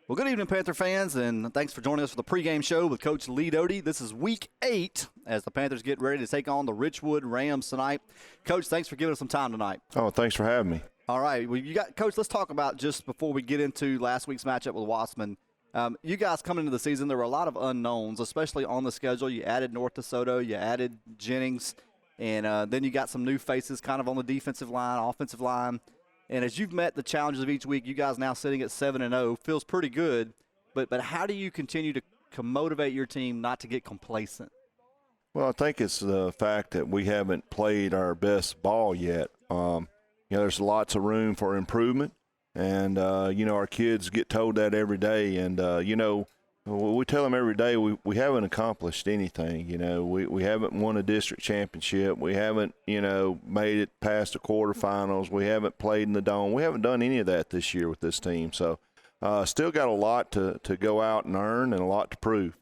Well, good evening, Panther fans, and thanks for joining us for the pregame show with Coach Lee Doty. This is Week 8 as the Panthers get ready to take on the Richwood Rams tonight. Coach, thanks for giving us some time tonight. Oh, thanks for having me. All right. Well, Coach, let's talk about just before we get into last week's matchup with Wassman. You guys coming into the season, there were a lot of unknowns, especially on the schedule. You added North DeSoto, you added Jennings, and then you got some new faces kind of on the defensive line, offensive line. And as you've met the challenges of each week, you guys now sitting at 7-0, feels pretty good. But how do you continue to motivate your team not to get complacent? Well, I think it's the fact that we haven't played our best ball yet. There's lots of room for improvement, and our kids get told that every day. And we tell them every day we haven't accomplished anything. We haven't won a district championship. We haven't made it past the quarterfinals. We haven't played in the dome. We haven't done any of that this year with this team. So still got a lot to go out and earn and a lot to prove.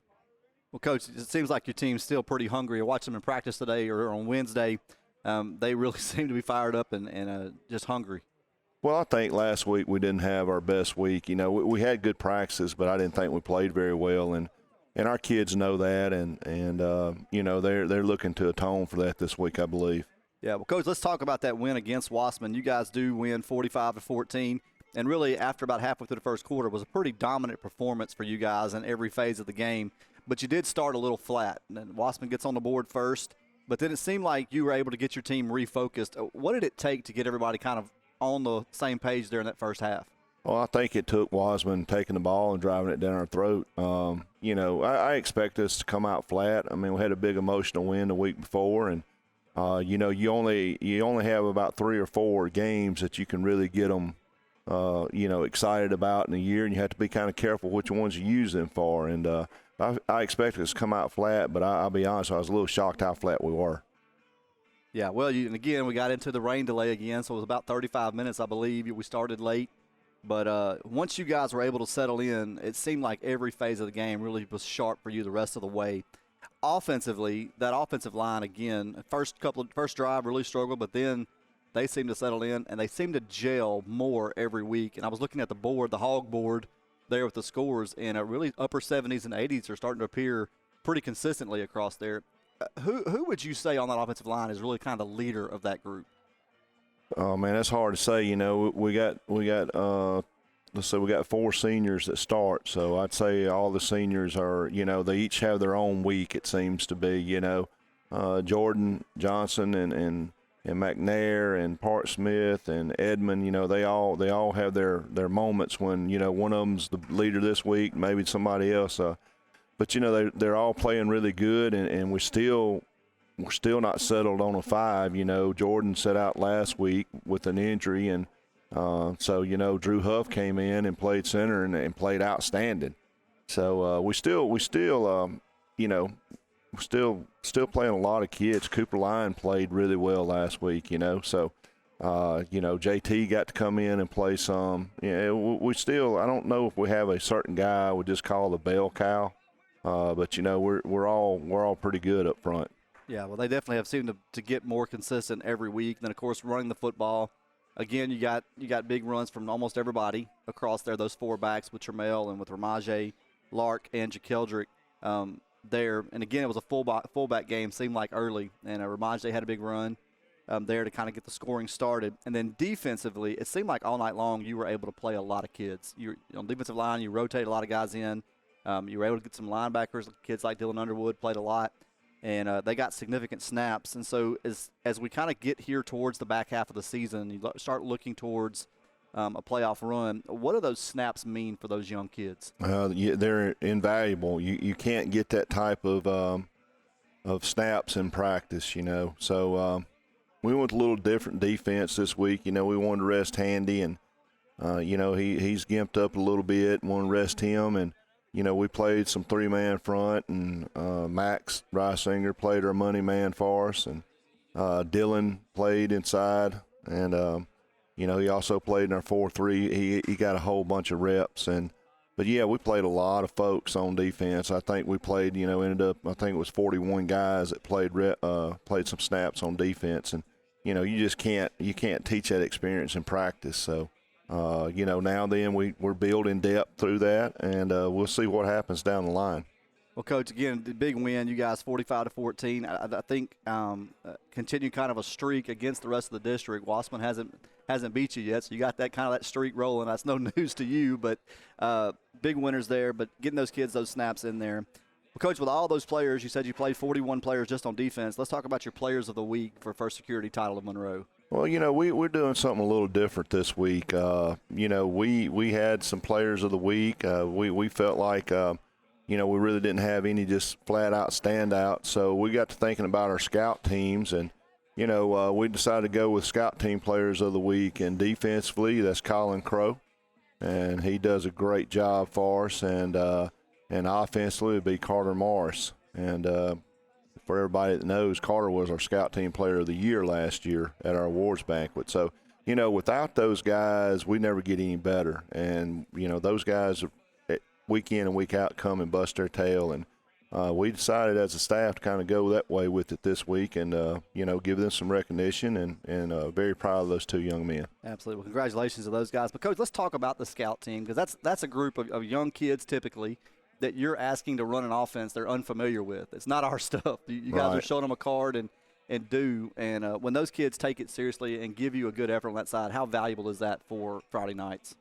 Well, Coach, it seems like your team's still pretty hungry. I watched them in practice today or on Wednesday. They really seem to be fired up and just hungry. Well, I think last week we didn't have our best week. We had good practices, but I didn't think we played very well, and our kids know that, and they're looking to atone for that this week, I believe. Yeah, well, Coach, let's talk about that win against Wassman. You guys do win 45-14, and really after about halfway through the first quarter was a pretty dominant performance for you guys in every phase of the game. But you did start a little flat, and then Wassman gets on the board first, but then it seemed like you were able to get your team refocused. What did it take to get everybody kind of on the same page there in that first half? Well, I think it took Wassman taking the ball and driving it down our throat. I expect us to come out flat. I mean, we had a big emotional win the week before, and you only have about 3 or 4 games that you can really get them, excited about in a year, and you have to be kind of careful which ones you use them for. And I expected us to come out flat, but I'll be honest, I was a little shocked how flat we were. Yeah, well, and again, we got into the rain delay again, so it was about 35 minutes, I believe. We started late. But once you guys were able to settle in, it seemed like every phase of the game really was sharp for you the rest of the way. Offensively, that offensive line, again, first drive really struggled, but then they seemed to settle in, and they seemed to gel more every week. And I was looking at the board, the hog board there with the scores, and really upper 70s and 80s are starting to appear pretty consistently across there. Who would you say on that offensive line is really kind of the leader of that group? Oh man, that's hard to say. We got let's say we got 4 seniors that start. So I'd say all the seniors are, they each have their own week. It seems to be, Jordan Johnson and McNair and Part Smith and Edmond. They all have their moments when one of them's the leader this week, maybe somebody else. But they're all playing really good, and we're still not settled on a 5. Jordan set out last week with an injury, and so Drew Huff came in and played center and played outstanding. So we still playing a lot of kids. Cooper Lyon played really well last week. So JT got to come in and play some. We still, I don't know if we have a certain guy we just call the bell cow. But we're all pretty good up front. Yeah, well, they definitely have seemed to get more consistent every week. And then, of course, running the football. Again, you got big runs from almost everybody across there. Those 4 backs with Trammell and with Ramaje, Lark, and JaKeldrick there. And again, it was a fullback game. Seemed like early, and Ramaje had a big run there to kind of get the scoring started. And then defensively, it seemed like all night long you were able to play a lot of kids. On the defensive line, you rotated a lot of guys in. You were able to get some linebackers. Kids like Dylan Underwood played a lot, and they got significant snaps. And so as we kind of get here towards the back half of the season, you start looking towards a playoff run, what do those snaps mean for those young kids? They're invaluable. You can't get that type of snaps in practice, So we went a little different defense this week. We wanted to rest Handy, and, he's gimped up a little bit, wanted to rest him, and we played some 3-man front, and Max Reisinger played our money man for us, and Dylan played inside, and he also played in our 4-3. He got a whole bunch of reps, but yeah, we played a lot of folks on defense. I think we played, ended up, I think it was 41 guys that played some snaps on defense, and you just can't teach that experience in practice. So Now and then we're building depth through that, and we'll see what happens down the line. Well, Coach, again, the big win, you guys 45-14. I think continue kind of a streak against the rest of the district. Wassman hasn't beat you yet, so you got that streak rolling. That's no news to you, but big winners there. But getting those kids those snaps in there. Well, Coach, with all those players, you said you played 41 players just on defense. Let's talk about your players of the week for First Security title of Monroe. Well, we're doing something a little different this week. We had some players of the week. We felt like, we really didn't have any just flat out standout. So we got to thinking about our scout teams, and, we decided to go with scout team players of the week. And defensively, that's Colin Crow, and he does a great job for us. And offensively, it would be Carter Morris. And for everybody that knows, Carter was our scout team player of the year last year at our awards banquet. So, without those guys, we never get any better. And, those guys week in and week out come and bust their tail. And we decided as a staff to kind of go that way with it this week and, give them some recognition, and very proud of those two young men. Absolutely. Well, congratulations to those guys. But, Coach, let's talk about the scout team, because that's a group of young kids typically that you're asking to run an offense they're unfamiliar with. It's not our stuff. You guys are showing them a card and when those kids take it seriously and give you a good effort on that side, how valuable is that for Friday nights?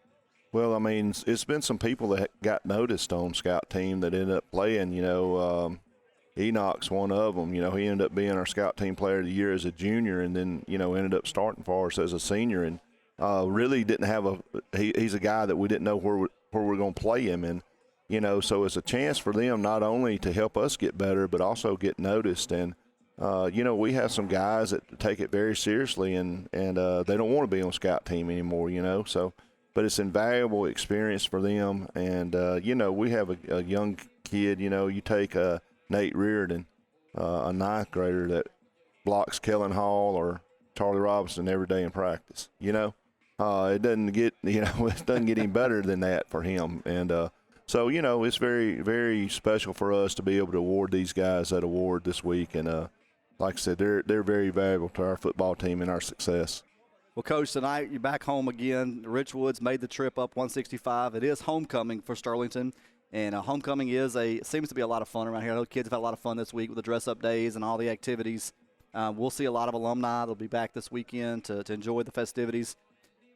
Well, I mean, it's been some people that got noticed on scout team that ended up playing. Enoch's one of them. He ended up being our scout team player of the year as a junior, and then ended up starting for us as a senior, and really didn't have he's a guy that we didn't know where we're going to play him. And so it's a chance for them not only to help us get better, but also get noticed. And, we have some guys that take it very seriously, and they don't want to be on scout team anymore, so, but it's invaluable experience for them. And, we have a young kid, you take Nate Reardon, a ninth grader that blocks Kellen Hall or Charlie Robinson every day in practice, it doesn't get, it doesn't get any better than that for him. And, so, it's very, very special for us to be able to award these guys that award this week. And like I said, they're very valuable to our football team and our success. Well, Coach, tonight you're back home again. Richwood's made the trip up 165. It is homecoming for Sterlington, and homecoming seems to be a lot of fun around here. I know kids have had a lot of fun this week with the dress-up days and all the activities. We'll see a lot of alumni. They'll be back this weekend to enjoy the festivities.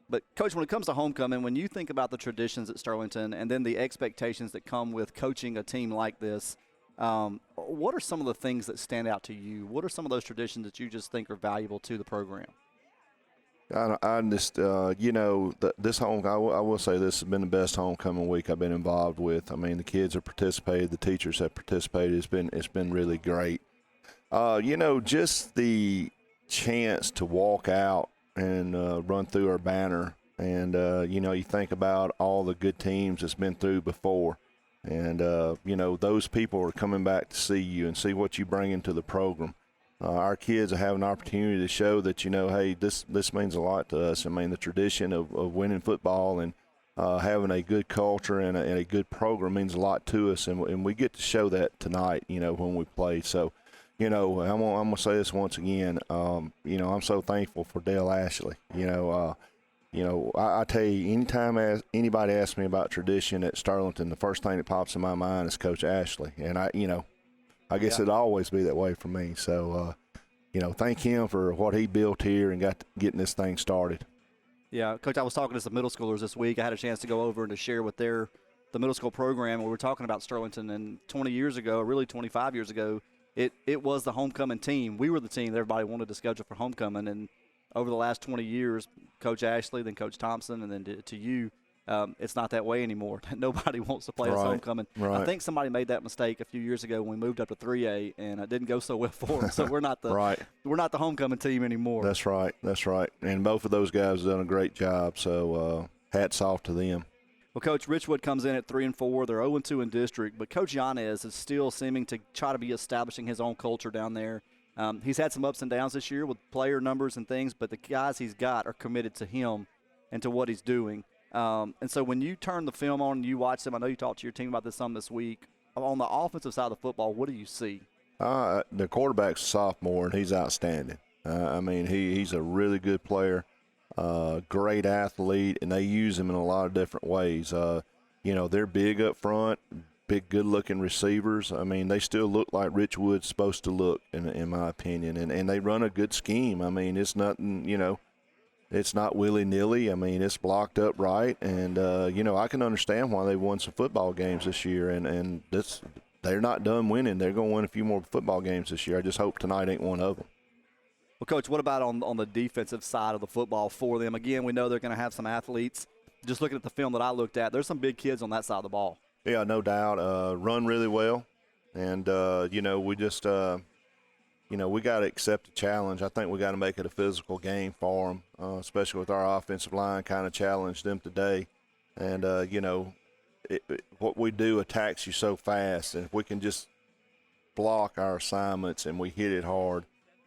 But, Coach, when it comes to homecoming, when you think about the traditions at Sterlington and then the expectations that come with coaching a team like this, what are some of the things that stand out to you? What are some of those traditions that you just think are valuable to the program? I just, this I will say this has been the best homecoming week I've been involved with. I mean, the kids have participated, the teachers have participated. It's been really great. Just the chance to walk out and run through our banner, and you think about all the good teams that's been through before, and those people are coming back to see you and see what you bring into the program. Our kids have an opportunity to show that hey, this means a lot to us. I mean, the tradition of winning football and having a good culture and a good program means a lot to us, and we get to show that tonight, when we play. So I'm gonna say this once again. I'm so thankful for Dale Ashley. I tell you, anytime anybody asks me about tradition at Sterlington, the first thing that pops in my mind is Coach Ashley, and I guess it'll always be that way for me. So, thank him for what he built here and getting this thing started. Yeah, Coach, I was talking to some middle schoolers this week. I had a chance to go over and to share with the middle school program. We were talking about Sterlington, and 20 years ago, really 25 years ago, it was the homecoming team. We were the team that everybody wanted to schedule for homecoming. And over the last 20 years, Coach Ashley, then Coach Thompson, and then to you, it's not that way anymore. Nobody wants to play us homecoming. Right. I think somebody made that mistake a few years ago when we moved up to 3A, and it didn't go so well for them. So we're not the we're not the homecoming team anymore. That's right. And both of those guys have done a great job. So hats off to them. Well, Coach, Richwood comes in at 3-4. They're 0-2 in district, but Coach Yanez is still seeming to try to be establishing his own culture down there. He's had some ups and downs this year with player numbers and things, but the guys he's got are committed to him and to what he's doing. And so when you turn the film on and you watch them, I know you talked to your team about this some this week, on the offensive side of the football, what do you see? The quarterback's a sophomore, and he's outstanding. He's a really good player. great athlete, and they use him in a lot of different ways. They're big up front, big, good-looking receivers. I mean, they still look like Richwood's supposed to look, in my opinion, and they run a good scheme. I mean, it's nothing, it's not willy-nilly. I mean, it's blocked up right, and, I can understand why they've won some football games this year, and they're not done winning. They're going to win a few more football games this year. I just hope tonight ain't one of them. Well, Coach, what about on the defensive side of the football for them? Again, we know they're going to have some athletes. Just looking at the film that I looked at, there's some big kids on that side of the ball. Yeah, no doubt. Run really well, and we just we got to accept the challenge. I think we got to make it a physical game for them, especially with our offensive line kind of challenged them today. And what we do attacks you so fast, and if we can just block our assignments and we hit it hard,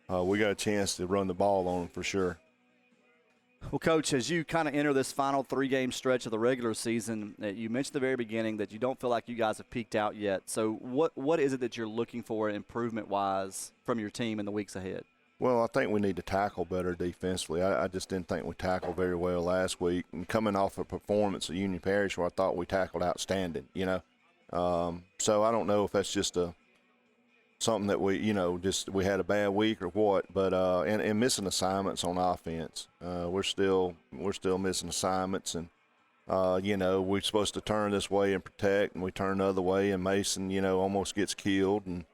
we got a chance to run the ball on them for sure. Well, Coach, as you kind of enter this final 3-game stretch of the regular season, you mentioned at the very beginning that you don't feel like you guys have peaked out yet. So what is it that you're looking for improvement-wise from your team in the weeks ahead? Well, I think we need to tackle better defensively. I just didn't think we tackled very well last week. And coming off a performance at Union Parish where I thought we tackled outstanding, So I don't know if that's just something that we had a bad week or what, but and missing assignments on offense. We're still missing assignments, and we're supposed to turn this way and protect, and we turn the other way, and Mason almost gets killed, and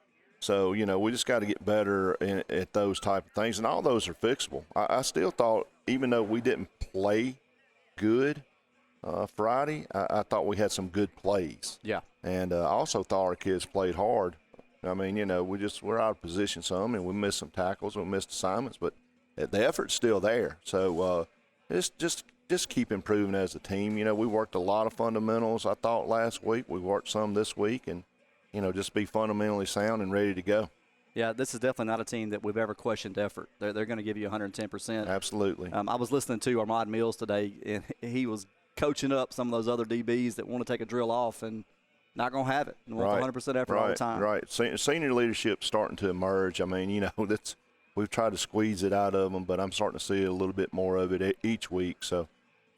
so we just got to get better at those type of things, and all those are fixable. I still thought, even though we didn't play good Friday, I thought we had some good plays. Yeah, and I also thought our kids played hard. I mean, we're out of position some, and we missed some tackles, we missed assignments, but the effort's still there. So just keep improving as a team. We worked a lot of fundamentals, I thought, last week. We worked some this week, and, just be fundamentally sound and ready to go. Yeah, this is definitely not a team that we've ever questioned effort. They're going to give you 110%. Absolutely. I was listening to Armand Mills today, and he was coaching up some of those other DBs that want to take a drill off and not going to have it. And want 100% effort all the time. Right. Senior leadership's starting to emerge. I mean, we've tried to squeeze it out of them, but I'm starting to see a little bit more of it each week. So,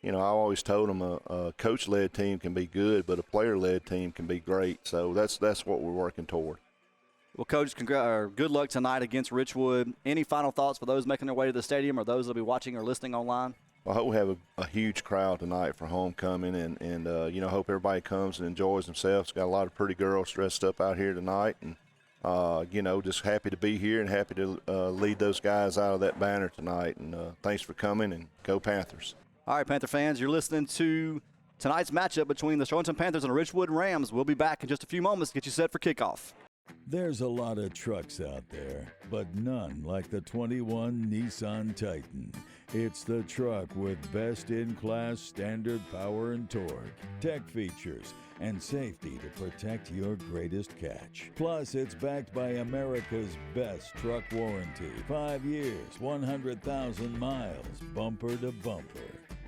I always told them a coach-led team can be good, but a player-led team can be great. So that's what we're working toward. Well, Coach, good luck tonight against Richwood. Any final thoughts for those making their way to the stadium or those that will be watching or listening online? I hope we have a huge crowd tonight for homecoming, and hope everybody comes and enjoys themselves. Got a lot of pretty girls dressed up out here tonight, and just happy to be here and happy to lead those guys out of that banner tonight. And thanks for coming, and go Panthers. All right, Panther fans, you're listening to tonight's matchup between the Sterlington Panthers and the Richwood Rams. We'll be back in just a few moments to get you set for kickoff. There's a lot of trucks out there, but none like the 21 Nissan Titan. It's the truck with best-in-class standard power and torque, tech features, and safety to protect your greatest catch. Plus, it's backed by America's best truck warranty. 5 years, 100,000 miles, bumper to bumper.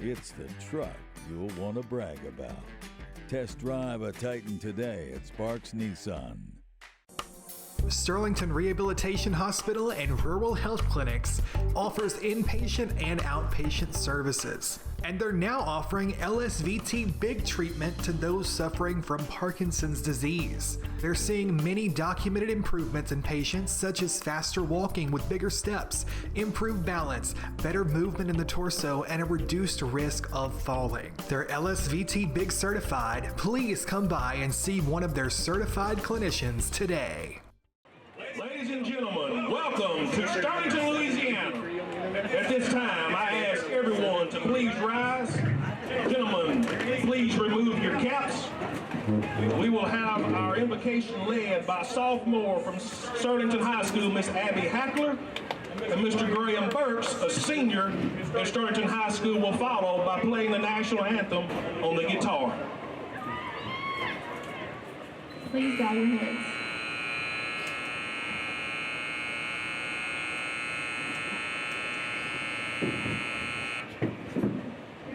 It's the truck you'll want to brag about. Test drive a Titan today at Sparks Nissan. Sterlington Rehabilitation Hospital and Rural Health Clinics offers inpatient and outpatient services. And they're now offering LSVT big treatment to those suffering from Parkinson's disease. They're seeing many documented improvements in patients, such as faster walking with bigger steps, improved balance, better movement in the torso, and a reduced risk of falling. They're LSVT big certified. Please come by and see one of their certified clinicians today. Ladies and gentlemen, welcome to Sterlington, Louisiana. At this time, I ask everyone to please rise. Gentlemen, please remove your caps. We will have our invocation led by sophomore from Sterlington High School, Miss Abby Hackler, and Mr. Graham Burks, a senior at Sterlington High School, will follow by playing the national anthem on the guitar. Please bow your heads.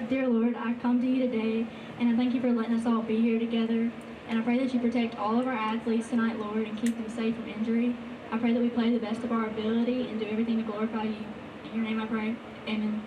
Dear Lord, I come to you today, and I thank you for letting us all be here together. And I pray that you protect all of our athletes tonight, Lord, and keep them safe from injury. I pray that we play the best of our ability and do everything to glorify you. In your name I pray. Amen.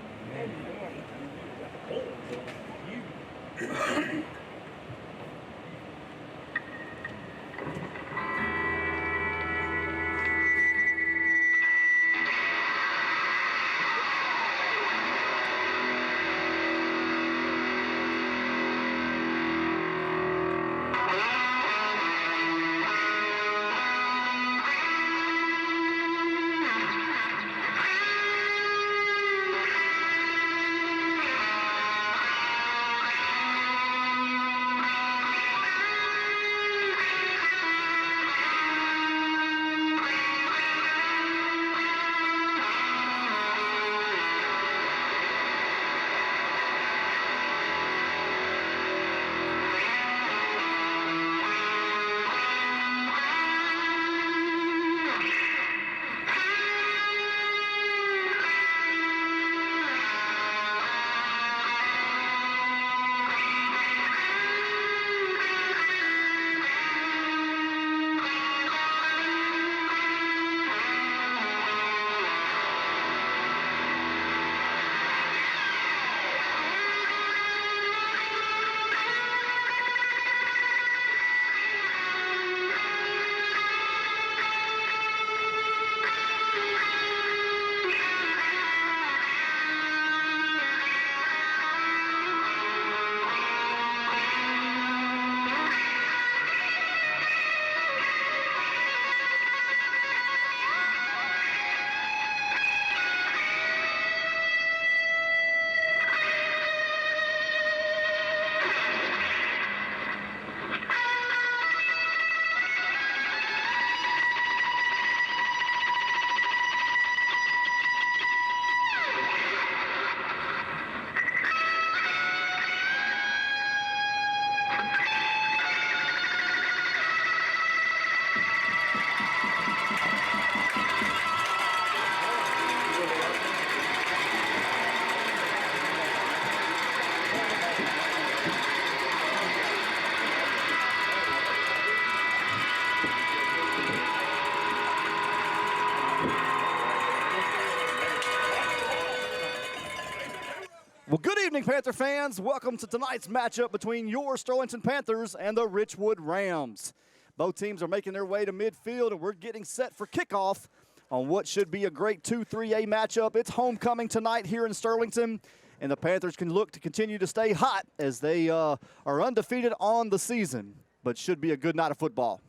evening, Panther fans. Welcome to tonight's matchup between your Sterlington Panthers and the Richwood Rams. Both teams are making their way to midfield, and we're getting set for kickoff on what should be a great 2-3A matchup. It's homecoming tonight here in Sterlington, and the Panthers can look to continue to stay hot as they are undefeated on the season, but should be a good night of football.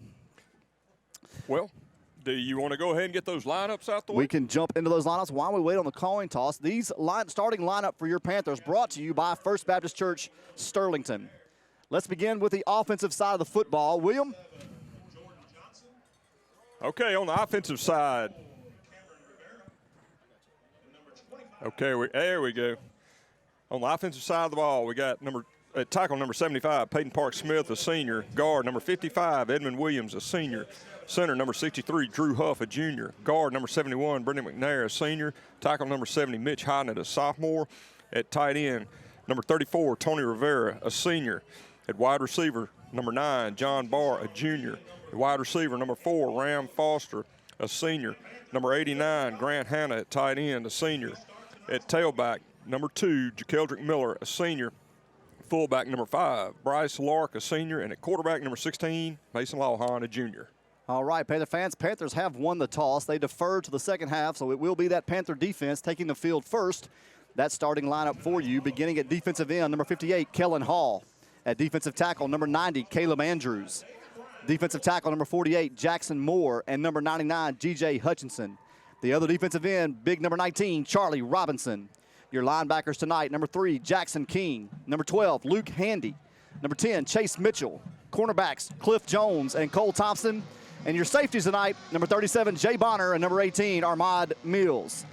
Well, do you want to go ahead and get those lineups out the way? We can jump into those lineups while we wait on the coin toss. These starting lineup for your Panthers brought to you by First Baptist Church, Sterlington. Let's begin with the offensive side of the football. William? Okay, on the offensive side. Okay, there we go. On the offensive side of the ball, we got tackle number 75, Peyton Park Smith, a senior. Guard number 55, Edmund Williams, a senior. Center number 63, Drew Huff, a junior. Guard number 71, Brendan McNair, a senior. Tackle number 70, Mitch Hynett, a sophomore. At tight end, number 34, Tony Rivera, a senior. At wide receiver, number 9, John Barr, a junior. At wide receiver, number 4, Ram Foster, a senior. Number 89, Grant Hanna, at tight end, a senior. At tailback, number 2, Jakeldrick Miller, a senior. Fullback, number 5, Bryce Lark, a senior. And at quarterback, number 16, Mason Lawhon, a junior. All right, Panther fans, Panthers have won the toss. They defer to the second half, so it will be that Panther defense taking the field first. That starting lineup for you, beginning at defensive end, number 58, Kellen Hall. At defensive tackle, number 90, Caleb Andrews. Defensive tackle, number 48, Jackson Moore. And number 99, G.J. Hutchinson. The other defensive end, big number 19, Charlie Robinson. Your linebackers tonight, number 3, Jackson King. Number 12, Luke Handy. Number 10, Chase Mitchell. Cornerbacks, Cliff Jones and Cole Thompson. And your safeties tonight, number 37, Jay Bonner, and number 18, Armand Mills.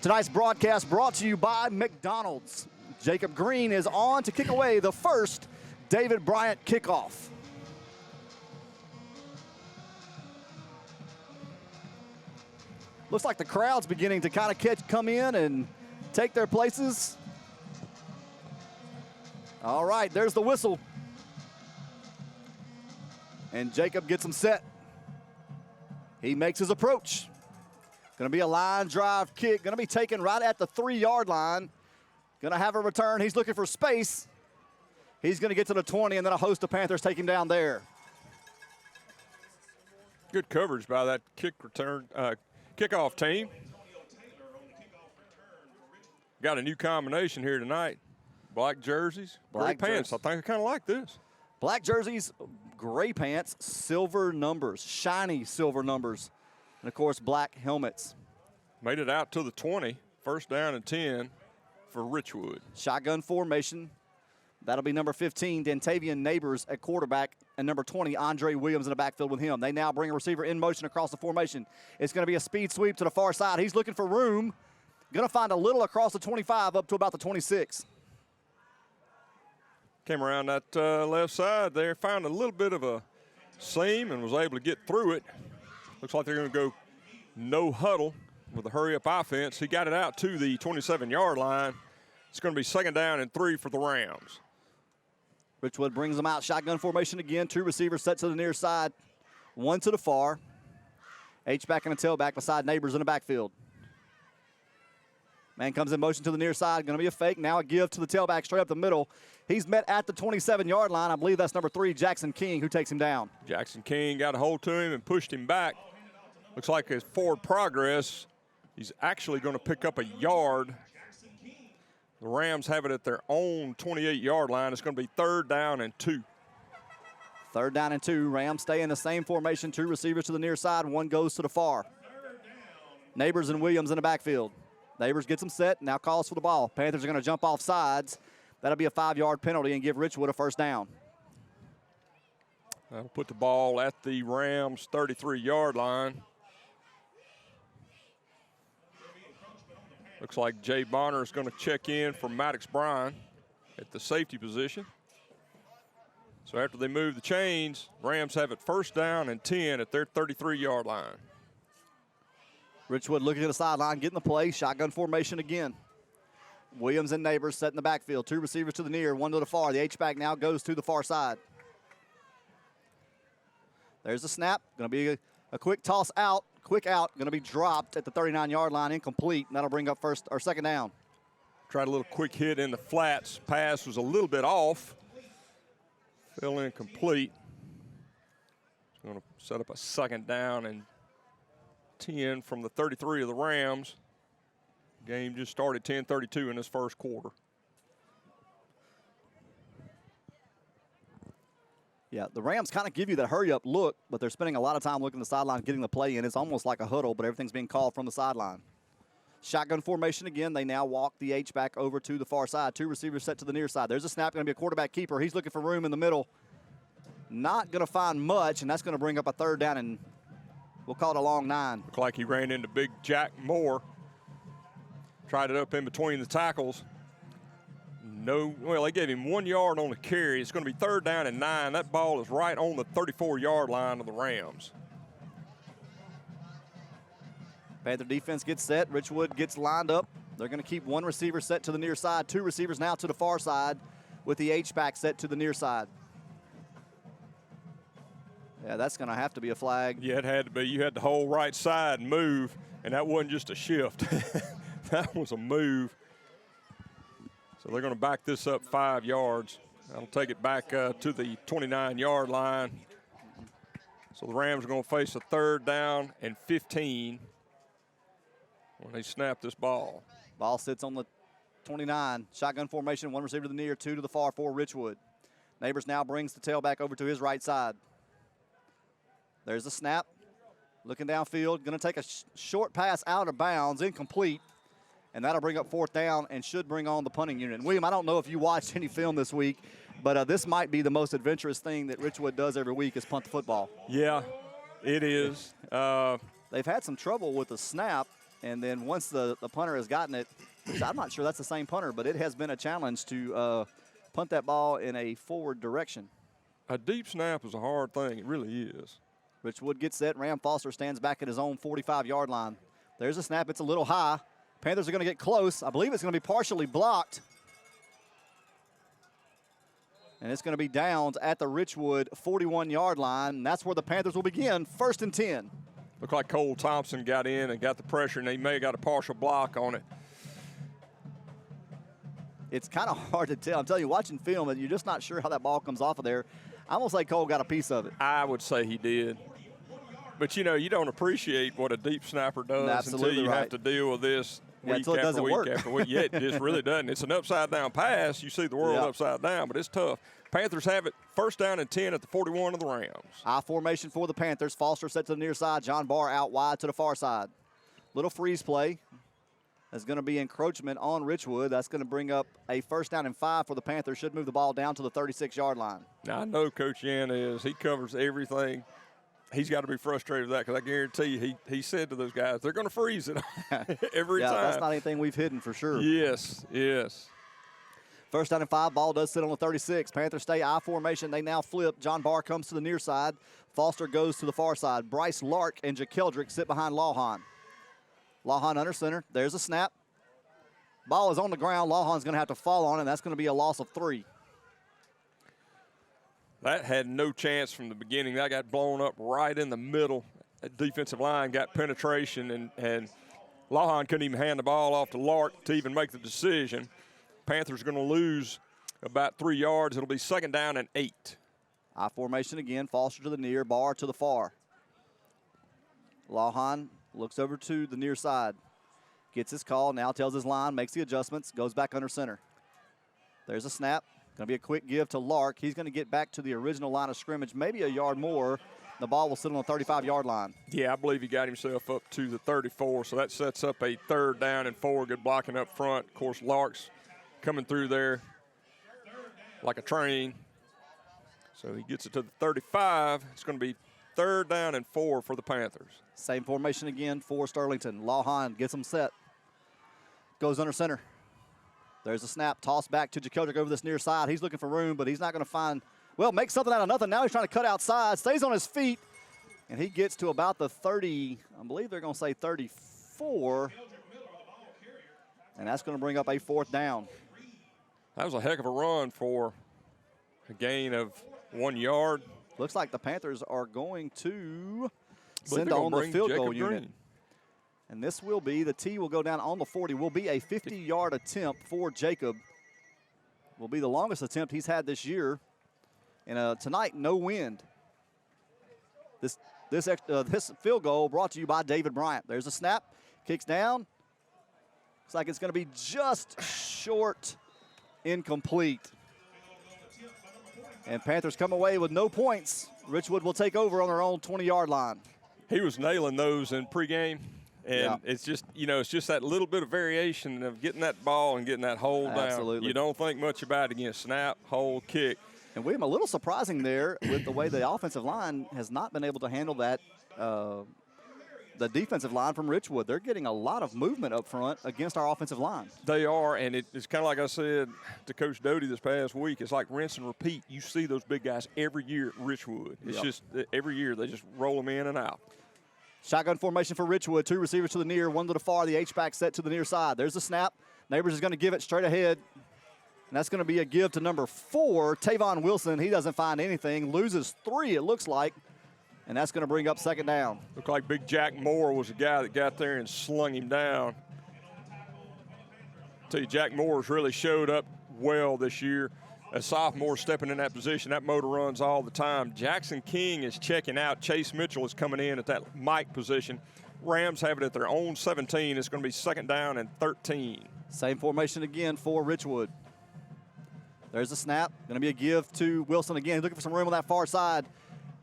Tonight's broadcast brought to you by McDonald's. Jacob Green is on to kick away the first David Bryant kickoff. Looks like the crowd's beginning to kind of come in and take their places. All right, there's the whistle. And Jacob gets him set. He makes his approach. Going to be a line drive kick. Going to be taken right at the 3-yard line. Going to have a return. He's looking for space. He's going to get to the 20, and then a host of Panthers take him down there. Good coverage by that kickoff team. Got a new combination here tonight. Black jerseys, gray pants. I think I kind of like this. Black jerseys, gray pants, silver numbers, shiny silver numbers, and, of course, black helmets. Made it out to the 20, first down and 10 for Richwood. Shotgun formation. That'll be number 15, Dantavian Neighbors at quarterback, and number 20, Andre Williams in the backfield with him. They now bring a receiver in motion across the formation. It's going to be a speed sweep to the far side. He's looking for room. Going to find a little across the 25 up to about the 26. Came around that left side there, found a little bit of a seam and was able to get through it. Looks like they're going to go no huddle with a hurry-up offense. He got it out to the 27-yard line. It's going to be second down and 3 for the Rams. Richwood brings them out. Shotgun formation again. 2 receivers set to the near side. 1 to the far. H-back and a tailback beside Neighbors in the backfield. Man comes in motion to the near side. Going to be a fake. Now a give to the tailback straight up the middle. He's met at the 27-yard line. I believe that's number 3, Jackson King, who takes him down. Jackson King got a hold to him and pushed him back. Looks like his forward progress, he's actually going to pick up a yard. The Rams have it at their own 28-yard line. It's going to be 3rd down and 2. 3rd down and 2. Rams stay in the same formation. 2 receivers to the near side. 1 goes to the far. Neighbors and Williams in the backfield. Neighbors gets them set, now calls for the ball. Panthers are going to jump off sides. That'll be a 5-yard penalty and give Richwood a first down. That'll put the ball at the Rams' 33-yard line. Looks like Jay Bonner is going to check in for Maddox Bryan at the safety position. So after they move the chains, Rams have it first down and 10 at their 33-yard line. Richwood looking at the sideline, getting the play. Shotgun formation again. Williams and Neighbors set in the backfield. 2 receivers to the near, 1 to the far. The H-back now goes to the far side. There's the snap. Going to be a quick toss out. Quick out. Going to be dropped at the 39-yard line, incomplete. And that'll bring up first or second down. Tried a little quick hit in the flats. Pass was a little bit off. Fell incomplete. Going to set up a 2nd down and 10 from the 33 of the Rams. Game just started 10:32 in this first quarter. Yeah, the Rams kind of give you that hurry-up look, but they're spending a lot of time looking at the sideline, getting the play in. It's almost like a huddle, but everything's being called from the sideline. Shotgun formation again. They now walk the H-back over to the far side. 2 receivers set to the near side. There's a snap, going to be a quarterback keeper. He's looking for room in the middle. Not going to find much, and that's going to bring up a 3rd down, and we'll call it a long 9. Looked like he ran into big Jack Moore. Tried it up in between the tackles. No, well, they gave him 1 yard on the carry. It's going to be 3rd down and 9. That ball is right on the 34-yard line of the Rams. Panther defense gets set. Richwood gets lined up. They're going to keep 1 receiver set to the near side. 2 receivers now to the far side with the H-back set to the near side. Yeah, that's going to have to be a flag. Yeah, it had to be. You had the whole right side move, and that wasn't just a shift. That was a move. So they're going to back this up 5 yards. That'll take it back to the 29-yard line. So the Rams are going to face a 3rd down and 15 when they snap this ball. Ball sits on the 29. Shotgun formation, 1 receiver to the near, 2 to the far for Richwood. Neighbors now brings the tailback over to his right side. There's a snap. Looking downfield, going to take a short pass out of bounds, incomplete. And that'll bring up 4th down and should bring on the punting unit. And William, I don't know if you watched any film this week, but this might be the most adventurous thing that Richwood does every week is punt the football. Yeah, it is. They've had some trouble with the snap, and then once the punter has gotten it, which I'm not sure that's the same punter, but it has been a challenge to punt that ball in a forward direction. A deep snap is a hard thing. It really is. Richwood gets set. Ram Foster stands back at his own 45-yard line. There's a snap. It's a little high. Panthers are going to get close. I believe it's going to be partially blocked. And it's going to be downs at the Richwood 41-yard line. And that's where the Panthers will begin, 1st and 10. Looked like Cole Thompson got in and got the pressure, and he may have got a partial block on it. It's kind of hard to tell. I'm telling you, watching film, you're just not sure how that ball comes off of there. I almost like Cole got a piece of it. I would say he did. But, you know, you don't appreciate what a deep snapper does Absolutely until you right. have to deal with this week until it after doesn't week work. after week. Yeah, it just really doesn't. It's an upside-down pass. You see the world upside down, but it's tough. Panthers have it 1st down and 10 at the 41 of the Rams. I formation for the Panthers. Foster set to the near side. John Barr out wide to the far side. Little freeze play. There's going to be encroachment on Richwood. That's going to bring up a 1st down and 5 for the Panthers. Should move the ball down to the 36-yard line. Now, I know Coach Yan is. He covers everything. He's got to be frustrated with that because I guarantee you he said to those guys, they're going to freeze it every time. Yeah, that's not anything we've hidden for sure. Yes, yes. 1st down and 5. Ball does sit on the 36. Panthers stay I formation. They now flip. John Barr comes to the near side. Foster goes to the far side. Bryce Lark and JaKeldrick sit behind Lawhon. Lawhon under center. There's a snap. Ball is on the ground. Lawhon's going to have to fall on it, and that's going to be a loss of 3. That had no chance from the beginning. That got blown up right in the middle. That defensive line got penetration, and Lawhon couldn't even hand the ball off to Lark to even make the decision. Panthers are going to lose about 3 yards. It'll be 2nd down and 8. I formation again. Foster to the near, Barr to the far. Lawhon looks over to the near side. Gets his call, now tells his line, makes the adjustments, goes back under center. There's a snap. Going to be a quick give to Lark. He's going to get back to the original line of scrimmage, maybe a yard more. The ball will sit on the 35-yard line. Yeah, I believe he got himself up to the 34, so that sets up a 3rd down and 4. Good blocking up front. Of course, Lark's coming through there like a train. So he gets it to the 35. It's going to be 3rd down and 4 for the Panthers. Same formation again for Sterlington. Lawhon gets him set. Goes under center. There's a snap. Toss back to JaKeldrick over this near side. He's looking for room, but he's not going to find, well, make something out of nothing. Now he's trying to cut outside. Stays on his feet, and he gets to about the 30, I believe they're going to say 34. And that's going to bring up a 4th down. That was a heck of a run for a gain of 1 yard. Looks like the Panthers are going to Believe send they're on gonna the bring field Jacob goal unit. Green. And this will be, the tee will go down on the 40, will be a 50-yard attempt for Jacob. Will be the longest attempt he's had this year. And tonight, no wind. This field goal brought to you by David Bryant. There's a snap, kicks down. Looks like it's going to be just short, incomplete. And Panthers come away with no points. Richwood will take over on their own 20-yard line. He was nailing those in pregame. And it's just, it's just that little bit of variation of getting that ball and getting that hold down. Absolutely. You don't think much about it again. Snap, hold, kick. And William, a little surprising there with the way the offensive line has not been able to handle that, the defensive line from Richwood. They're getting a lot of movement up front against our offensive line. They are, and it's kind of like I said to Coach Doty this past week. It's like rinse and repeat. You see those big guys every year at Richwood. It's just every year they just roll them in and out. Shotgun formation for Richwood. 2 receivers to the near, 1 to the far. The H-back set to the near side. There's the snap. Neighbors is going to give it straight ahead. And that's going to be a give to number 4, Tavon Wilson. He doesn't find anything. Loses 3, it looks like. And that's going to bring up second down. Looked like Big Jack Moore was the guy that got there and slung him down. Tell you, Jack Moore's really showed up well this year. A sophomore stepping in that position. That motor runs all the time. Jackson King is checking out. Chase Mitchell is coming in at that Mike position. Rams have it at their own 17. It's going to be second down and 13. Same formation again for Richwood. There's a snap. Going to be a give to Wilson again. He's looking for some room on that far side.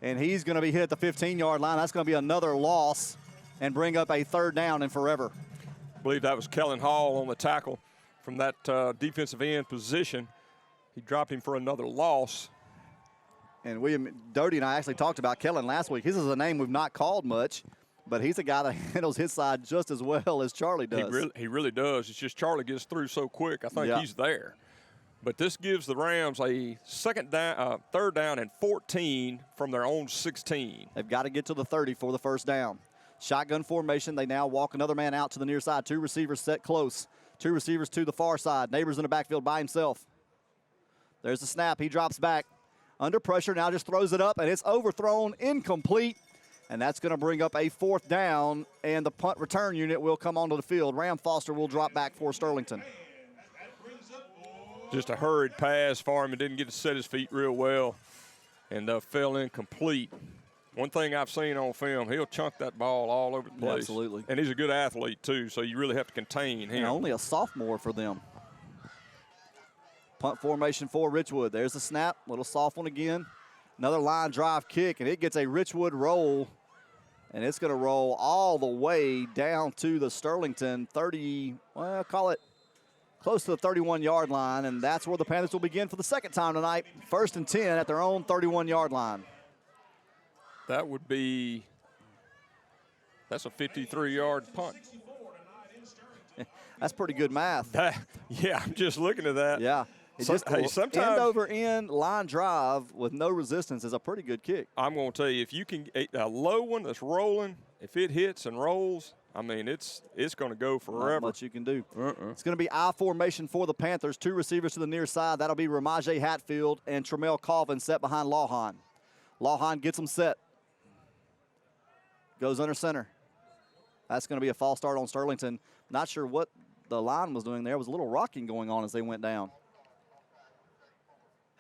And he's going to be hit at the 15-yard line. That's going to be another loss and bring up a third down and forever. I believe that was Kellen Hall on the tackle from that defensive end position. He dropped him for another loss. And William Doty and I actually talked about Kellen last week. His is a name we've not called much, but he's a guy that handles his side just as well as Charlie does. He really does. It's just Charlie gets through so quick. I think he's there. But this gives the Rams a third down and 14 from their own 16. They've got to get to the 30 for the first down. Shotgun formation. They now walk another man out to the near side. 2 receivers set close. 2 receivers to the far side. Neighbors in the backfield by himself. There's the snap. He drops back. Under pressure, now just throws it up, and it's overthrown, incomplete. And that's going to bring up a fourth down, and the punt return unit will come onto the field. Ram Foster will drop back for Sterlington. Just a hurried pass for him and didn't get to set his feet real well and fell incomplete. One thing I've seen on film, he'll chunk that ball all over the place. Absolutely. And he's a good athlete, too, so you really have to contain him. And only a sophomore for them. Punt formation for Richwood. There's the snap. Little soft one again. Another line drive kick, and it gets a Richwood roll. And it's going to roll all the way down to the Sterlington 30, well, call it close to the 31-yard line. And that's where the Panthers will begin for the second time tonight. 1st and 10 at their own 31-yard line. That's a 53-yard punt. That's pretty good math. I'm just looking at that. Yeah. Sometimes end over end line drive with no resistance is a pretty good kick. I'm going to tell you, if you can a low one that's rolling, if it hits and rolls, I mean it's going to go forever. Not much you can do. It's going to be I formation for the Panthers. 2 receivers to the near side. That'll be Ramaje Hatfield and Tremel Colvin set behind Lawhon. Lawhon gets them set. Goes under center. That's going to be a false start on Sterlington. Not sure what the line was doing there. There was a little rocking going on as they went down.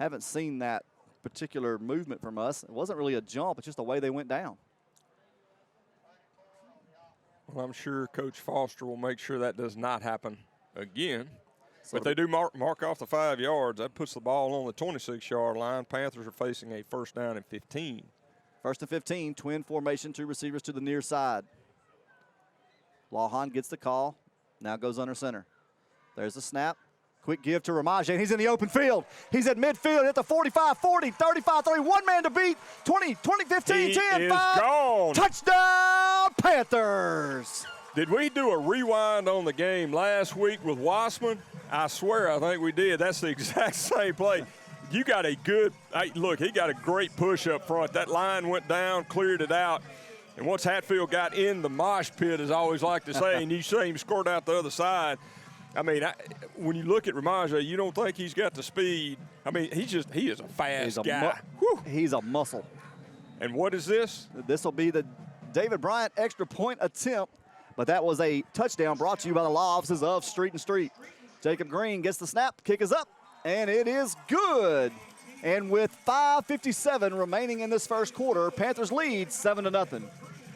Haven't seen that particular movement from us. It wasn't really a jump. It's just the way they went down. Well, I'm sure Coach Foster will make sure that does not happen again. But they do mark off the 5 yards. That puts the ball on the 26-yard line. Panthers are facing a 1st down and 15. 1st and 15, twin formation, 2 receivers to the near side. Lawhon gets the call. Now goes under center. There's the snap. Quick give to Ramaje, and he's in the open field. He's at midfield at the 45, 40, 35, 30. One man to beat. 20, 15, 10, 5. Gone. Touchdown, Panthers. Did we do a rewind on the game last week with Wassman? I swear I think we did. That's the exact same play. You got a good – look, he got a great push up front. That line went down, cleared it out. And once Hatfield got in the mosh pit, as I always like to say, and you see him scored out the other side, I mean, when you look at Ramaje, you don't think he's got the speed. I mean, he is a fast guy. He's a muscle. And what is this? This will be the David Bryant extra point attempt. But that was a touchdown brought to you by the law offices of Street and Street. Jacob Green gets the snap, kick is up, and it is good. And with 5:57 remaining in this first quarter, Panthers lead 7-0.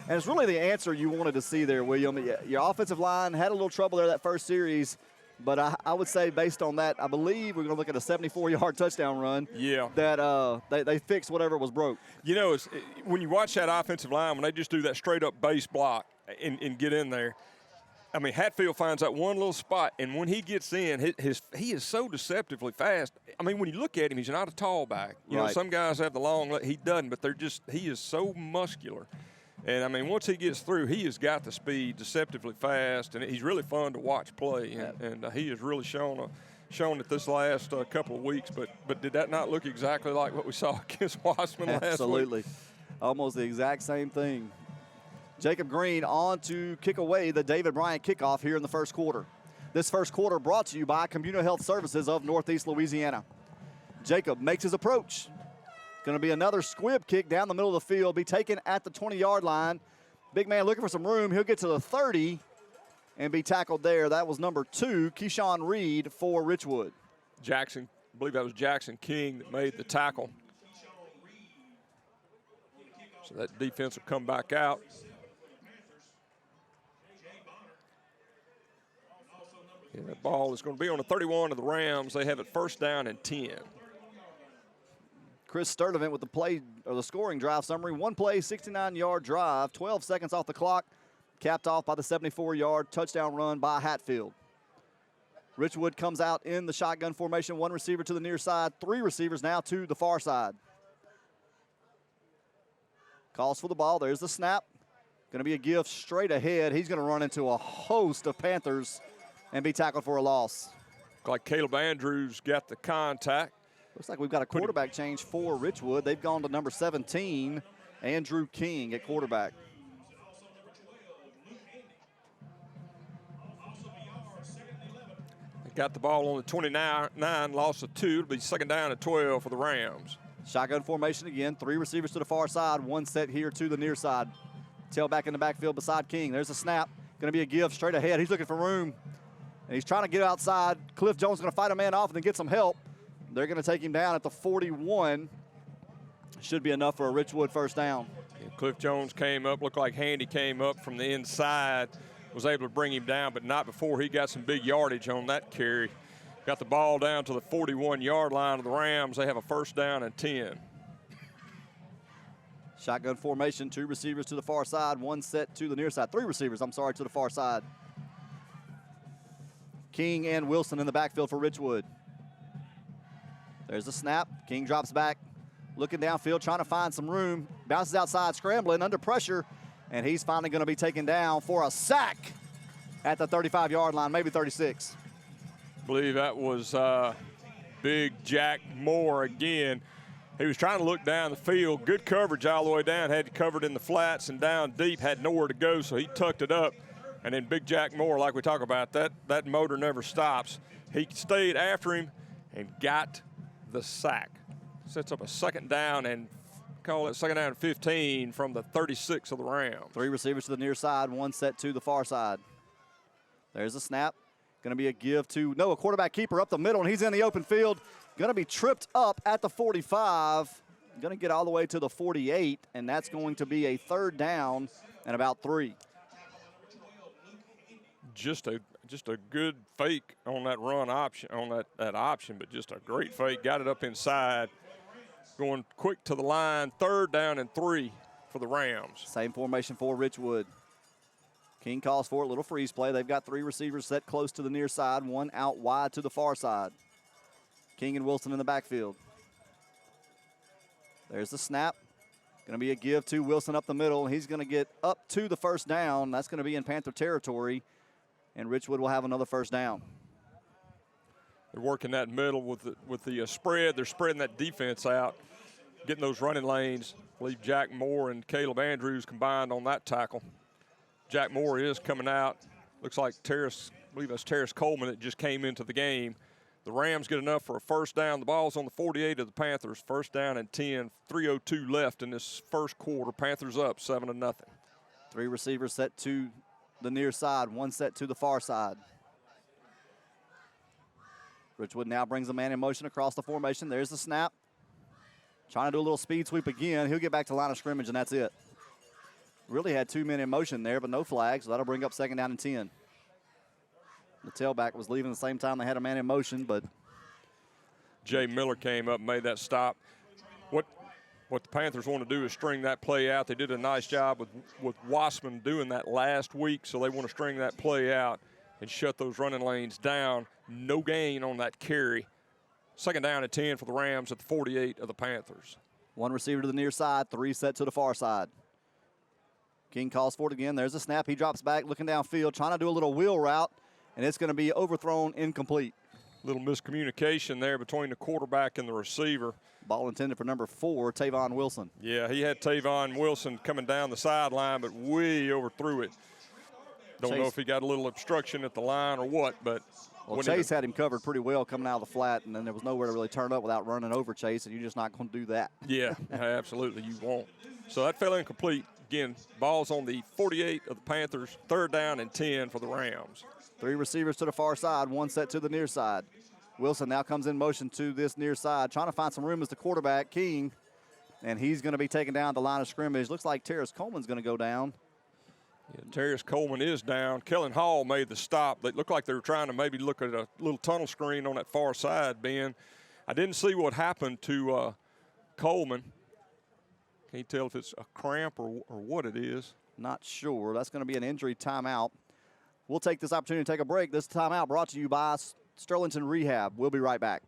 And it's really the answer you wanted to see there, William. Your offensive line had a little trouble there that first series, but I would say based on that, I believe we're going to look at a 74-yard touchdown run. Yeah. That they fixed whatever was broke. You know, when you watch that offensive line, when they just do that straight-up base block and get in there, I mean, Hatfield finds that one little spot, and when he gets in, he is so deceptively fast. I mean, when you look at him, he's not a tall back. You know, some guys have the long, he doesn't, but he is so muscular. And, I mean, once he gets through, he has got the speed, deceptively fast, and he's really fun to watch play. And he has really shown it this last couple of weeks. But did that not look exactly like what we saw against Wassman last week? Absolutely. Almost the exact same thing. Jacob Green on to kick away the David Bryant kickoff here in the first quarter. This first quarter brought to you by CommuniHealth Services of Northeast Louisiana. Jacob makes his approach. Going to be another squib kick down the middle of the field, be taken at the 20-yard line. Big man looking for some room. He'll get to the 30 and be tackled there. That was number 2, Keyshawn Reed for Richwood. Jackson, I believe that was Jackson King that made the tackle. So that defense will come back out. And that ball is going to be on the 31 of the Rams. They have it first down and 10. Chris Sterlington with the play or the scoring drive summary. One play, 69-yard drive, 12 seconds off the clock, capped off by the 74-yard touchdown run by Hatfield. Richwood comes out in the shotgun formation, one receiver to the near side, 3 receivers now to the far side. Calls for the ball. There's the snap. Going to be a give straight ahead. He's going to run into a host of Panthers and be tackled for a loss. Looks like Caleb Andrews got the contact. Looks like we've got a quarterback change for Richwood. They've gone to number 17, Andrew King at quarterback. They got the ball on the 29, loss of 2. It'll be second down and 12 for the Rams. Shotgun formation again. 3 receivers to the far side. 1 set here to the near side. Tailback in the backfield beside King. There's a snap. Going to be a give straight ahead. He's looking for room. And he's trying to get outside. Cliff Jones is going to fight a man off and then get some help. They're going to take him down at the 41. Should be enough for a Richwood first down. And Cliff Jones came up, looked like Handy came up from the inside, was able to bring him down, but not before he got some big yardage on that carry. Got the ball down to the 41-yard line of the Rams. They have a first down and 10. Shotgun formation, 2 receivers to the far side, 1 set to the near side. 3 receivers, to the far side. King and Wilson in the backfield for Richwood. There's the snap. King drops back, looking downfield, trying to find some room. Bounces outside, scrambling, under pressure, and he's finally going to be taken down for a sack at the 35-yard line, maybe 36. I believe that was Big Jack Moore again. He was trying to look down the field. Good coverage all the way down. Had it covered in the flats and down deep. Had nowhere to go, so he tucked it up. And then Big Jack Moore, like we talk about, that motor never stops. He stayed after him and got the sack. Sets up a second down and call it second down and 15 from the 36 of the Rams. 3 receivers to the near side, 1 set to the far side. There's a snap. Going to be a give to a quarterback keeper up the middle, and he's in the open field. Going to be tripped up at the 45. Going to get all the way to the 48, and that's going to be a third down and about 3. Just a good fake on that run option, on that option, but just a great fake. Got it up inside. Going quick to the line. Third down and 3 for the Rams. Same formation for Richwood. King calls for a little freeze play. They've got 3 receivers set close to the near side, 1 out wide to the far side. King and Wilson in the backfield. There's the snap. Going to be a give to Wilson up the middle. He's going to get up to the first down. That's going to be in Panther territory. And Richwood will have another first down. They're working that middle with the spread. They're spreading that defense out, getting those running lanes. I believe Jack Moore and Caleb Andrews combined on that tackle. Jack Moore is coming out. Looks like Terrace, I believe that's Terrace Coleman that just came into the game. The Rams get enough for a first down. The ball's on the 48 of the Panthers. First down and 10. 3:02 left in this first quarter. Panthers up 7-0. 3 receivers set to the near side, one set to the far side. Richwood now brings the man in motion across the formation. There's the snap. Trying to do a little speed sweep again. He'll get back to line of scrimmage, and that's it. Really had 2 men in motion there, but no flags. So that'll bring up 2nd down and 10. The tailback was leaving the same time they had a man in motion, but Jay Miller came up and made that stop. What the Panthers want to do is string that play out. They did a nice job with Wassman doing that last week, so they want to string that play out and shut those running lanes down. No gain on that carry. 2nd down and 10 for the Rams at the 48 of the Panthers. One receiver to the near side, 3 set to the far side. King calls for it again. There's a snap. He drops back, looking downfield, trying to do a little wheel route, and it's going to be overthrown, incomplete. Little miscommunication there between the quarterback and the receiver. Ball intended for number 4, Tavon Wilson. Yeah, he had Tavon Wilson coming down the sideline, but way overthrew it. Don't know if he got a little obstruction at the line or what, but. Well, Chase had him covered pretty well coming out of the flat, and then there was nowhere to really turn up without running over Chase, and you're just not going to do that. Yeah, absolutely, you won't. So that fell incomplete. Again, ball's on the 48 of the Panthers, 3rd down and 10 for the Rams. 3 receivers to the far side, 1 set to the near side. Wilson now comes in motion to this near side, trying to find some room as the quarterback, King, and he's going to be taken down at the line of scrimmage. Looks like Terrace Coleman's going to go down. Yeah, Terrace Coleman is down. Kellen Hall made the stop. They looked like they were trying to maybe look at a little tunnel screen on that far side, Ben. I didn't see what happened to Coleman. Can't tell if it's a cramp or what it is. Not sure. That's going to be an injury timeout. We'll take this opportunity to take a break. This timeout brought to you by Sterlington Rehab. We'll be right back.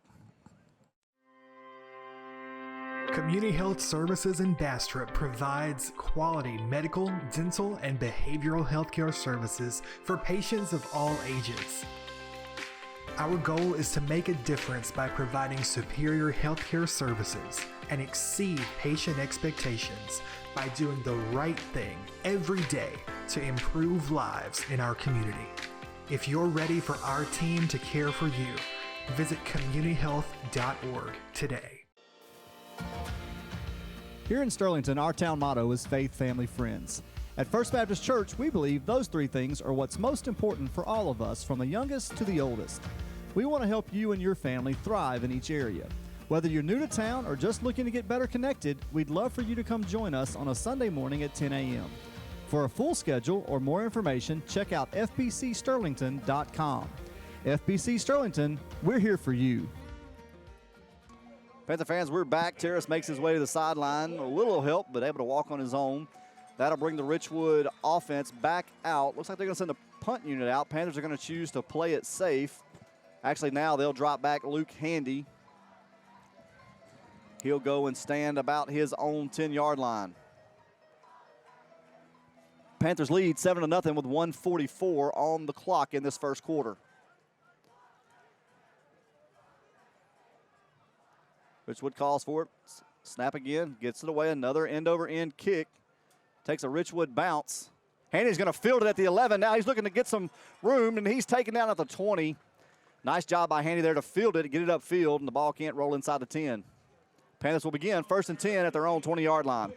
CommuniHealth Services in Bastrop provides quality medical, dental, and behavioral healthcare services for patients of all ages. Our goal is to make a difference by providing superior healthcare services and exceed patient expectations by doing the right thing every day to improve lives in our community. If you're ready for our team to care for you, visit communihealth.org today. Here in Sterlington, our town motto is faith, family, friends. At First Baptist Church, we believe those 3 things are what's most important for all of us, from the youngest to the oldest. We want to help you and your family thrive in each area. Whether you're new to town or just looking to get better connected, we'd love for you to come join us on a Sunday morning at 10 a.m. For a full schedule or more information, check out fbcsterlington.com. FBC Sterlington, we're here for you. Panther fans, we're back. Terrace makes his way to the sideline. A little help, but able to walk on his own. That'll bring the Richwood offense back out. Looks like they're going to send the punt unit out. Panthers are going to choose to play it safe. Actually, now they'll drop back Luke Handy. He'll go and stand about his own 10-yard line. Panthers lead 7-0 with 1:44 on the clock in this first quarter. Richwood calls for it. Snap again. Gets it away. Another end-over-end kick. Takes a Richwood bounce. Handy's going to field it at the 11. Now he's looking to get some room, and he's taken down at the 20. Nice job by Handy there to field it, get it upfield, and the ball can't roll inside the 10. Panthers will begin 1st and 10 at their own 20-yard line.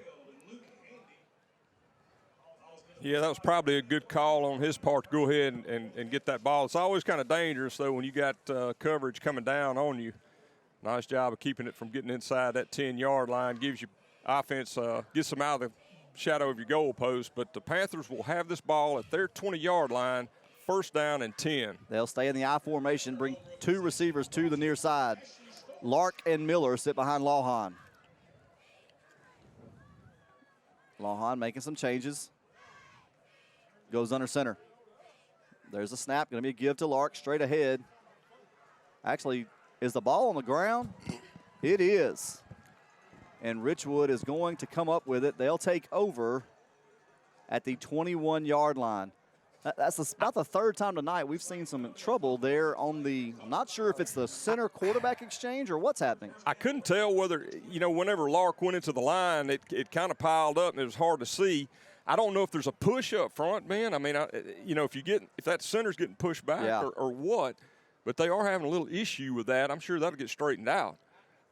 Yeah, that was probably a good call on his part to go ahead and get that ball. It's always kind of dangerous, though, when you got coverage coming down on you. Nice job of keeping it from getting inside that 10-yard line. Gives you offense, gets them out of the shadow of your goal post. But the Panthers will have this ball at their 20-yard line, 1st down and 10. They'll stay in the I formation, bring 2 receivers to the near side. Lark and Miller sit behind Lawhon. Lawhon making some changes. Goes under center. There's a snap. Going to be a give to Lark straight ahead. Actually, is the ball on the ground? It is. And Richwood is going to come up with it. They'll take over at the 21-yard line. That's about the 3rd time tonight we've seen some trouble there on the, I'm not sure if it's the center quarterback exchange or what's happening. I couldn't tell whether, whenever Lark went into the line, it kind of piled up and it was hard to see. I don't know if there's a push up front, man. I mean, if that center's getting pushed back or what, but they are having a little issue with that. I'm sure that'll get straightened out.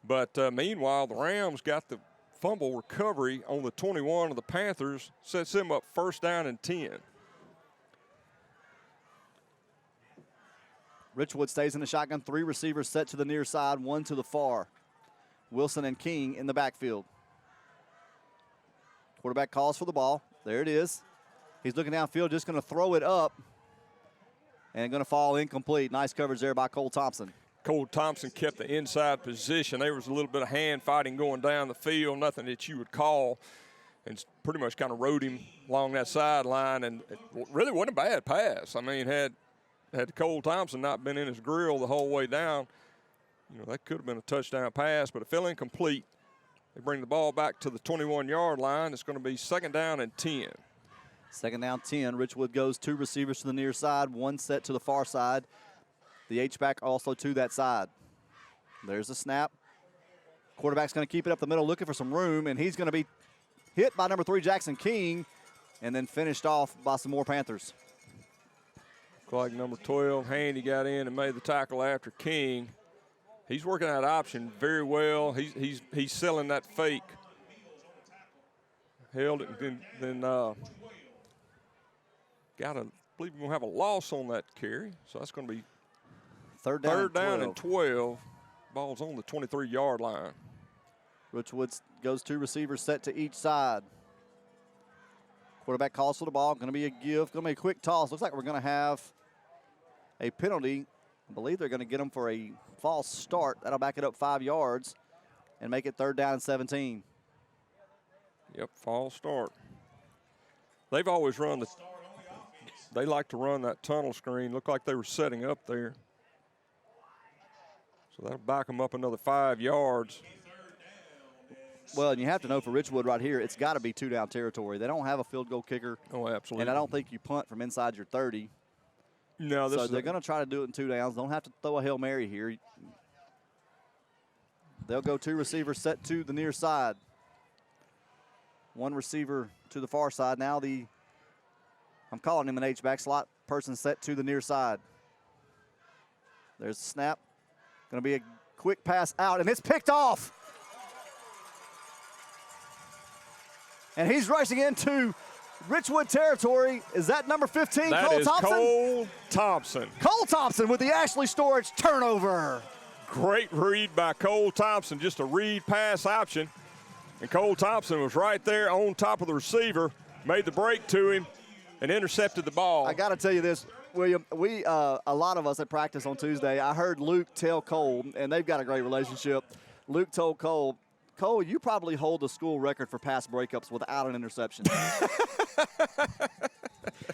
But meanwhile, the Rams got the fumble recovery on the 21 of the Panthers, sets them up 1st down and 10. Richwood stays in the shotgun. 3 receivers set to the near side, 1 to the far. Wilson and King in the backfield. Quarterback calls for the ball. There it is. He's looking downfield, just going to throw it up and going to fall incomplete. Nice coverage there by Cole Thompson. Cole Thompson kept the inside position. There was a little bit of hand fighting going down the field, nothing that you would call, and pretty much kind of rode him along that sideline, and it really wasn't a bad pass. I mean, had Cole Thompson not been in his grill the whole way down, that could have been a touchdown pass, but it fell incomplete. They bring the ball back to the 21-yard line. It's going to be 2nd down and 10. 2nd down, 10. Richwood goes 2 receivers to the near side, 1 set to the far side. The H-back also to that side. There's the snap. Quarterback's going to keep it up the middle, looking for some room, and he's going to be hit by number 3, Jackson King, and then finished off by some more Panthers. Looked like number 12, Handy, got in and made the tackle after King. He's working that option very well. He's selling that fake. Held it, and then I believe we're going to have a loss on that carry. So that's going to be third down and 12. Ball's on the 23-yard line. Richwood goes 2 receivers set to each side. Quarterback calls for the ball. Going to be a give. Going to be a quick toss. Looks like we're going to have a penalty. I believe they're going to get them for a false start. That'll back it up 5 yards and make it 3rd down and 17. Yep, false start. They've always run they like to run that tunnel screen. Looked like they were setting up there. So that'll back them up another 5 yards. Well, and you have to know for Richwood right here, it's got to be 2-down territory. They don't have a field goal kicker. Oh, absolutely. And I don't think you punt from inside your 30. No, so they're going to try to do it in 2 downs. Don't have to throw a Hail Mary here. They'll go 2 receivers set to the near side. 1 receiver to the far side. Now I'm calling him an H-back, slot person set to the near side. There's the snap. Going to be a quick pass out, and it's picked off. And he's rushing into Richwood territory. Is that number 15, that Cole is Thompson? Cole Thompson. Cole Thompson with the Ashley Storage turnover. Great read by Cole Thompson, just a read pass option. And Cole Thompson was right there on top of the receiver, made the break to him, and intercepted the ball. I got to tell you this, William, we a lot of us at practice on Tuesday, I heard Luke tell Cole, and they've got a great relationship. Luke told Cole, you probably hold the school record for pass breakups without an interception.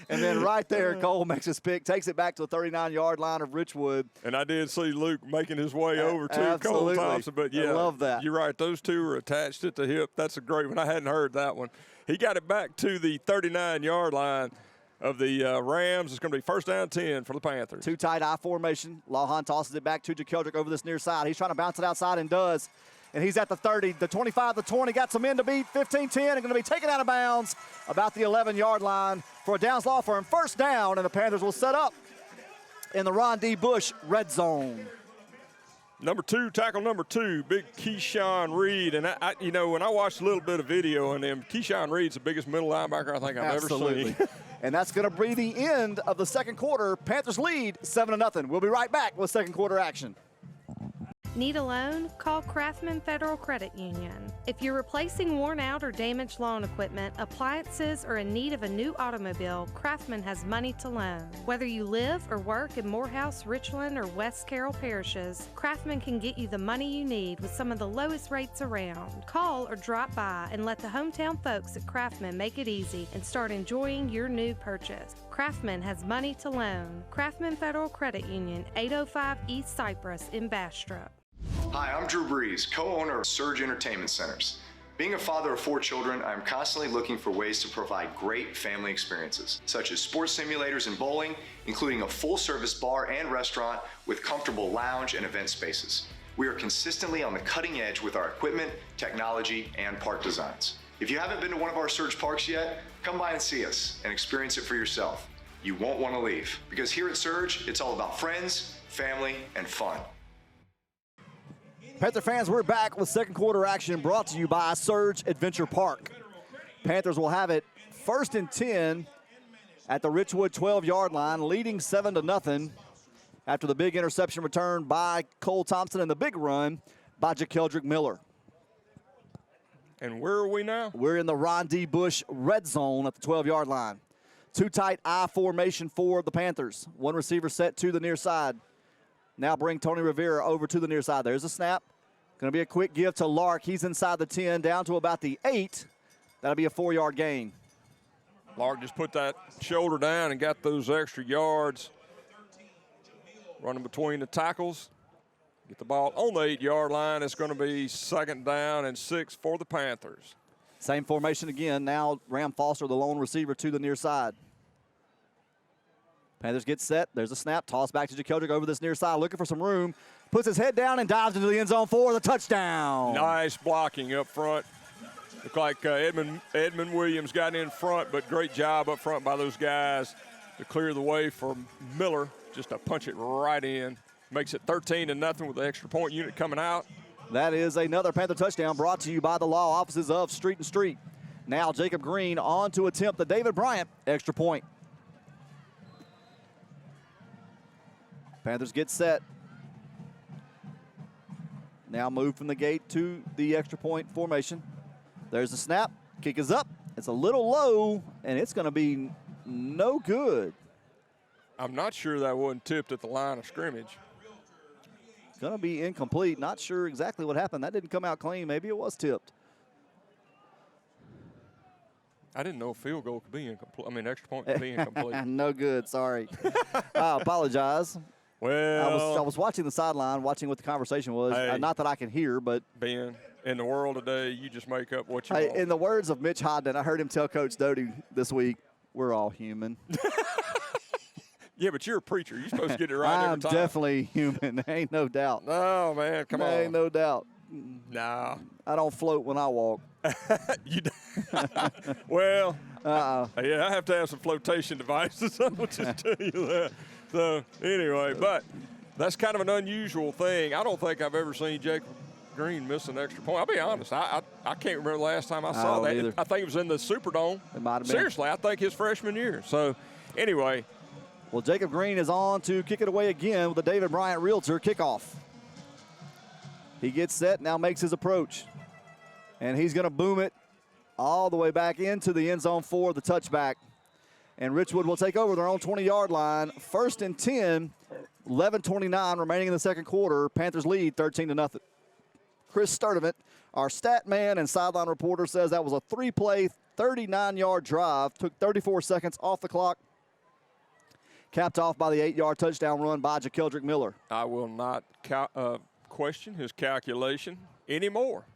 And then right there, Cole makes his pick, takes it back to the 39-yard line of Richwood. And I did see Luke making his way over to Cole Thompson. But, yeah, I love that. You're right. Those two are attached at the hip. That's a great one. I hadn't heard that one. He got it back to the 39-yard line of the Rams. It's going to be 1st down 10 for the Panthers. 2 tight I formation. Lawhon tosses it back to Jakeldrick over this near side. He's trying to bounce it outside and does. And he's at the 30, the 25, the 20, got some men to beat, 15-10, and going to be taken out of bounds about the 11-yard line for a Downs Law Firm. 1st down, and the Panthers will set up in the Ron D. Bush red zone. Tackle number 2, big Keyshawn Reed. And, when I watched a little bit of video on him, Keyshawn Reed's the biggest middle linebacker I think I've ever seen. And that's going to be the end of the 2nd quarter. Panthers lead 7-0. We'll be right back with 2nd quarter action. Need a loan? Call Kraftman Federal Credit Union. If you're replacing worn out or damaged lawn equipment, appliances, or in need of a new automobile, Kraftman has money to loan. Whether you live or work in Morehouse, Richland, or West Carroll parishes, Kraftman can get you the money you need with some of the lowest rates around. Call or drop by and let the hometown folks at Kraftman make it easy and start enjoying your new purchase. Kraftman has money to loan. Kraftman Federal Credit Union, 805 East Cypress in Bastrop. Hi, I'm Drew Breeze, co-owner of Surge Entertainment Centers. Being a father of 4 children, I'm constantly looking for ways to provide great family experiences, such as sports simulators and bowling, including a full-service bar and restaurant with comfortable lounge and event spaces. We are consistently on the cutting edge with our equipment, technology, and park designs. If you haven't been to one of our Surge parks yet, come by and see us and experience it for yourself. You won't want to leave, because here at Surge, it's all about friends, family, and fun. Panther fans, we're back with 2nd quarter action brought to you by Surge Adventure Park. Panthers will have it 1st and 10 at the Richwood 12-yard line, leading 7-0. after the big interception return by Cole Thompson and the big run by JaKeldrick Miller. And where are we now? We're in the Ron D. Bush red zone at the 12-yard line. Two tight I formation for the Panthers. One receiver set to the near side. Now bring Tony Rivera over to the near side. There's a snap. Going to be a quick give to Lark. He's inside the 10, down to about the 8. That'll be a 4-yard gain. Lark just put that shoulder down and got those extra yards. Running between the tackles. Get the ball on the 8-yard line. It's going to be 2nd down and 6 for the Panthers. Same formation again. Now Ram Foster, the lone receiver, to the near side. Panthers get set. There's a snap. Toss back to JaKeldrick over this near side, looking for some room. Puts his head down and dives into the end zone for the touchdown. Nice blocking up front. Looked like Edmund Williams got in front, but great job up front by those guys to clear the way for Miller, just to punch it right in. Makes it 13-0 with the extra point unit coming out. That is another Panther touchdown brought to you by the law offices of Street and Street. Now Jacob Green on to attempt the David Bryant extra point. Panthers get set. Now move from the gate to the extra point formation. There's the snap. Kick is up. It's a little low, and it's going to be no good. I'm not sure that wasn't tipped at the line of scrimmage. Going to be incomplete. Not sure exactly what happened. That didn't come out clean. Maybe it was tipped. I didn't know a field goal could be incomplete. I mean, extra point could be incomplete. No good. Sorry. I apologize. Well, I was watching the sideline, watching what the conversation was. Hey, not that I can hear, but Ben, in the world today, you just make up what you want. In the words of Mitch Hodden, I heard him tell Coach Doty this week, "We're all human." Yeah, but you're a preacher. You're supposed to get it right every time. I'm definitely human. Ain't no doubt. No, man, come on. Ain't no doubt. Nah. I don't float when I walk. Well, yeah, I have to have some flotation devices. I will just tell you that. So, anyway, but that's kind of an unusual thing. I don't think I've ever seen Jacob Green miss an extra point. I'll be honest. I can't remember the last time I saw that. Either. I think it was in the Superdome. It might have been. Seriously, I think his freshman year. So, anyway. Well, Jacob Green is on to kick it away again with the David Bryant Realtor kickoff. He gets set, now makes his approach. And he's going to boom it all the way back into the end zone for the touchback. And Richwood will take over their own 20-yard line. 1st and 10, 11:29 remaining in the second quarter. Panthers lead 13-0. Chris Sturdivant, our stat man and sideline reporter, says that was a 3-play, 39-yard drive. Took 34 seconds off the clock. Capped off by the 8-yard touchdown run by JaKeldrick Miller. I will not question his calculation anymore.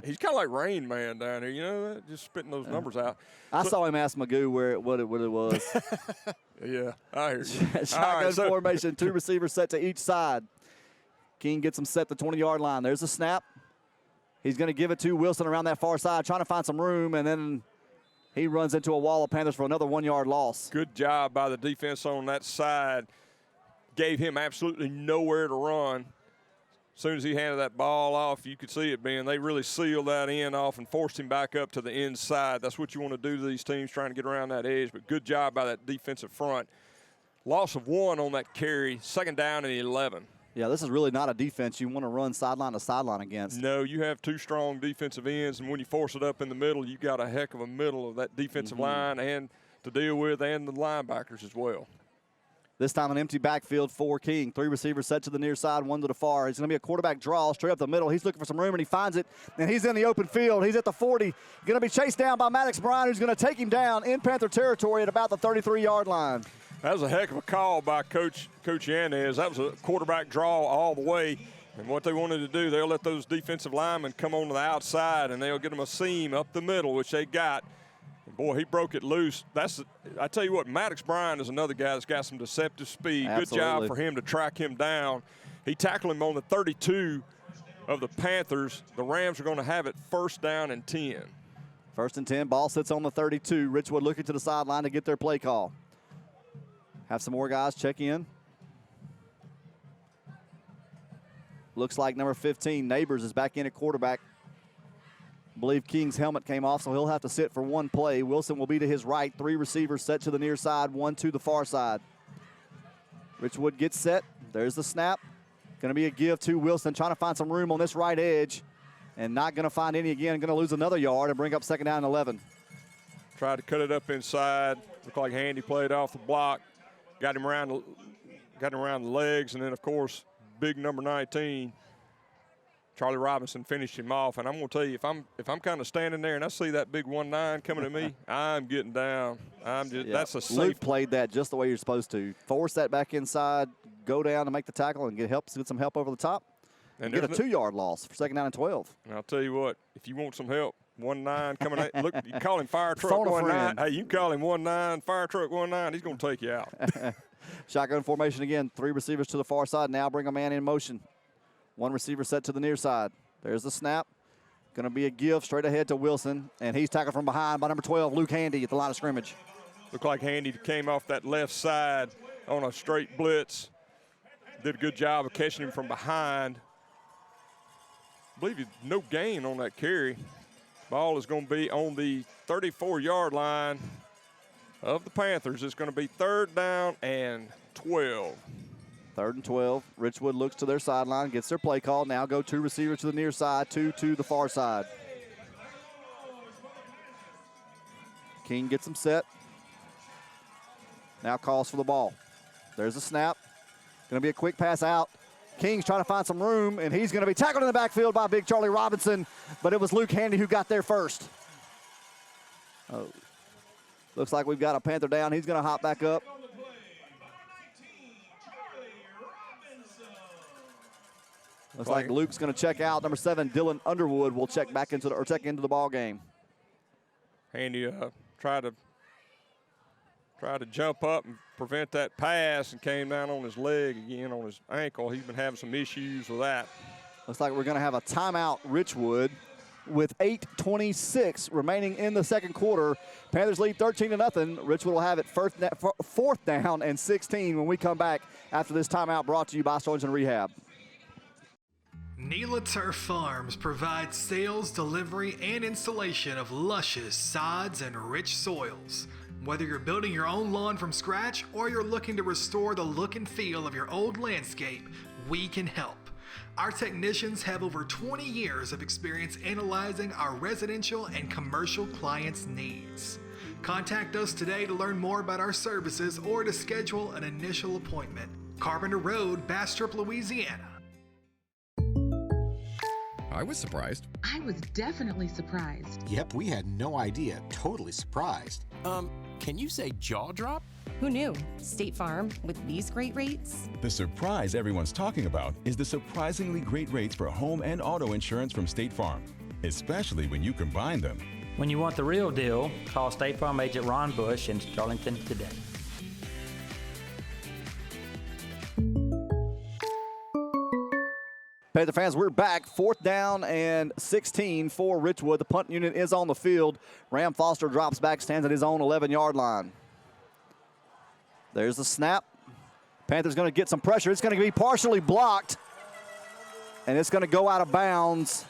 He's kind of like Rain Man down here, you know, just spitting those numbers out. I saw him ask Magoo what it was. Yeah, I hear you. Shotgun formation, 2 receivers set to each side. King gets them set to the 20-yard line. There's a snap. He's going to give it to Wilson around that far side, trying to find some room, and then he runs into a wall of Panthers for another 1-yard loss. Good job by the defense on that side. Gave him absolutely nowhere to run. As soon as he handed that ball off, you could see it, Ben. They really sealed that end off and forced him back up to the inside. That's what you want to do to these teams, trying to get around that edge. But good job by that defensive front. Loss of 1 on that carry, 2nd down and 11. Yeah, this is really not a defense you want to run sideline to sideline against. No, you have 2 strong defensive ends, and when you force it up in the middle, you got a heck of a middle of that defensive line and to deal with, and the linebackers as well. This time an empty backfield for King. 3 receivers set to the near side, 1 to the far. It's going to be a quarterback draw straight up the middle. He's looking for some room, and he finds it, and he's in the open field. He's at the 40. Going to be chased down by Maddox Bryant, who's going to take him down in Panther territory at about the 33-yard line. That was a heck of a call by Coach Yanez. That was a quarterback draw all the way. And what they wanted to do, they'll let those defensive linemen come on to the outside, and they'll get them a seam up the middle, which they got. And boy, he broke it loose. I tell you what, Maddox Bryant is another guy that's got some deceptive speed. Absolutely. Good job for him to track him down. He tackled him on the 32 of the Panthers. The Rams are going to have it 1st down and 10. 1st and 10, ball sits on the 32. Richwood looking to the sideline to get their play call. Have some more guys check in. Looks like number 15, Neighbors, is back in at quarterback. I believe King's helmet came off, so he'll have to sit for 1 play. Wilson will be to his right. 3 receivers set to the near side, 1 to the far side. Richwood gets set. There's the snap. Going to be a give to Wilson, trying to find some room on this right edge, and not going to find any again. Going to lose another yard and bring up second down and 11. Tried to cut it up inside. Looked like Handy played off the block. Got him around the legs, and then, of course, big number 19, Charlie Robinson, finished him off. And I'm going to tell you, if I'm kind of standing there and I see that big 1-9 coming at me, I'm getting down. That's a safe. Luke played that just the way you're supposed to. Force that back inside, go down to make the tackle, and get some help over the top. And get a 2-yard loss for second down and 12. And I'll tell you what, if you want some help, 1-9 coming at, look, you call him fire truck Phone a 1-9. friend. Hey, you call him 1-9, fire truck 1-9, he's going to take you out. Shotgun formation again. 3 receivers to the far side. Now bring a man in motion. 1 receiver set to the near side. There's the snap. Going to be a give straight ahead to Wilson. And he's tackled from behind by number 12, Luke Handy, at the line of scrimmage. Looked like Handy came off that left side on a straight blitz. Did a good job of catching him from behind. I believe no gain on that carry. Ball is going to be on the 34-yard line of the Panthers. It's going to be 3rd down and 12. 3rd and 12. Richwood looks to their sideline, gets their play call. Now go 2 receivers to the near side, 2 to the far side. King gets them set. Now calls for the ball. There's a snap. Going to be a quick pass out. King's trying to find some room, and he's going to be tackled in the backfield by big Charlie Robinson, but it was Luke Handy who got there first. Oh, looks like we've got a Panther down. He's going to hop back up. Looks like Luke's going to check out. Number 7, Dylan Underwood, will check back into the ball game. Handy tried to jump up and prevent that pass and came down on his leg again, on his ankle. He's been having some issues with that. Looks like we're going to have a timeout, Richwood, with 8:26 remaining in the second quarter. Panthers lead 13-0. Richwood will have it 4th down and 16 when we come back after this timeout, brought to you by Sterlington Rehab. NELA Turf Farms provides sales, delivery, and installation of luscious sods and rich soils. Whether you're building your own lawn from scratch or you're looking to restore the look and feel of your old landscape, we can help. Our technicians have over 20 years of experience analyzing our residential and commercial clients' needs. Contact us today to learn more about our services or to schedule an initial appointment. Carpenter Road, Bastrop, Louisiana. I was surprised. I was definitely surprised. Yep, we had no idea. Totally surprised. Can you say jaw drop? Who knew? State Farm, with these great rates? The surprise everyone's talking about is the surprisingly great rates for home and auto insurance from State Farm, especially when you combine them. When you want the real deal, call State Farm agent Ron Bush in Sterlington today. Panther fans, we're back. 4th down and 16 for Richwood. The punt unit is on the field. Ram Foster drops back, stands at his own 11-yard line. There's the snap. Panthers going to get some pressure. It's going to be partially blocked, and it's going to go out of bounds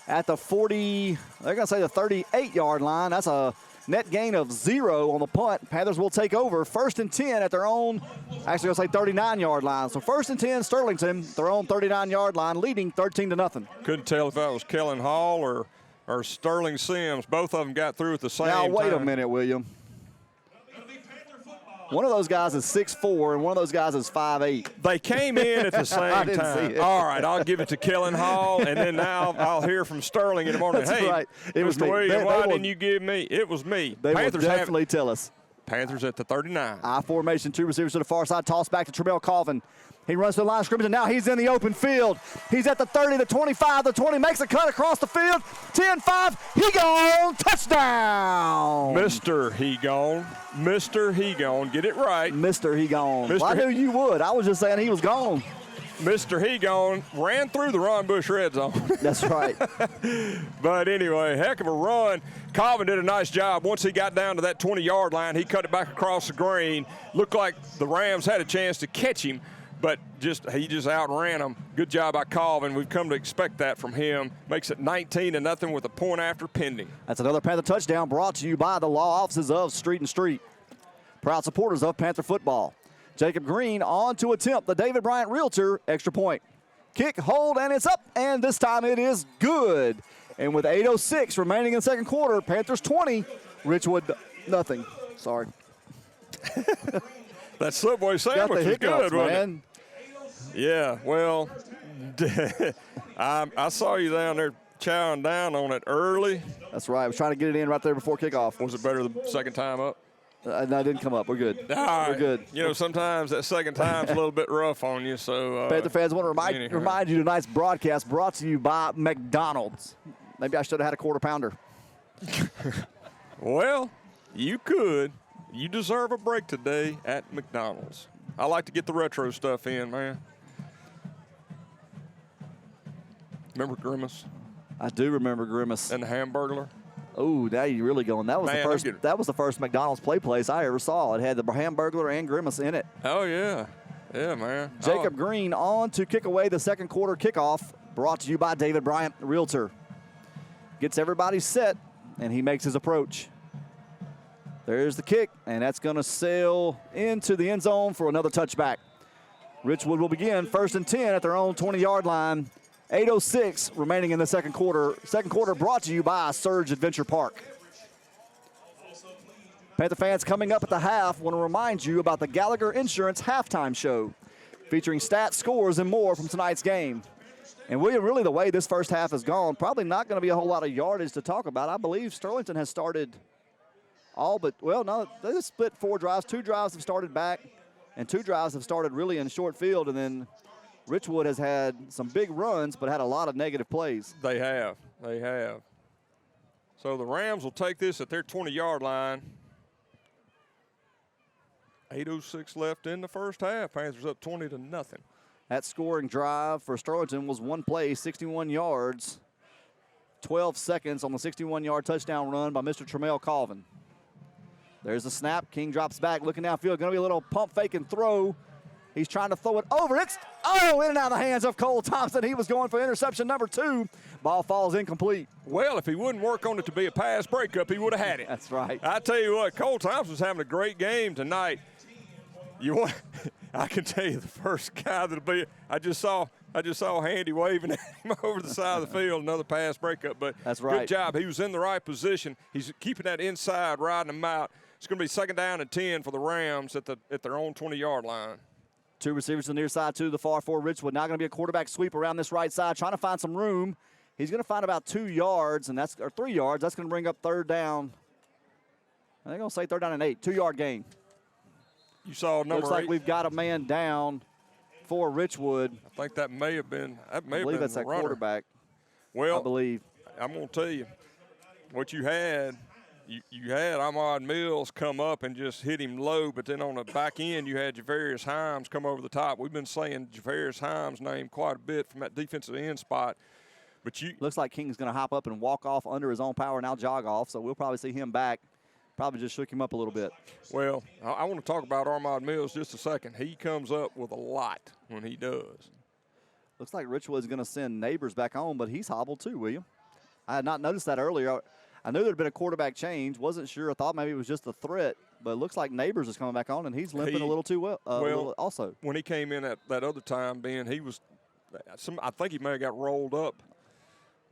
at the 40, they're going to say the 38-yard line. That's a net gain of 0 on the punt. Panthers will take over 1st and 10 at their own, actually going to say 39-yard line. So 1st and 10, Sterlington, their own 39-yard line, leading 13-0. Couldn't tell if that was Kellen Hall or Sterling Sims. Both of them got through at the same time. Now, wait a minute, William. One of those guys is 6'4", and one of those guys is 5'8". They came in at the same I didn't time. see it. All right, I'll give it to Kellen Hall, and then now I'll hear from Sterling in the morning. That's hey, right. It was Mr. me. William, They why will- didn't you give me? It was me. They Panthers will definitely tell us. Panthers at the 39. I formation, 2 receivers to the far side, toss back to Tremel Colvin. He runs to the line of scrimmage, and now he's in the open field. He's at the 30, the 25, the 20, makes a cut across the field. 10-5, he gone, touchdown. Mr. He gone. Mr. He gone. Get it right. Mr. He gone. Mr. Well, I knew you would. I was just saying he was gone. Mr. He gone ran through the Ron Bush red zone. That's right. But anyway, heck of a run. Colvin did a nice job. Once he got down to that 20-yard line, he cut it back across the green. Looked like the Rams had a chance to catch him, but he just outran them. Good job by Colvin. We've come to expect that from him. Makes it 19-0 with a point after pending. That's another Panther touchdown brought to you by the law offices of Street and Street. Proud supporters of Panther football. Jacob Green on to attempt the David Bryant Realtor extra point. Kick, hold, and it's up, and this time it is good. And with 8:06 remaining in the second quarter, Panthers 20, Richwood nothing. Sorry. That Subway sandwich was good, wasn't it? Yeah, well, I saw you down there chowing down on it early. That's right. I was trying to get it in right there before kickoff. Was it better the second time up? No, it didn't come up. We're good. All right. We're good. You know, sometimes that second time's a little bit rough on you. So, Panther fans, want to remind you tonight's broadcast brought to you by McDonald's. Maybe I should have had a quarter pounder. Well, you could. You deserve a break today at McDonald's. I like to get the retro stuff in, man. Remember Grimace? I do remember Grimace. And the Hamburglar? Oh, now you're really going. That was the first McDonald's play place I ever saw. It had the Hamburglar and Grimace in it. Oh, yeah. Yeah, man. Jacob Green on to kick away the second quarter kickoff, brought to you by David Bryant Realtor. Gets everybody set, and he makes his approach. There's the kick, and that's going to sail into the end zone for another touchback. Richwood will begin 1st and 10 at their own 20-yard line. 8:06 remaining in the second quarter. Second quarter brought to you by Surge Adventure Park. Panther fans, coming up at the half, want to remind you about the Gallagher Insurance halftime show, featuring stats, scores, and more from tonight's game. And William, really the way this first half has gone, probably not going to be a whole lot of yardage to talk about. I believe Sterlington has started all but, well, no, they just split 4 drives. 2 drives have started back, and 2 drives have started really in short field, and then Richwood has had some big runs but had a lot of negative plays. They have. They have. So the Rams will take this at their 20-yard line. 8:06 left in the first half. Panthers up 20-0. That scoring drive for Sterlington was one play, 61 yards, 12 seconds on the 61-yard touchdown run by Mr. Tremel Colvin. There's a snap. King drops back, looking downfield. Going to be a little pump fake and throw. He's trying to throw it over. It's, in and out of the hands of Cole Thompson. He was going for interception number 2. Ball falls incomplete. Well, if he wouldn't work on it to be a pass breakup, he would have had it. That's right. I tell you what, Cole Thompson's having a great game tonight. I can tell you the first guy that'll be. I just saw Handy waving at him over the side of the field. Another pass breakup, but that's right. Good job. He was in the right position. He's keeping that inside, riding them out. It's going to be 2nd down and 10 for the Rams at their own 20-yard line. 2 receivers on the near side, 2 to the far for Richwood. Now going to be a quarterback sweep around this right side, trying to find some room. He's going to find about 2 yards, or 3 yards. That's going to bring up 3rd down. They're going to say 3rd down and 8. 2-yard gain. You saw number 8. Looks like we've got a man down for Richwood. I think that may have been. I believe that's that quarterback. Well, I believe. I'm going to tell you what you had. You had Ahmad Mills come up and just hit him low, but then on the back end you had Javarius Himes come over the top. We've been saying Javarius Himes' name quite a bit from that defensive end spot. But looks like King's going to hop up and walk off under his own power, now jog off, so we'll probably see him back. Probably just shook him up a little bit. Well, I want to talk about Ahmad Mills just a second. He comes up with a lot when he does. Looks like Richwood's going to send Neighbors back on, but he's hobbled too, William. I had not noticed that earlier. I knew there had been a quarterback change. Wasn't sure. I thought maybe it was just a threat. But it looks like Neighbors is coming back on, and he's limping a little too well. Also, when he came in at that other time, he was I think he may have got rolled up.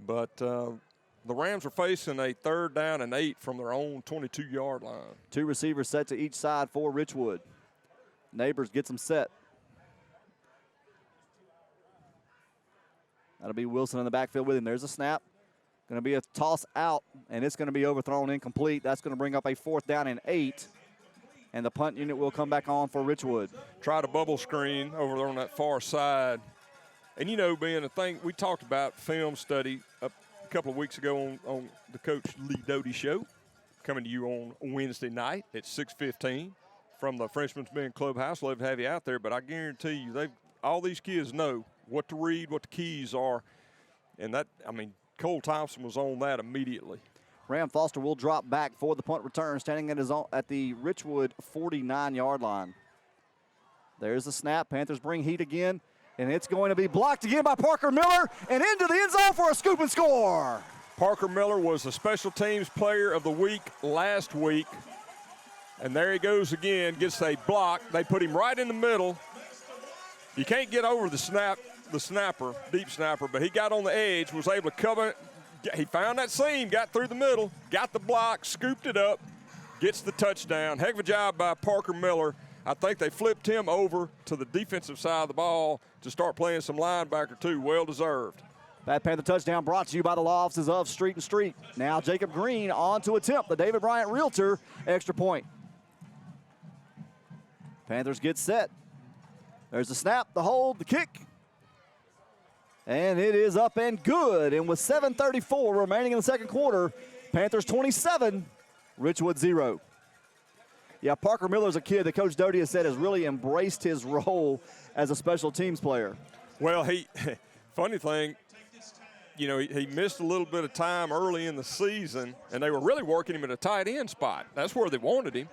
But the Rams are facing a 3rd down and 8 from their own 22-yard line. 2 receivers set to each side for Richwood. Neighbors gets them set. That'll be Wilson in the backfield with him. There's a snap. Going to be a toss out, and it's going to be overthrown incomplete. That's going to bring up a 4th down and 8. And the punt unit will come back on for Richwood. Try to bubble screen over there on that far side. And, you know, being a thing, we talked about film study a couple of weeks ago on the Coach Lee Doty show, coming to you on Wednesday night at 6:15 from the Frenchman's Ben Clubhouse. Love to have you out there, but I guarantee you, all these kids know what to read, what the keys are. And Cole Thompson was on that immediately. Ram Foster will drop back for the punt return, standing at the Richwood 49-yard line. There's the snap. Panthers bring heat again, and it's going to be blocked again by Parker Miller and into the end zone for a scoop and score. Parker Miller was the special teams player of the week last week. And there he goes again, gets a block. They put him right in the middle. You can't get over the snapper, deep snapper, but he got on the edge, was able to cover it. He found that seam, got through the middle, got the block, scooped it up, gets the touchdown. Heck of a job by Parker Miller. I think they flipped him over to the defensive side of the ball to start playing some linebacker too. Well deserved. That Panther touchdown brought to you by the law offices of Street and Street. Now Jacob Green on to attempt the David Bryant Realtor extra point. Panthers get set. There's the snap, the hold, the kick. And it is up and good. And with 7:34 remaining in the second quarter, Panthers 27, Richwood 0. Yeah, Parker Miller's a kid that Coach Doty has said has really embraced his role as a special teams player. Well, funny thing, you know, he missed a little bit of time early in the season, and they were really working him at a tight end spot. That's where they wanted him.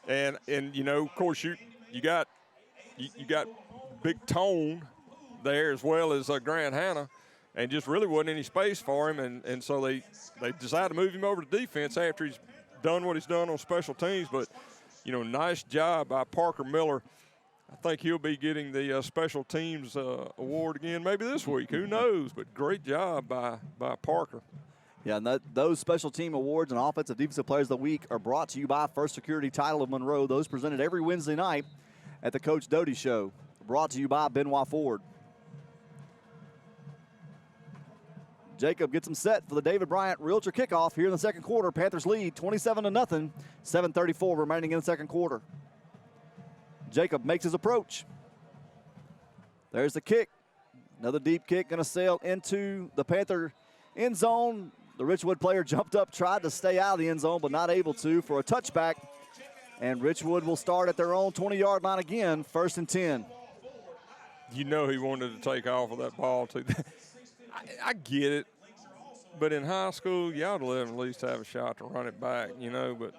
And you know, of course, you got Big Tone there as well as Grant Hanna, and just really wasn't any space for him. And so they decided to move him over to defense after he's done what he's done on special teams. But, you know, nice job by Parker Miller. I think he'll be getting the special teams award again maybe this week. Who knows? But great job by Parker. Yeah, and those special team awards and offensive defensive players of the week are brought to you by First Security Title of Monroe. Those presented every Wednesday night at the Coach Doty Show. Brought to you by Benoit Ford. Jacob gets him set for the David Bryant Realtor kickoff here in the second quarter. Panthers lead 27-0, 7:34 remaining in the second quarter. Jacob makes his approach. There's the kick. Another deep kick going to sail into the Panther end zone. The Richwood player jumped up, tried to stay out of the end zone, but not able to for a touchback. And Richwood will start at their own 20-yard line again, 1st and 10. You know he wanted to take off with that ball, too. I get it. But in high school, you ought to let him at least have a shot to run it back, you know. But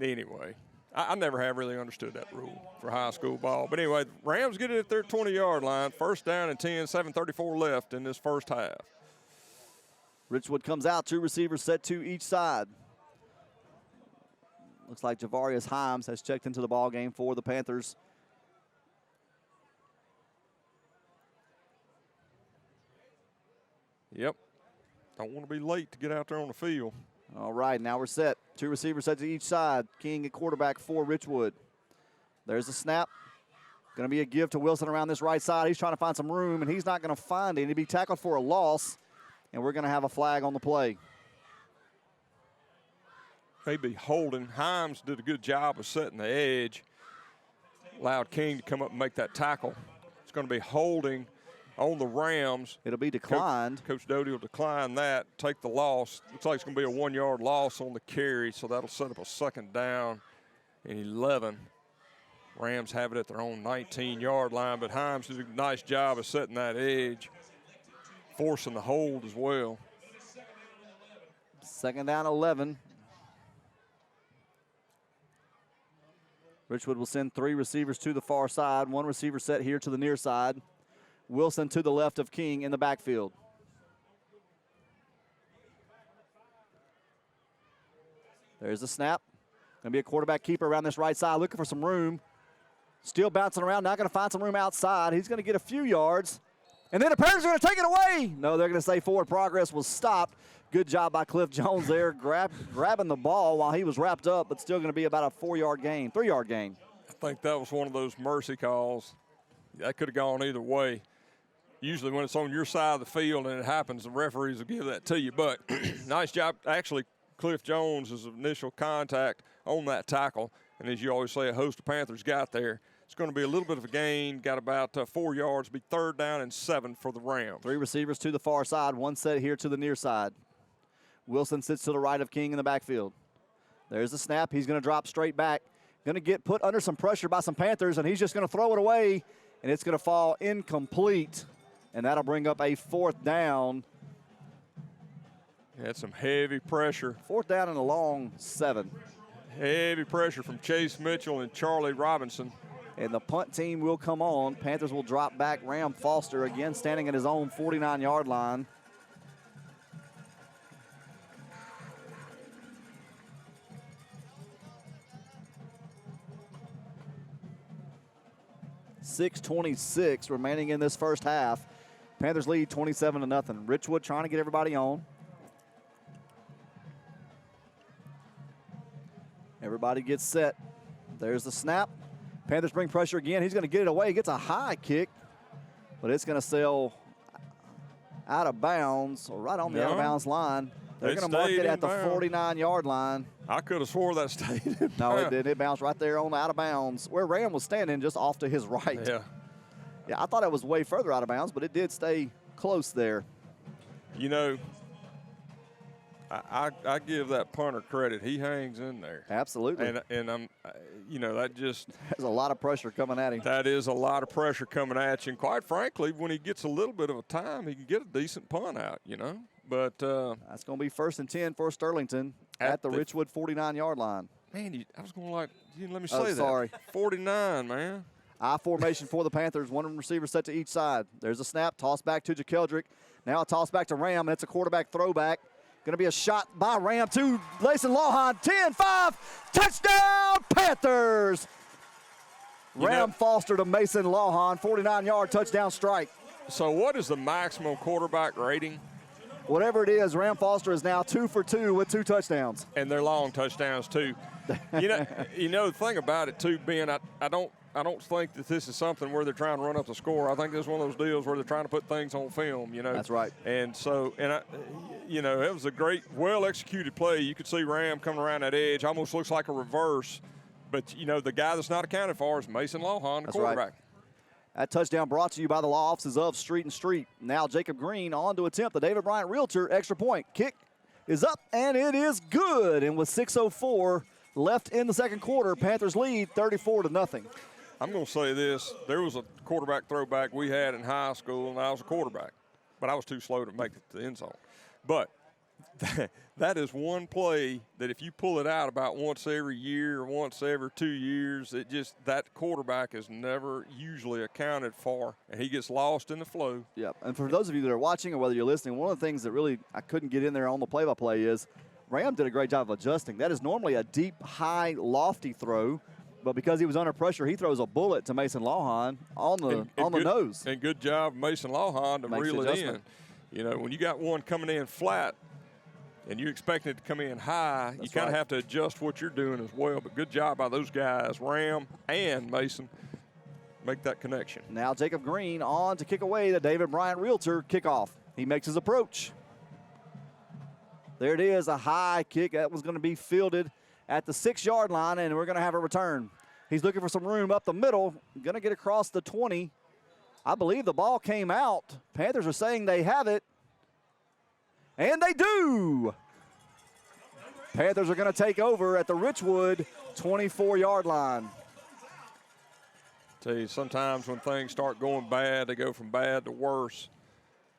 anyway, I never have really understood that rule for high school ball. But anyway, Rams get it at their 20-yard line. 1st down and 10, 7:34 left in this first half. Richwood comes out, 2 receivers set to each side. Looks like Javarius Himes has checked into the ball game for the Panthers. Yep. Don't want to be late to get out there on the field. All right, now we're set. 2 receivers set to each side. King at quarterback for Richwood. There's the snap. Going to be a give to Wilson around this right side. He's trying to find some room, and he's not going to find it. He'll be tackled for a loss, and we're going to have a flag on the play. Maybe holding. Himes did a good job of setting the edge. Allowed King to come up and make that tackle. It's going to be holding on the Rams. It'll be declined. Coach Doty will decline that, take the loss. Looks like it's going to be a 1-yard loss on the carry, so that'll set up a 2nd down and 11. Rams have it at their own 19-yard line, but Himes did a nice job of setting that edge, forcing the hold as well. 2nd down, 11. Richwood will send 3 receivers to the far side. 1 receiver set here to the near side. Wilson to the left of King in the backfield. There's the snap. Going to be a quarterback keeper around this right side looking for some room. Still bouncing around, not going to find some room outside. He's going to get a few yards. And then the Panthers are going to take it away. No, they're going to say forward progress was stopped. Good job by Cliff Jones there, grabbing the ball while he was wrapped up, but still going to be about a 4-yard gain, 3-yard gain. I think that was one of those mercy calls. That could have gone either way. Usually when it's on your side of the field and it happens, the referees will give that to you. But nice job. Actually, Cliff Jones' initial contact on that tackle. And as you always say, a host of Panthers got there. It's going to be a little bit of a gain. Got about 4 yards. Be 3rd down and 7 for the Rams. 3 receivers to the far side. 1 set here to the near side. Wilson sits to the right of King in the backfield. There's the snap. He's going to drop straight back. Going to get put under some pressure by some Panthers, and he's just going to throw it away, and it's going to fall incomplete. And that'll bring up a 4th down. Had some heavy pressure. 4th down and a long 7. Heavy pressure from Chase Mitchell and Charlie Robinson. And the punt team will come on. Panthers will drop back. Ram Foster again standing at his own 49-yard line. 6:26 remaining in this first half. Panthers lead 27-0. Richwood trying to get everybody on. Everybody gets set. There's the snap. Panthers bring pressure again. He's going to get it away. He gets a high kick, but it's going to sail out of bounds, or right on the out of bounds line. They're going to mark it at the 49-yard line. I could have swore that stayed in bounds. No, it did. It bounced right there on the out of bounds where Ram was standing, just off to his right. Yeah. Yeah, I thought it was way further out of bounds, but it did stay close there. You know, I give that punter credit. He hangs in there. Absolutely. And I'm, you know, that just. There's a lot of pressure coming at him. That is a lot of pressure coming at you. And quite frankly, when he gets a little bit of a time, he can get a decent punt out, you know. But that's going to be 1st and 10 for Sterlington at the Richwood 49-yard line. Man, I was going to you didn't let me say that. Sorry. 49, man. I formation for the Panthers. One receiver set to each side. There's a snap. Toss back to JaKeldrick. Now a toss back to Ram. That's a quarterback throwback. Going to be a shot by Ram to Mason Lawhon. 10-5. Touchdown, Panthers. Ram Foster to Mason Lawhon. 49-yard touchdown strike. So what is the maximum quarterback rating? Whatever it is, Ram Foster is now 2 for 2 with 2 touchdowns. And they're long touchdowns, too. You know, the thing about it, too, being I don't think that this is something where they're trying to run up the score. I think this is one of those deals where they're trying to put things on film, you know. That's right. And so, you know, it was a great, well-executed play. You could see Ram coming around that edge. Almost looks like a reverse. But, you know, the guy that's not accounted for is Mason Lawhon, the quarterback. Right. That touchdown brought to you by the law offices of Street and Street. Now Jacob Green on to attempt the David Bryant Realtor extra point. Kick is up, and it is good. And with 6:04 left in the second quarter, Panthers lead 34-0. I'm going to say this. There was a quarterback throwback we had in high school, and I was a quarterback. But I was too slow to make it to the end zone. But that is one play that if you pull it out about once every year or once every 2 years, that quarterback is never usually accounted for, and he gets lost in the flow. Yep. And for those of you that are watching or whether you're listening, one of the things that really I couldn't get in there on the play-by-play is Ram did a great job of adjusting. That is normally a deep, high, lofty throw. But because he was under pressure, he throws a bullet to Mason Lawhon on the nose. And good job, Mason Lawhon, to reel it in. You know, when you got one coming in flat and you expect it to come in high, you kind of have to adjust what you're doing as well. But good job by those guys, Ram and Mason, make that connection. Now Jacob Green on to kick away the David Bryant Realtor kickoff. He makes his approach. There it is, a high kick. That was going to be fielded at the 6-yard line, and we're going to have a return. He's looking for some room up the middle, going to get across the 20. I believe the ball came out. Panthers are saying they have it, and they do. Panthers are going to take over at the Richwood 24-yard line. Tell you, sometimes when things start going bad, they go from bad to worse.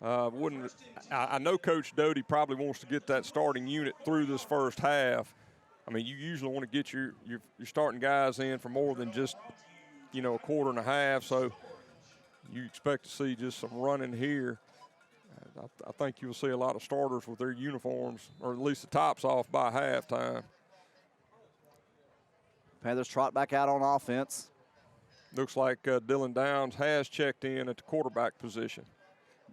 I know Coach Doty probably wants to get that starting unit through this first half. I mean, you usually want to get your starting guys in for more than just, you know, a quarter and a half. So you expect to see just some running here. I think you'll see a lot of starters with their uniforms, or at least the tops off by halftime. Panthers trot back out on offense. Looks like Dylan Downs has checked in at the quarterback position.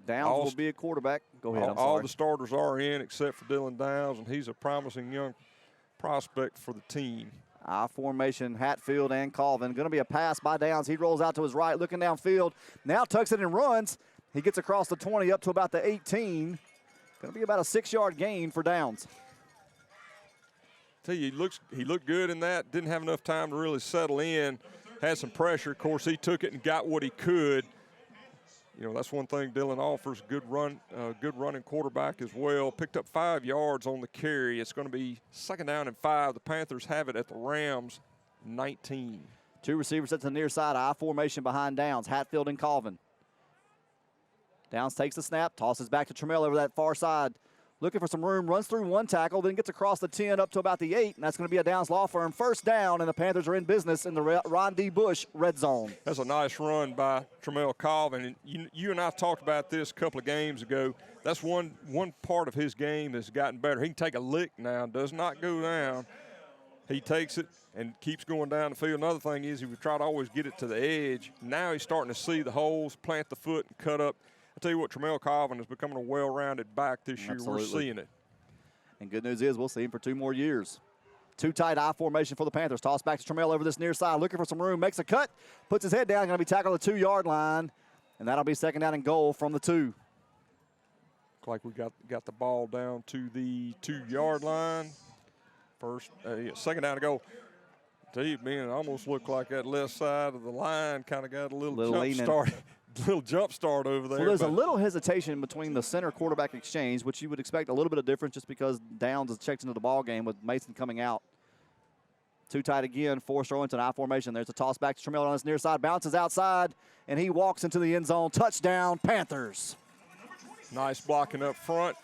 Downs will be a quarterback. Go ahead, I'm sorry. All the starters are in except for Dylan Downs, and he's a promising young prospect for the team. I formation, Hatfield and Colvin. Going to be a pass by Downs. He rolls out to his right, looking downfield. Now tucks it and runs. He gets across the 20 up to about the 18. Going to be about a 6-yard gain for Downs. Tell you, he looked good in that. Didn't have enough time to really settle in. Had some pressure. Of course, he took it and got what he could. You know, that's one thing Dylan offers, good running quarterback as well. Picked up 5 yards on the carry. It's going to be 2nd down and 5. The Panthers have it at the Rams 19. 2 receivers at the near side, I formation behind Downs, Hatfield and Colvin. Downs takes the snap, tosses back to Trammell over that far side. Looking for some room, runs through 1 tackle, then gets across the 10 up to about the 8, and that's going to be a Downs Law Firm 1st down, and the Panthers are in business in the Ron D. Bush red zone. That's a nice run by Trammell Colvin. And you and I talked about this a couple of games ago. That's one part of his game that's gotten better. He can take a lick now, does not go down. He takes it and keeps going down the field. Another thing is he would try to always get it to the edge. Now he's starting to see the holes, plant the foot, and cut up. I tell you what, Tramel Colvin is becoming a well-rounded back this year. Absolutely. We're seeing it. And good news is we'll see him for 2 more years. 2 tight I formation for the Panthers. Toss back to Tramel over this near side, looking for some room, makes a cut, puts his head down, going to be tackled at the 2-yard line, and that'll be 2nd down and goal from the 2. Looks like we got the ball down to the 2-yard line. First, 2nd down to go. Steve, man, it almost looked like that left side of the line kind of got a little jump start over there. Well, there's a little hesitation between the center quarterback exchange, which you would expect a little bit of difference just because Downs is checked into the ball game with Mason coming out. 2 tight again for Sterlington I formation. There's a toss back to Tramel on his near side, bounces outside, and he walks into the end zone. Touchdown, Panthers. Nice blocking up front.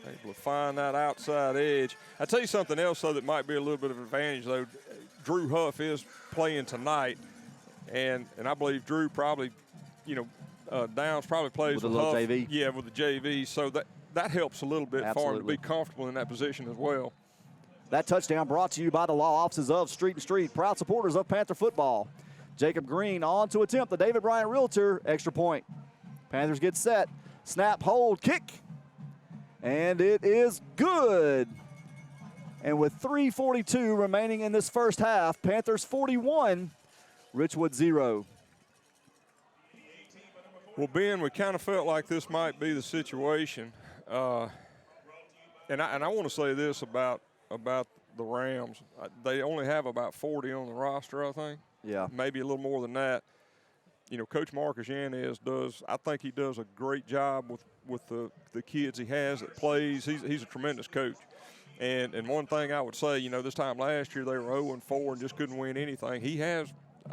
Able to find that outside edge. I tell you something else, though, that might be a little bit of an advantage, though. Drew Huff is playing tonight, and I believe Drew probably, Downs probably plays with Huff. JV. Yeah, with the JV, so that helps a little bit for him to be comfortable in that position as well. That touchdown brought to you by the law offices of Street and Street, proud supporters of Panther football. Jacob Green on to attempt the David Bryant Realtor extra point. Panthers get set. Snap, hold, kick. And it is good. And with 3:42 remaining in this first half, Panthers 41, Richwood 0. Well, Ben, we kind of felt like this might be the situation. And I want to say this about the Rams. They only have about 40 on the roster, I think. Yeah. Maybe a little more than that. Coach Marcus Yanez I think he does a great job with the kids he has that plays. He's a tremendous coach. And one thing I would say, this time last year they were 0-4 and just couldn't win anything.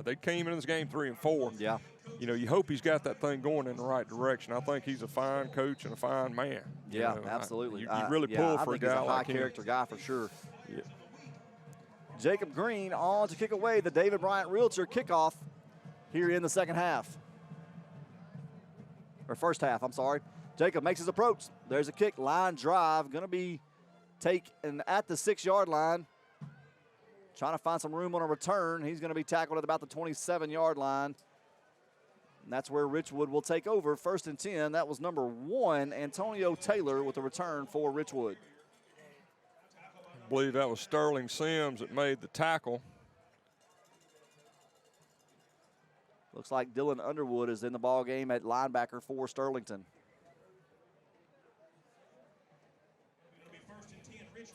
They came into this game 3-4. Yeah. You hope he's got that thing going in the right direction. I think he's a fine coach and a fine man. Yeah, absolutely. You really pull for a guy like him. He's a high-character guy for sure. Yeah. Jacob Green on to kick away the David Bryant Realtor kickoff here in the second half. Or first half, I'm sorry. Jacob makes his approach. There's a kick, line drive, going to be taken at the 6-yard line. Trying to find some room on a return. He's going to be tackled at about the 27-yard line. And that's where Richwood will take over. 1st and 10. That was number 1, Antonio Taylor, with the return for Richwood. I believe that was Sterling Sims that made the tackle. Looks like Dylan Underwood is in the ball game at linebacker for Sterlington.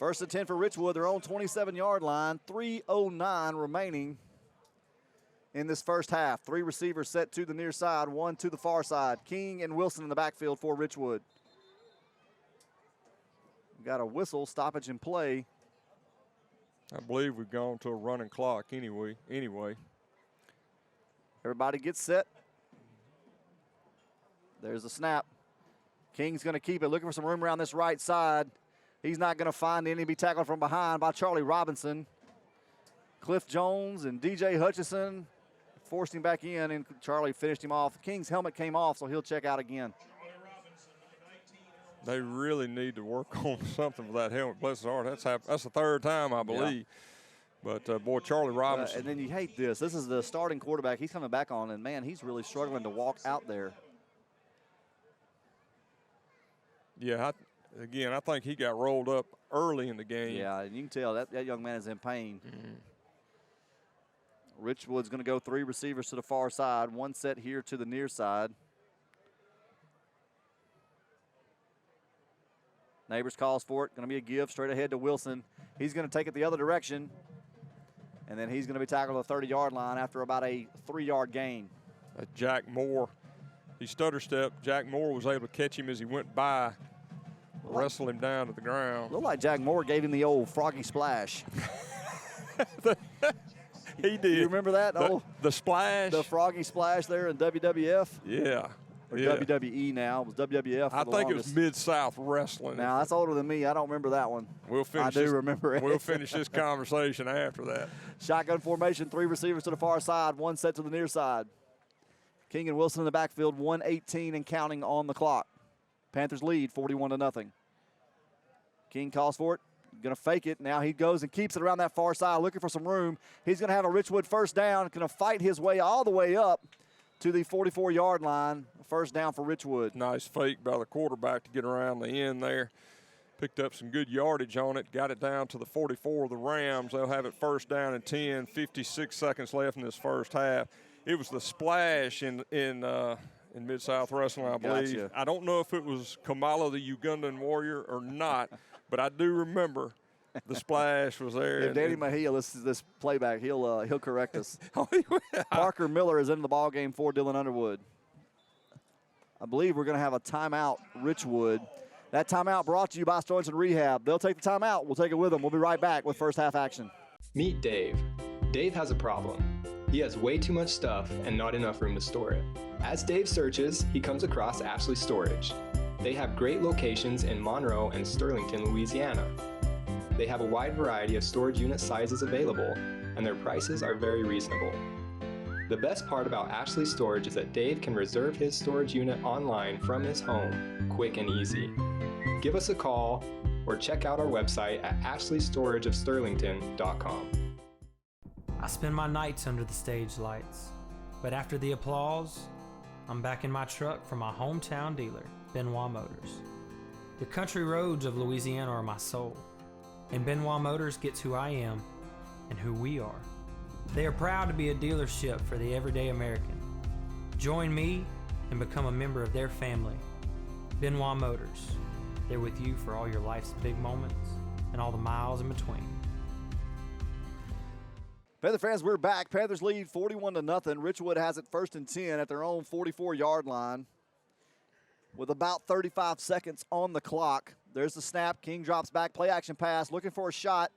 1st and 10 for Richwood, their own 27-yard line. 3:09 remaining in this first half. 3 receivers set to the near side, 1 to the far side. King and Wilson in the backfield for Richwood. We've got a whistle, stoppage in play. I believe we've gone to a running clock anyway. Everybody gets set. There's a snap. King's going to keep it, looking for some room around this right side. He's not going to find any. Be tackled from behind by Charlie Robinson. Cliff Jones and DJ Hutchison forced him back in, and Charlie finished him off. King's helmet came off, so he'll check out again. They really need to work on something with that helmet. Bless his heart. That's the 3rd time, I believe. Yeah. But, boy, Charlie Robinson. And then you hate this. This is the starting quarterback he's coming back on, and, man, he's really struggling to walk out there. Yeah, I think he got rolled up early in the game. Yeah, and you can tell that young man is in pain. Richwood's going to go 3 receivers to the far side, 1 set here to the near side. Neighbors calls for it. Going to be a give straight ahead to Wilson. He's going to take it the other direction. And then he's going to be tackled at the 30-yard line after about a 3-yard gain. Jack Moore, he stutter stepped. Jack Moore was able to catch him as he went by. Wrestle him down to the ground. Looked like Jack Moore gave him the old froggy splash. He did. You remember that? The splash? The froggy splash there in WWF? Yeah. Or WWE now. It was WWF for I the think longest. it was Mid-South Wrestling. Now, that's older than me. I don't remember that one. I do remember it. We'll finish this conversation after that. Shotgun formation, 3 receivers to the far side, 1 set to the near side. King and Wilson in the backfield, 1:18 and counting on the clock. Panthers lead 41-0. King calls for it, Going to fake it. Now he goes and keeps it around that far side, looking for some room. He's going to have a Richwood first down. Going to fight his way all the way up to the 44-yard line. First down for Richwood. Nice fake by the quarterback to get around the end there. Picked up some good yardage on it. Got it down to the 44 of the Rams. They'll have it first down and 10. 56 seconds left in this first half. It was the splash in Mid-South Wrestling, I believe. Gotcha. I don't know if it was Kamala the Ugandan warrior or not, but I do remember the splash was there. If Danny Mejia listens to this playback, he'll correct us. Parker Miller is in the ball game for Dylan Underwood. I believe we're going to have a timeout, Richwood. That timeout brought to you by Sterlington Rehab. They'll take the timeout. We'll take it with them. We'll be right back with first half action. Meet Dave. Dave has a problem. He has way too much stuff and not enough room to store it. As Dave searches, he comes across Ashley Storage. They have great locations in Monroe and Sterlington, Louisiana. They have a wide variety of storage unit sizes available, and their prices are very reasonable. The best part about Ashley Storage is that Dave can reserve his storage unit online from his home, quick and easy. Give us a call or check out our website at ashleystorageofsterlington.com. I spend my nights under the stage lights, but after the applause, I'm back in my truck from my hometown dealer, Benoit Motors. The country roads of Louisiana are my soul, and Benoit Motors gets who I am and who we are. They are proud to be a dealership for the everyday American. Join me and become a member of their family. Benoit Motors. They're with you for all your life's big moments and all the miles in between. Panther fans, we're back. Panthers lead 41-0. Richwood has it first and 10 at their own 44-yard line with about 35 seconds on the clock. There's the snap. King drops back, play action pass, looking for a shot.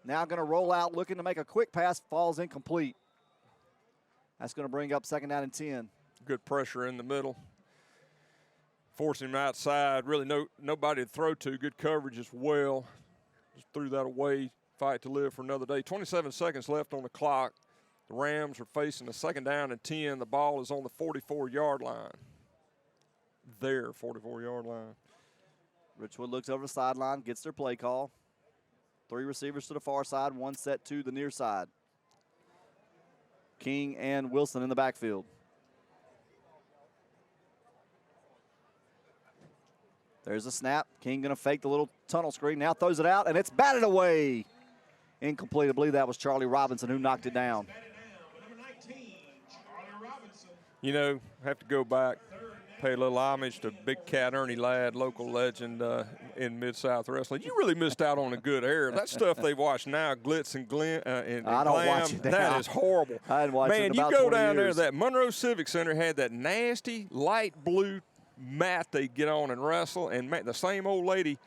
Now going to roll out, looking to make a quick pass, falls incomplete. That's going to bring up second down and 10. Good pressure in the middle. Forcing him outside. Really nobody to throw to. Good coverage as well. Just threw that away. Fight to live for another day. 27 seconds left on the clock. The Rams are facing a second down and 10. The ball is on the 44-yard line. Their 44-yard line. Richwood looks over the sideline, gets their play call. 3 receivers to the far side, 1 set to the near side. King and Wilson in the backfield. There's a snap. King going to fake the little tunnel screen. Now throws it out, and it's batted away. Incomplete. I believe that was Charlie Robinson who knocked it down. You know, have to go back, pay a little homage to Big Cat Ernie Ladd, local legend in Mid-South Wrestling. You really missed out on a good era. That stuff they watch now, Glitz and Glam, I don't Glam, watch it now. that is horrible. I hadn't watched it in about you go 20 down years. there, that Monroe Civic Center had that nasty light blue mat they get on and wrestle, and the same old lady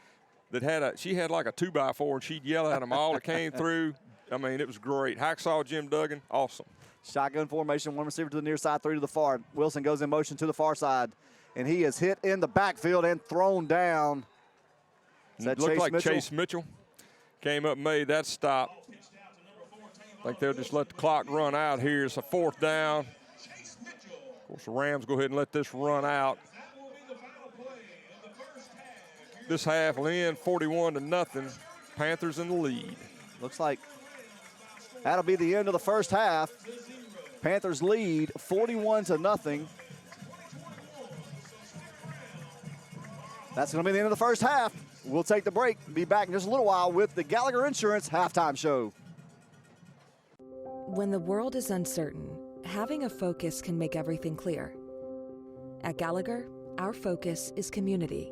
that she had like a 2x4, and she'd yell at them all that came through. I mean, it was great. Hacksaw Jim Duggan, awesome. Shotgun formation, 1 receiver to the near side, 3 to the far. Wilson goes in motion to the far side, and he is hit in the backfield and thrown down. Is that Looked Chase like Mitchell? Chase Mitchell came up and made that stop. I think they'll just let the clock run out here. It's a 4th down. Of course, the Rams go ahead and let this run out. This half will end 41-0. Panthers in the lead. Looks like that'll be the end of the first half. Panthers lead 41-0. That's going to be the end of the first half. We'll take the break. Be back in just a little while with the Gallagher Insurance halftime show. When the world is uncertain, having a focus can make everything clear. At Gallagher, our focus is community.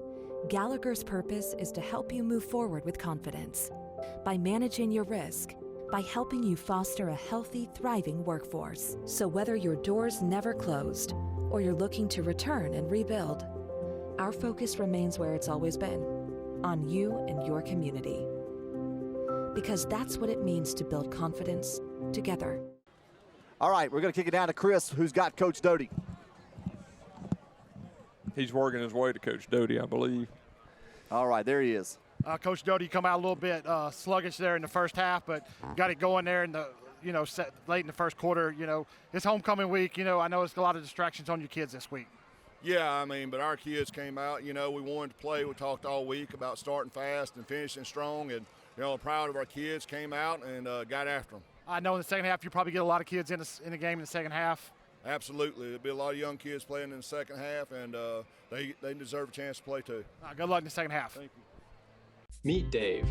Gallagher's purpose is to help you move forward with confidence by managing your risk, by helping you foster a healthy, thriving workforce. So whether your doors never closed or you're looking to return and rebuild, our focus remains where it's always been, on you and your community. Because that's what it means to build confidence together. All right, we're going to kick it down to Chris, who's got Coach Doty. He's working his way to Coach Doty, I believe. All right, there he is. Coach Doty come out a little bit sluggish there in the first half, but got it going there in the, late in the first quarter. It's homecoming week. I know it's a lot of distractions on your kids this week. Yeah, I mean, but our kids came out, we wanted to play. We talked all week about starting fast and finishing strong, and, proud of our kids, came out and got after them. I know in the second half you probably get a lot of kids in the game in the second half. Absolutely. There'll be a lot of young kids playing in the second half, and they deserve a chance to play too. Good luck in the second half. Thank you. Meet Dave.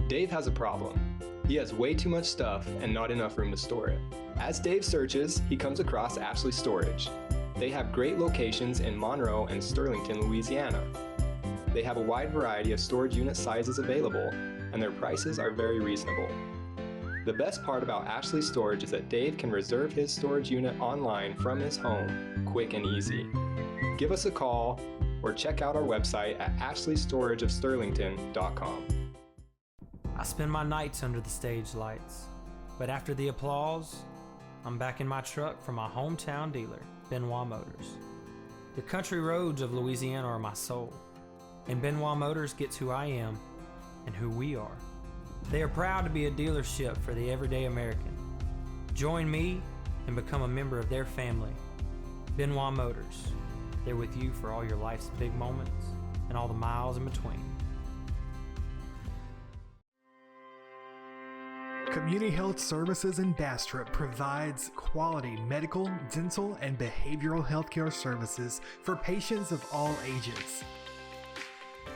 Dave has a problem. He has way too much stuff and not enough room to store it. As Dave searches, he comes across Ashley Storage. They have great locations in Monroe and Sterlington, Louisiana. They have a wide variety of storage unit sizes available, and their prices are very reasonable. The best part about Ashley Storage is that Dave can reserve his storage unit online from his home, quick and easy. Give us a call or check out our website at ashleystorageofsterlington.com. I spend my nights under the stage lights, but after the applause, I'm back in my truck from my hometown dealer, Benoit Motors. The country roads of Louisiana are my soul, and Benoit Motors gets who I am and who we are. They are proud to be a dealership for the everyday American. Join me and become a member of their family. Benoit Motors. They're with you for all your life's big moments and all the miles in between. CommuniHealth Services in Bastrop provides quality medical, dental, and behavioral healthcare services for patients of all ages.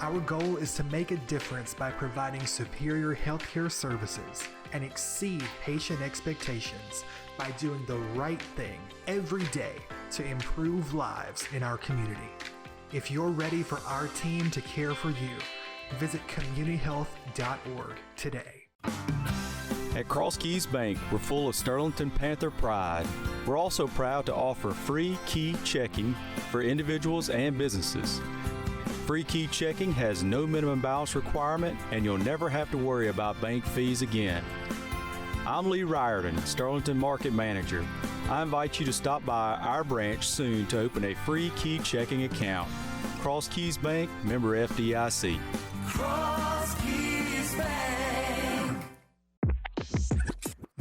Our goal is to make a difference by providing superior healthcare services and exceed patient expectations by doing the right thing every day to improve lives in our community. If you're ready for our team to care for you, visit communihealth.org today. At Cross Keys Bank, we're full of Sterlington Panther pride. We're also proud to offer free key checking for individuals and businesses. Free key checking has no minimum balance requirement, and you'll never have to worry about bank fees again. I'm Lee Riordan, Sterlington Market Manager. I invite you to stop by our branch soon to open a free key checking account. Cross Keys Bank, member FDIC. Cross Keys Bank.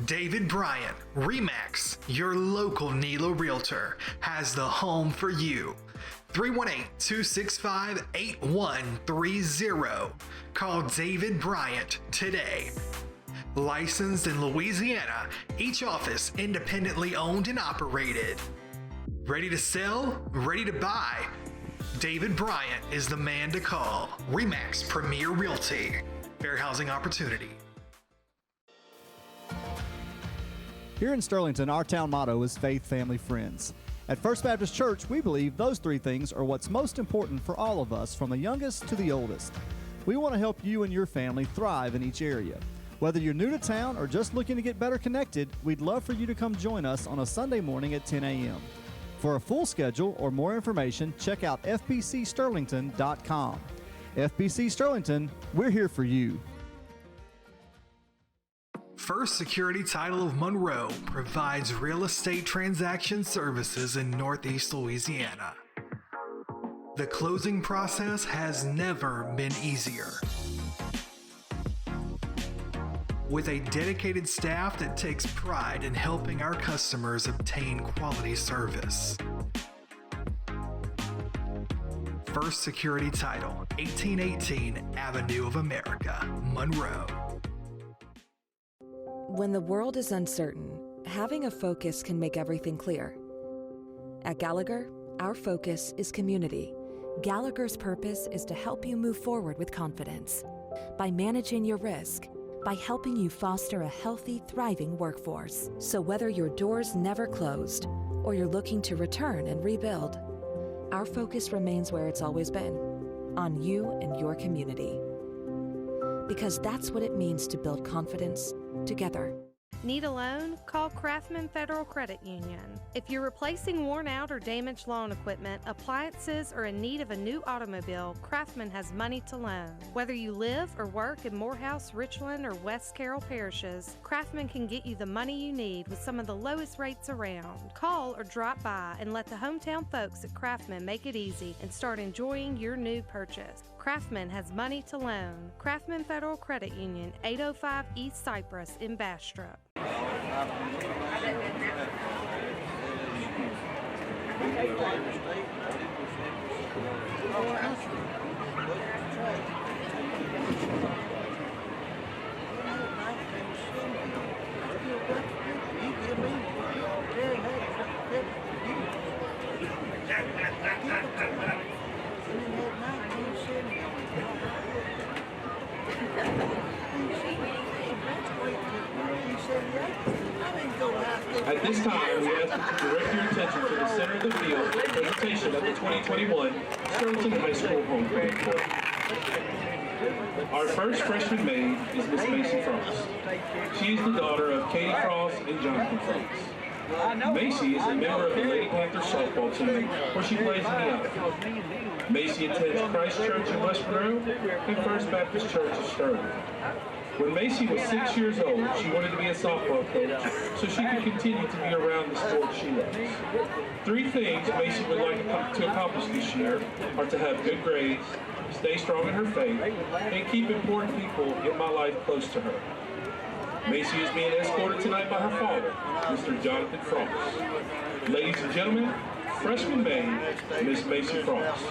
David Bryant, RE/MAX, your local NELA Realtor, has the home for you. 318-265-8130. Call David Bryant today. Licensed in Louisiana, each office independently owned and operated. Ready to sell? Ready to buy? David Bryant is the man to call. RE/MAX Premier Realty. Fair housing opportunity. Here in Sterlington, our town motto is Faith, Family, Friends. At First Baptist Church, we believe those three things are what's most important for all of us, from the youngest to the oldest. We want to help you and your family thrive in each area. Whether you're new to town or just looking to get better connected, we'd love for you to come join us on a Sunday morning at 10 a.m. For a full schedule or more information, check out fbcsterlington.com. FBC Sterlington, we're here for you. First Security Title of Monroe provides real estate transaction services in Northeast Louisiana. The closing process has never been easier. With a dedicated staff that takes pride in helping our customers obtain quality service. First Security Title, 1818 Avenue of America, Monroe. When the world is uncertain, having a focus can make everything clear. At Gallagher, our focus is community. Gallagher's purpose is to help you move forward with confidence by managing your risk, by helping you foster a healthy, thriving workforce. So whether your doors never closed or you're looking to return and rebuild, our focus remains where it's always been, on you and your community. Because that's what it means to build confidence together. Need a loan? Call Kraftman Federal Credit Union. If you're replacing worn out or damaged lawn equipment, appliances, or in need of a new automobile, Kraftman has money to loan. Whether you live or work in Morehouse, Richland, or West Carroll parishes, Kraftman can get you the money you need with some of the lowest rates around. Call or drop by and let the hometown folks at Kraftman make it easy and start enjoying your new purchase. Kraftman has money to loan. Kraftman Federal Credit Union, 805 East Cypress in Bastrop. At this time, we ask you to direct your attention to the center of the field for the presentation of the 2021 Sterlington High School Homecoming Court. Our first freshman maid is Miss Macy Frost. She is the daughter of Katie Frost and Jonathan Frost. Macy is a member of the Lady Panthers softball team, where she plays in the outfield. Macy attends Christ Church in West Monroe and First Baptist Church in Sterlington. When Macy was 6 years old, she wanted to be a softball coach so she could continue to be around the sport she loves. 3 things Macy would like to accomplish this year are to have good grades, stay strong in her faith, and keep important people in my life close to her. Macy is being escorted tonight by her father, Mr. Jonathan Frost. Ladies and gentlemen, freshman maid, Miss Macy Frost.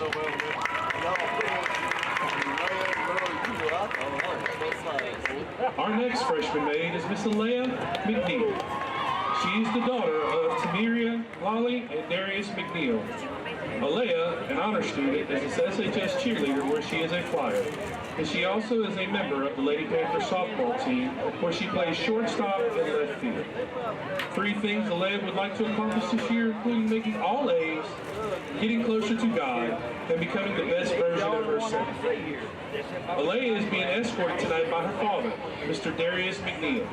Our next freshman maid is Miss Alea McNeil. She is the daughter of Tamiria Lolly and Darius McNeil. Alea, an honor student, is a SHS cheerleader where she is a flyer. And she also is a member of the Lady Panthers softball team where she plays shortstop and left field. 3 things Alea would like to accomplish this year, including making all A's, getting closer to God, and becoming the best version of herself. Alea is being escorted tonight by her father, Mr. Darius McNeil.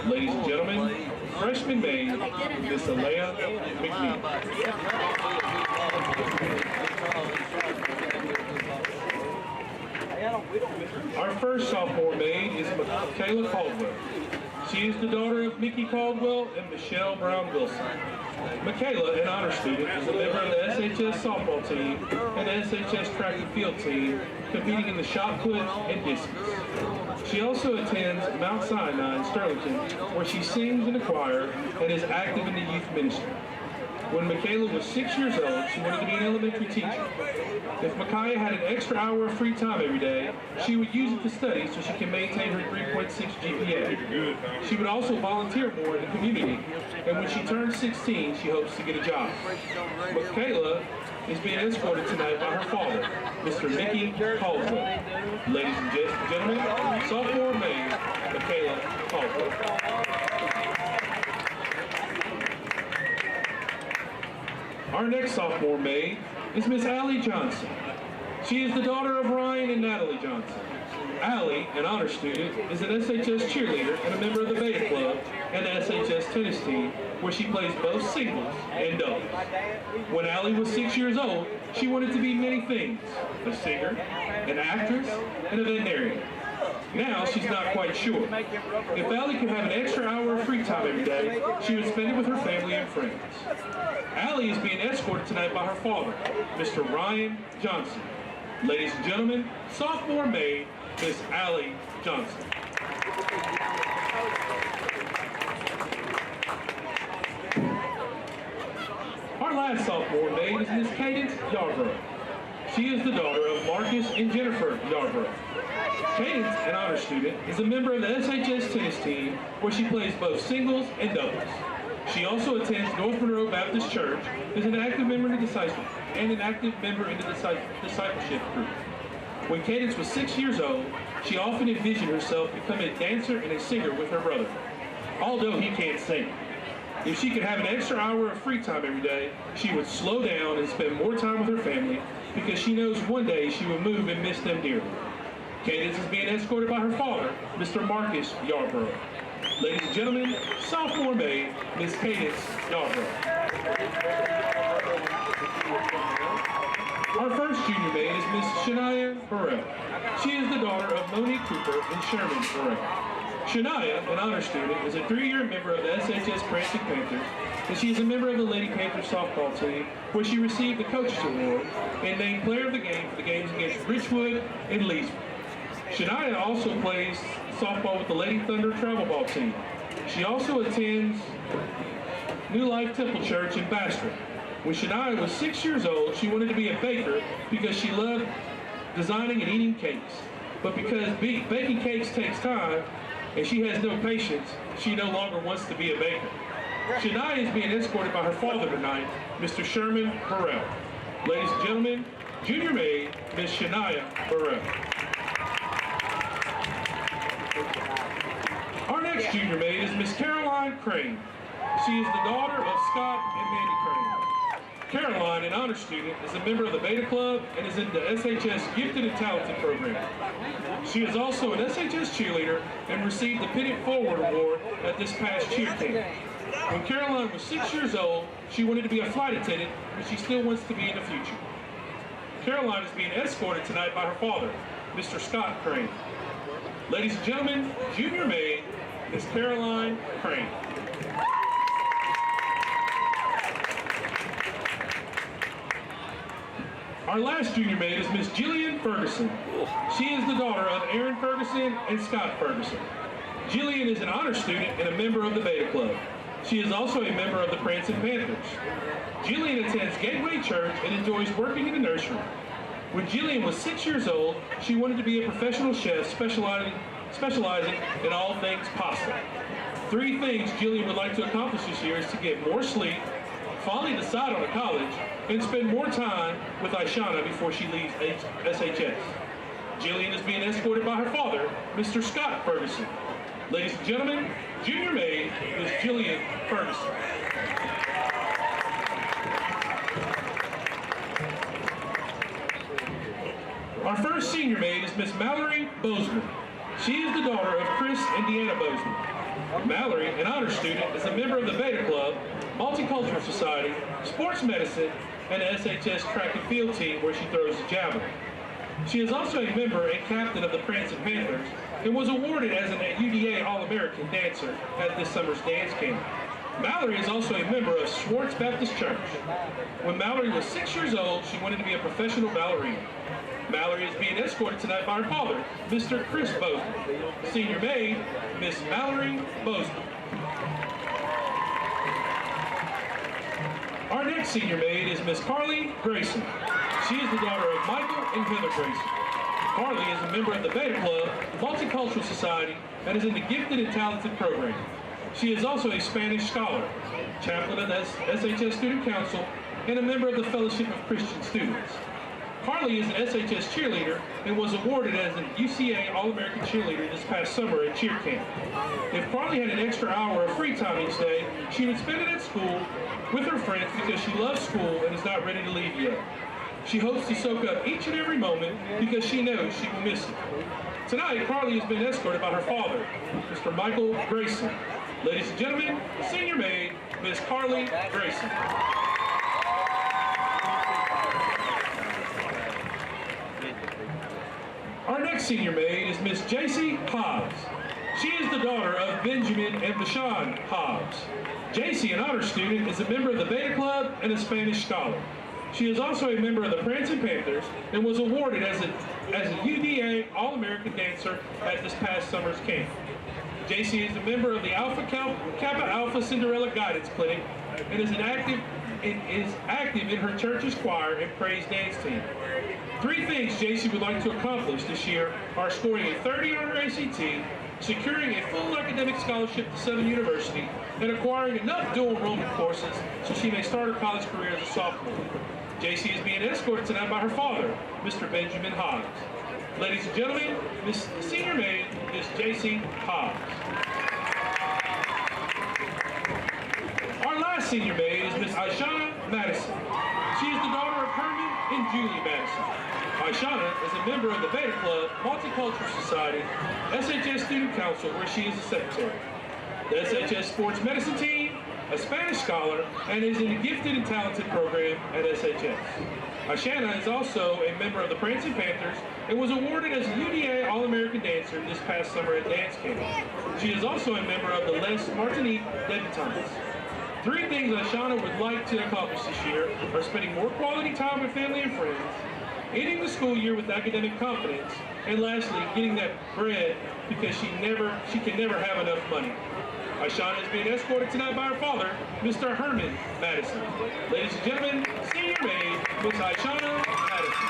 Ladies and gentlemen, freshman maid, Miss Alea McNeil. Our first sophomore maid is Michaela Caldwell. She is the daughter of Mickey Caldwell and Michelle Brown Wilson. Michaela, an honor student, is a member of the SHS softball team and the SHS track and field team, competing in the shot put and discus. She also attends Mount Sinai in Sterlington, where she sings in the choir and is active in the youth ministry. When Michaela was 6 years old, she wanted to be an elementary teacher. If Micaiah had an extra hour of free time every day, she would use it to study so she can maintain her 3.6 GPA. She would also volunteer more in the community, and when she turns 16, she hopes to get a job. Michaela is being escorted tonight by her father, Mr. Mickey Caldwell. Ladies and gentlemen, sophomore maid, Michaela Caldwell. Our next sophomore maid is Miss Allie Johnson. She is the daughter of Ryan and Natalie Johnson. Allie, an honor student, is an SHS cheerleader and a member of the Bay Club and the SHS tennis team, where she plays both singles and doubles. When Allie was 6 years old, she wanted to be many things: a singer, an actress, and a veterinarian. Now she's not quite sure. If Allie could have an extra hour of free time every day, she would spend it with her family and friends. Allie is being escorted tonight by her father, Mr. Ryan Johnson. Ladies and gentlemen, sophomore maid, Miss Allie Johnson. Our last sophomore maid is Miss Cadence Yarbrough. She is the daughter of Marcus and Jennifer Yarbrough. Cadence, an honor student, is a member of the SHS tennis team, where she plays both singles and doubles. She also attends North Monroe Baptist Church, is an active member in the discipleship group. When Cadence was 6 years old, she often envisioned herself becoming a dancer and a singer with her brother, although he can't sing. If she could have an extra hour of free time every day, she would slow down and spend more time with her family, because she knows one day she will move and miss them dearly. Cadence is being escorted by her father, Mr. Marcus Yarbrough. Ladies and gentlemen, sophomore maid, Miss Cadence Yarbrough. Our first junior maid is Miss Shania Burrell. She is the daughter of Monique Cooper and Sherman Burrell. Shania, an honor student, is a 3-year member of the SHS Sterlington Panthers, and she is a member of the Lady Panthers softball team, where she received the Coaches Award and named Player of the Game for the games against Richwood and Leesburg. Shania also plays softball with the Lady Thunder travel ball team. She also attends New Life Temple Church in Bastrop, When Shania was 6 years old, she wanted to be a baker because she loved designing and eating cakes. But because baking cakes takes time and she has no patience, she no longer wants to be a baker. Shania is being escorted by her father tonight, Mr. Sherman Burrell. Ladies and gentlemen, junior maid, Miss Shania Burrell. Our next junior maid is Miss Caroline Crane. She is the daughter of Scott and Mandy Crane. Caroline, an honor student, is a member of the Beta Club and is in the SHS Gifted and Talented program. She is also an SHS cheerleader and received the Pennant Forward Award at this past cheer camp. When Caroline was 6 years old, she wanted to be a flight attendant, but she still wants to be in the future. Caroline is being escorted tonight by her father, Mr. Scott Crane. Ladies and gentlemen, junior maid, Miss Caroline Crane. Our last junior maid is Miss Jillian Ferguson. She is the daughter of Aaron Ferguson and Scott Ferguson. Jillian is an honor student and a member of the Beta Club. She is also a member of the Bryant Panthers. Jillian attends Gateway Church and enjoys working in the nursery. When Jillian was 6 years old, she wanted to be a professional chef specializing in all things pasta. 3 things Jillian would like to accomplish this year is to get more sleep, finally decide on a college, and spend more time with Aishana before she leaves SHS. Jillian is being escorted by her father, Mr. Scott Ferguson. Ladies and gentlemen, junior maid is Jillian Ferguson. Our first senior maid is Miss Mallory Bozeman. She is the daughter of Chris and Deanna Bozeman. Mallory, an honor student, is a member of the Beta Club, Multicultural Society, Sports Medicine, and the SHS track and field team where she throws the javelin. She is also a member and captain of the Bryant Panthers and was awarded as an UDA All-American dancer at this summer's dance camp. Mallory is also a member of Schwartz Baptist Church. When Mallory was 6 years old, she wanted to be a professional ballerina. Mallory is being escorted tonight by her father, Mr. Chris Bozeman. Senior maid, Miss Mallory Bozeman. Our next senior maid is Miss Carly Grayson. She is the daughter of Michael and Heather Grayson. Carly is a member of the Beta Club, Multicultural Society, and is in the Gifted and Talented program. She is also a Spanish scholar, chaplain of the SHS Student Council, and a member of the Fellowship of Christian Students. Carly is an SHS cheerleader and was awarded as an UCA All-American cheerleader this past summer at cheer camp. If Carly had an extra hour of free time each day, she would spend it at school with her friends because she loves school and is not ready to leave yet. She hopes to soak up each and every moment because she knows she will miss it. Tonight, Carly has been escorted by her father, Mr. Michael Grayson. Ladies and gentlemen, senior maid, Miss Carly Grayson. Our next senior maid is Miss J.C. Hobbs. She is the daughter of Benjamin and Bashan Hobbs. J.C., an honor student, is a member of the Beta Club and a Spanish scholar. She is also a member of the Bryant Panthers and was awarded as a UDA All-American dancer at this past summer's camp. J.C. is a member of the Kappa Alpha Cinderella Guidance Clinic and is active in her church's choir and praise dance team. 3 things J.C. would like to accomplish this year are scoring a 30 on her ACT, securing a full academic scholarship to Southern University, and acquiring enough dual enrollment courses so she may start her college career as a sophomore. J.C. is being escorted tonight by her father, Mr. Benjamin Hobbs. Ladies and gentlemen, Miss Senior Maid is J.C. Hobbs. Our last senior maid is Miss Aishana Madison. She is the daughter of Herman and Julie Madison. Aishana is a member of the Beta Club, Multicultural Society, SHS Student Council, where she is a secretary, the SHS Sports Medicine team, a Spanish scholar, and is in the Gifted and Talented program at SHS. Aishana is also a member of the Bryant Panthers and was awarded as a UDA All-American dancer this past summer at dance camp. She is also a member of the Les Martinique Debutantes. 3 things Aishana would like to accomplish this year are spending more quality time with family and friends, ending the school year with academic confidence, and lastly, getting that bread because she can never have enough money. Aishana is being escorted tonight by her father, Mr. Herman Madison. Ladies and gentlemen, senior maid, Miss Aishana Madison.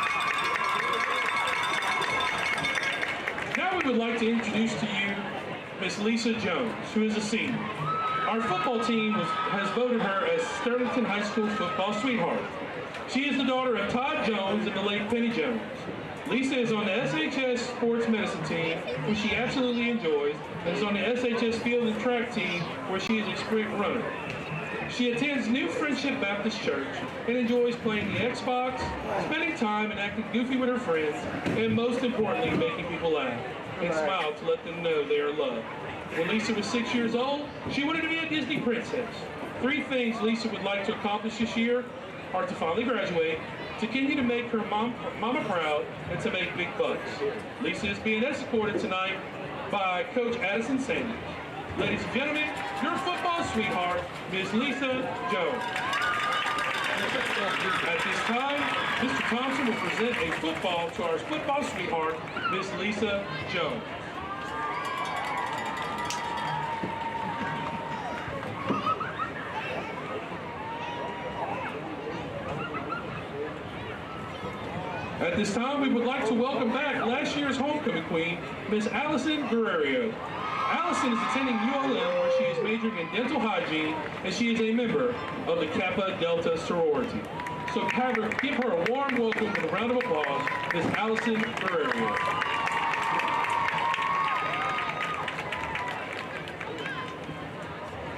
Now we would like to introduce to you Miss Lisa Jones, who is a senior. Our football team has voted her as Sterlington High School football sweetheart. She is the daughter of Todd Jones and the late Penny Jones. Lisa is on the SHS sports medicine team, which she absolutely enjoys, and is on the SHS field and track team, where she is a sprint runner. She attends New Friendship Baptist Church and enjoys playing the Xbox, spending time and acting goofy with her friends, and most importantly, making people laugh and smile to let them know they are loved. When Lisa was 6 years old, she wanted to be a Disney princess. 3 things Lisa would like to accomplish this year are to finally graduate, to continue to make her mama proud, and to make big bucks. Lisa is being escorted tonight by Coach Addison Sanders. Ladies and gentlemen, your football sweetheart, Ms. Lisa Jones. At this time, Mr. Thompson will present a football to our football sweetheart, Ms. Lisa Jones. At this time, we would like to welcome back last year's homecoming queen, Miss Allison Guerrero. Allison is attending ULM, where she is majoring in dental hygiene, and she is a member of the Kappa Delta sorority. So give her a warm welcome with a round of applause, Miss Allison Guerrero.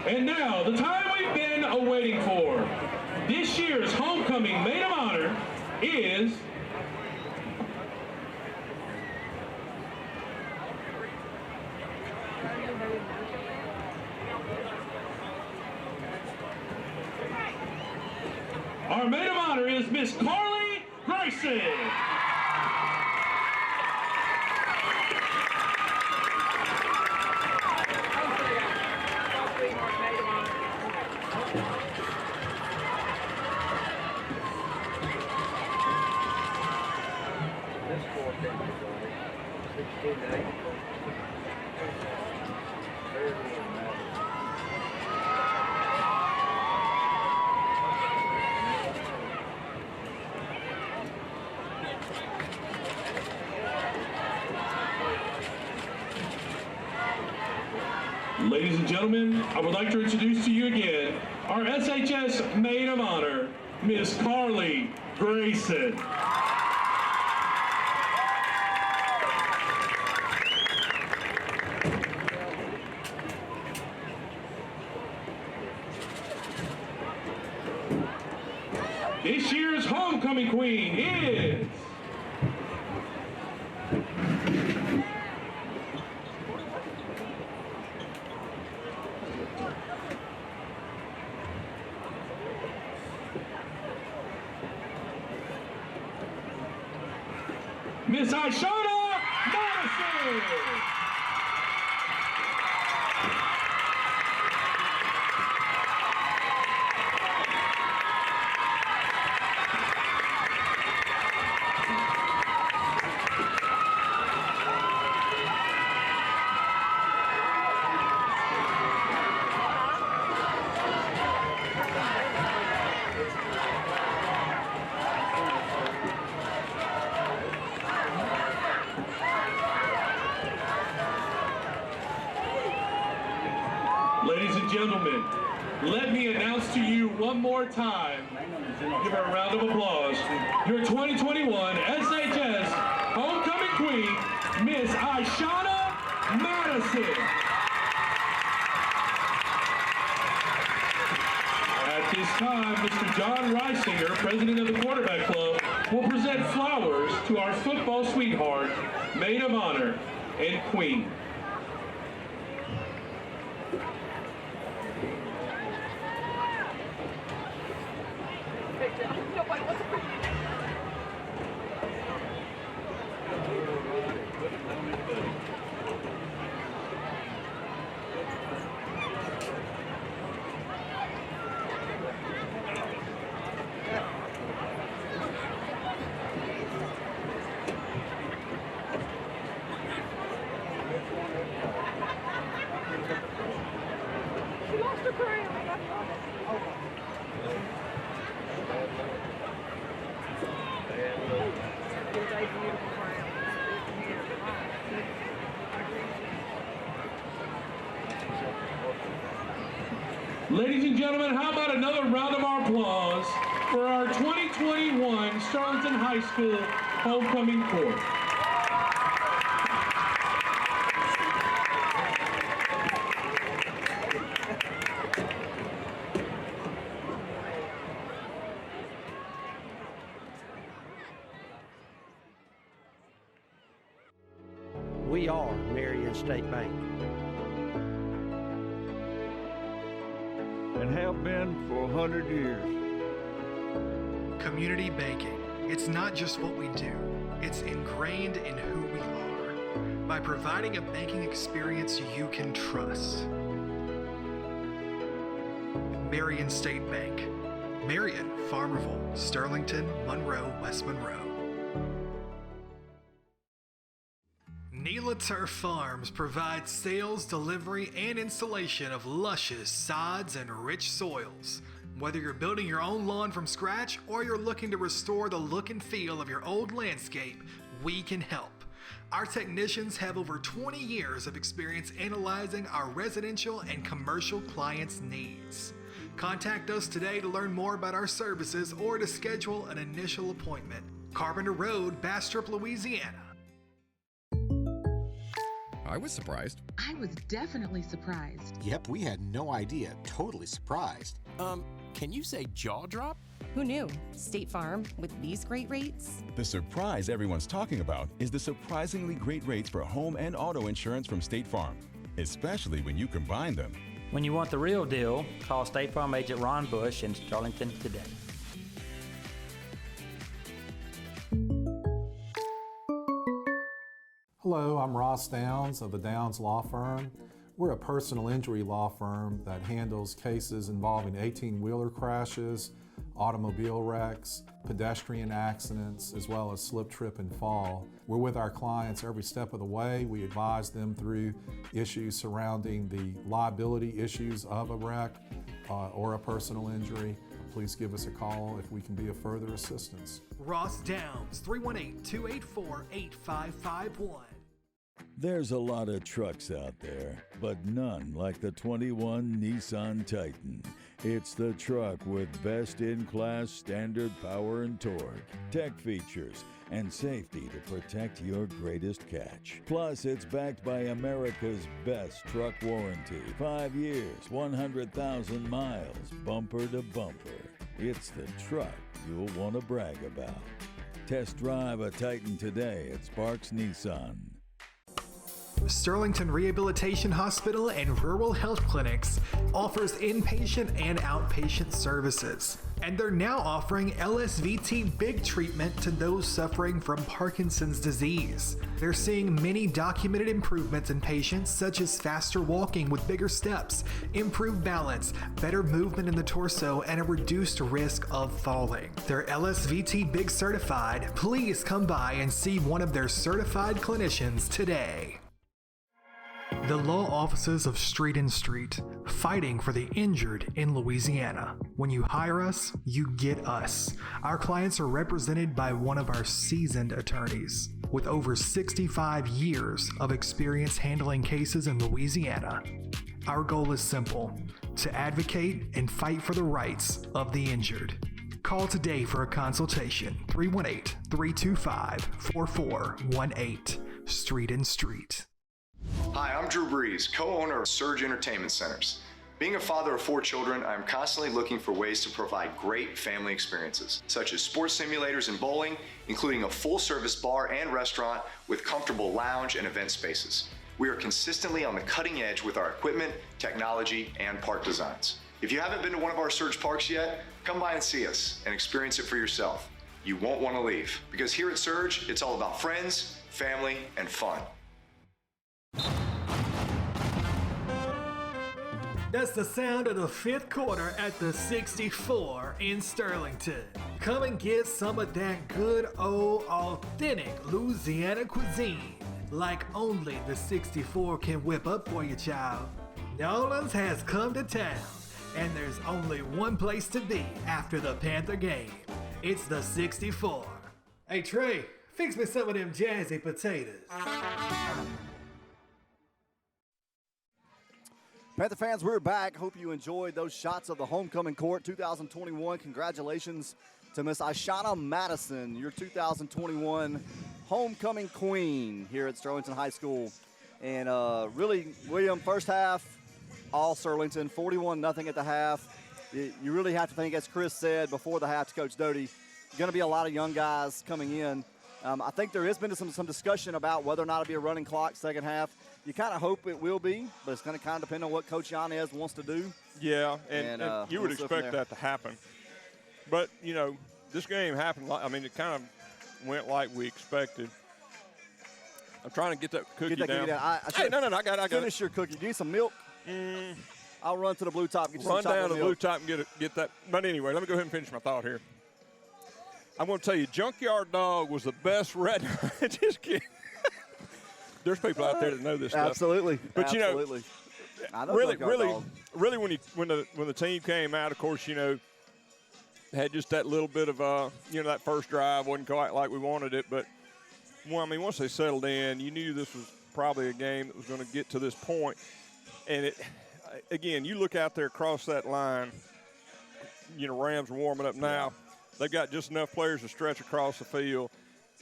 And now, the time we've been awaiting for. This year's homecoming maid of honor is our maid of honor is Miss Carly Grayson. Ladies and gentlemen, I would like to introduce to you again our SHS Maid of Honor, Miss Carly Grayson. This year's homecoming queen is Miss Aishana Madison. Ladies and gentlemen, let me announce to you one more time, give her a round of applause, your 2021 SHS Homecoming Queen, Miss Aishana Madison. At this time, Mr. John Reisinger, president of the Quarterback Club, will present flowers to our football sweetheart, Maid of Honor, and Queen. Ladies and gentlemen, how about another round of applause for our 2021 Sterlington High School homecoming court. We are Marion State Bank. And have been for 100 years. Community banking. It's not just what we do, it's ingrained in who we are. By providing a banking experience you can trust. Marion State Bank. Marion, Farmerville, Sterlington, Monroe, West Monroe. NELA Turf Farms provides sales, delivery, and installation of luscious sods and rich soils. Whether you're building your own lawn from scratch or you're looking to restore the look and feel of your old landscape, we can help. Our technicians have over 20 years of experience analyzing our residential and commercial clients' needs. Contact us today to learn more about our services or to schedule an initial appointment. Carpenter Road, Bastrop, Louisiana. I was surprised. I was definitely surprised. Yep, we had no idea. Totally surprised. Can you say jaw drop? Who knew? State Farm, with these great rates? The surprise everyone's talking about is the surprisingly great rates for home and auto insurance from State Farm, especially when you combine them. When you want the real deal, call State Farm agent Ron Bush in Sterlington today. Hello, I'm Ross Downs of the Downs Law Firm. We're a personal injury law firm that handles cases involving 18-wheeler crashes, automobile wrecks, pedestrian accidents, as well as slip, trip, and fall. We're with our clients every step of the way. We advise them through issues surrounding the liability issues of a wreck or a personal injury. Please give us a call if we can be of further assistance. Ross Downs, 318-284-8551. There's a lot of trucks out there, but none like the 21 Nissan Titan. It's the truck with best-in-class standard power and torque, tech features, and safety to protect your greatest catch. Plus, it's backed by America's best truck warranty. 5 years, 100,000 miles, bumper to bumper. It's the truck you'll want to brag about. Test drive a Titan today at Sparks Nissan. Sterlington Rehabilitation Hospital and Rural Health Clinics offers inpatient and outpatient services. And they're now offering LSVT big treatment to those suffering from Parkinson's disease. They're seeing many documented improvements in patients, such as faster walking with bigger steps, improved balance, better movement in the torso, and a reduced risk of falling. They're LSVT big certified. Please come by and see one of their certified clinicians today. The law offices of Street and Street, fighting for the injured in Louisiana. When you hire us, you get us. Our clients are represented by one of our seasoned attorneys with over 65 years of experience handling cases in Louisiana. Our goal is simple: to advocate and fight for the rights of the injured. Call today for a consultation, 318-325-4418, Street and Street. Hi, I'm Drew Breeze, co-owner of Surge Entertainment Centers. Being a father of 4 children, I'm constantly looking for ways to provide great family experiences, such as sports simulators and bowling, including a full-service bar and restaurant with comfortable lounge and event spaces. We are consistently on the cutting edge with our equipment, technology, and park designs. If you haven't been to one of our Surge parks yet, come by and see us and experience it for yourself. You won't want to leave, because here at Surge, it's all about friends, family, and fun. That's the sound of the 5th quarter at the 64 in Sterlington. Come and get some of that good old authentic Louisiana cuisine, like only the 64 can whip up for you, child. Nolan's has come to town, And there's only one place to be after the Panther game. It's the 64. Hey Trey, fix me some of them jazzy potatoes. Panther fans, we're back. Hope you enjoyed those shots of the homecoming court 2021. Congratulations to Miss Ishana Madison, your 2021 homecoming queen here at Sterlington High School. And really, William, first half, all Sterlington, 41-0 at the half. You really have to think, as Chris said before the half to Coach Doty, going to be a lot of young guys coming in. I think there has been some discussion about whether or not it'll be a running clock second half. You kind of hope it will be, but it's going to kind of depend on what Coach Yanez wants to do. Yeah, and you would expect that to happen. But, you know, this game happened, it kind of went like we expected. I'm trying to get that cookie down. No, I got it. Finish your cookie. Do you need some milk? I'll run to the blue top. Get you run some down to the milk. blue top and get that. But anyway, let me go ahead and finish my thought here. I'm going to tell you, Junkyard Dog was the best red. Just kidding. There's people out there that know this stuff. Absolutely. But absolutely. You know, really, when the team came out, of course, you know, had just that little bit of that first drive wasn't quite like we wanted it, but once they settled in, you knew this was probably a game that was going to get to this point. And again, you look out there across that line, you know, Rams are warming up now. They've got just enough players to stretch across the field.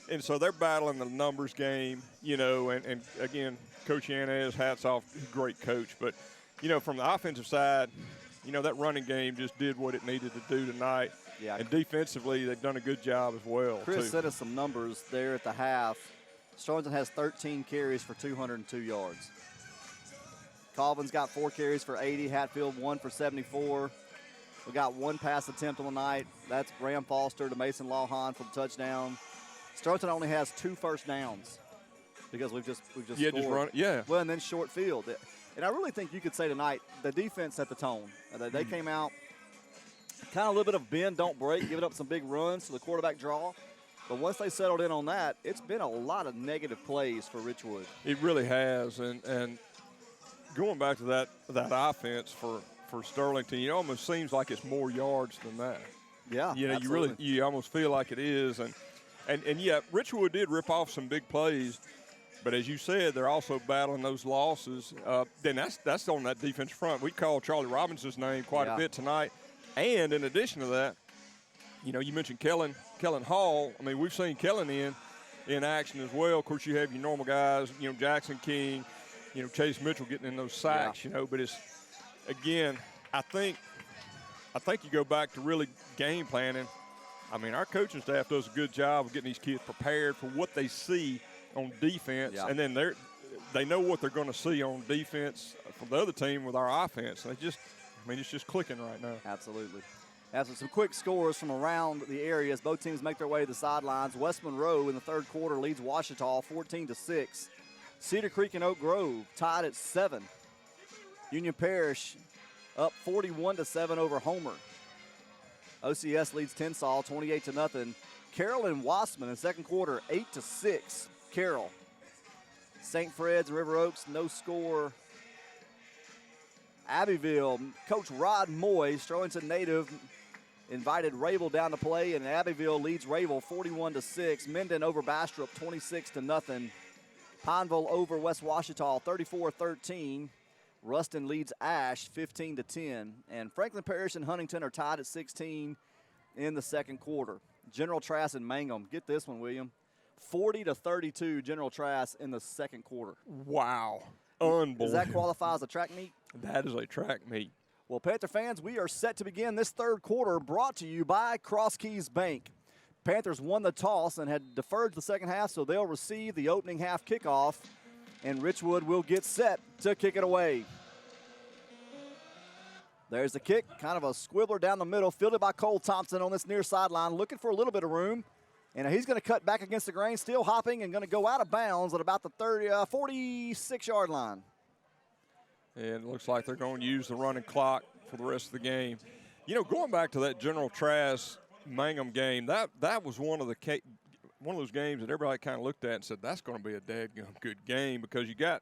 And so they're battling the numbers game, you know, and again, Coach Yanez, hats off, great coach. But, you know, from the offensive side, you know, that running game just did what it needed to do tonight. Yeah. And defensively, they've done a good job as well. Chris sent us some numbers there at the half. Sterlington has 13 carries for 202 yards. Colvin's got 4 carries for 80. Hatfield 1 for 74. We got 1 pass attempt on the night. That's Graham Foster to Mason Lawhon for the touchdown. Sterlington only has 2 first downs because we've just scored. Just run, yeah. Well, and then short field. And I really think you could say tonight the defense set the tone. They came out kind of a little bit of bend, don't break, giving up some big runs to the quarterback draw. But once they settled in on that, it's been a lot of negative plays for Richwood. It really has. And going back to that offense for Sterlington, it almost seems like it's more yards than that. Yeah, you know, you almost feel like it is. And yeah, Richwood did rip off some big plays, but as you said, they're also battling those losses. Then that's on that defense front. We called Charlie Robinson's name quite a bit tonight. And in addition to that, you know, you mentioned Kellen Hall. I mean, we've seen Kellen in action as well. Of course, you have your normal guys, you know, Jackson King, you know, Chase Mitchell getting in those sacks, you know, but it's, again, I think you go back to really game planning. I mean, our coaching staff does a good job of getting these kids prepared for what they see on defense, and then they know what they're going to see on defense from the other team with our offense. It's just clicking right now. Absolutely. After some quick scores from around the area as both teams make their way to the sidelines, West Monroe in the third quarter leads Ouachita 14-6. Cedar Creek and Oak Grove tied at 7. Union Parish up 41-7 over Homer. OCS leads Tensall 28-0. Carroll and Wassman in second quarter 8-6. Carroll. St. Fred's and River Oaks no score. Abbeville, Coach Rod Moy, Sterlington native, invited Rabel down to play, and Abbeville leads Rabel 41-6. Minden over Bastrop 26-0. Pineville over West Ouachita 34-13. Ruston leads Ash 15-10. And Franklin Parish and Huntington are tied at 16 in the second quarter. General Trask and Mangum, get this one, William. 40-32 General Trask in the second quarter. Wow. Unbelievable. Does that qualify as a track meet? That is a track meet. Well, Panther fans, we are set to begin this third quarter, brought to you by Cross Keys Bank. Panthers won the toss and had deferred to the second half, so they'll receive the opening half kickoff, and Richwood will get set to kick it away. There's the kick, kind of a squibbler down the middle, fielded by Cole Thompson on this near sideline, looking for a little bit of room. And he's going to cut back against the grain, still hopping, and going to go out of bounds at about the 46-yard line. And it looks like they're going to use the running clock for the rest of the game. You know, going back to that General Trask Mangum game, that was one of those games that everybody kind of looked at and said, that's going to be a dadgum good game, because you got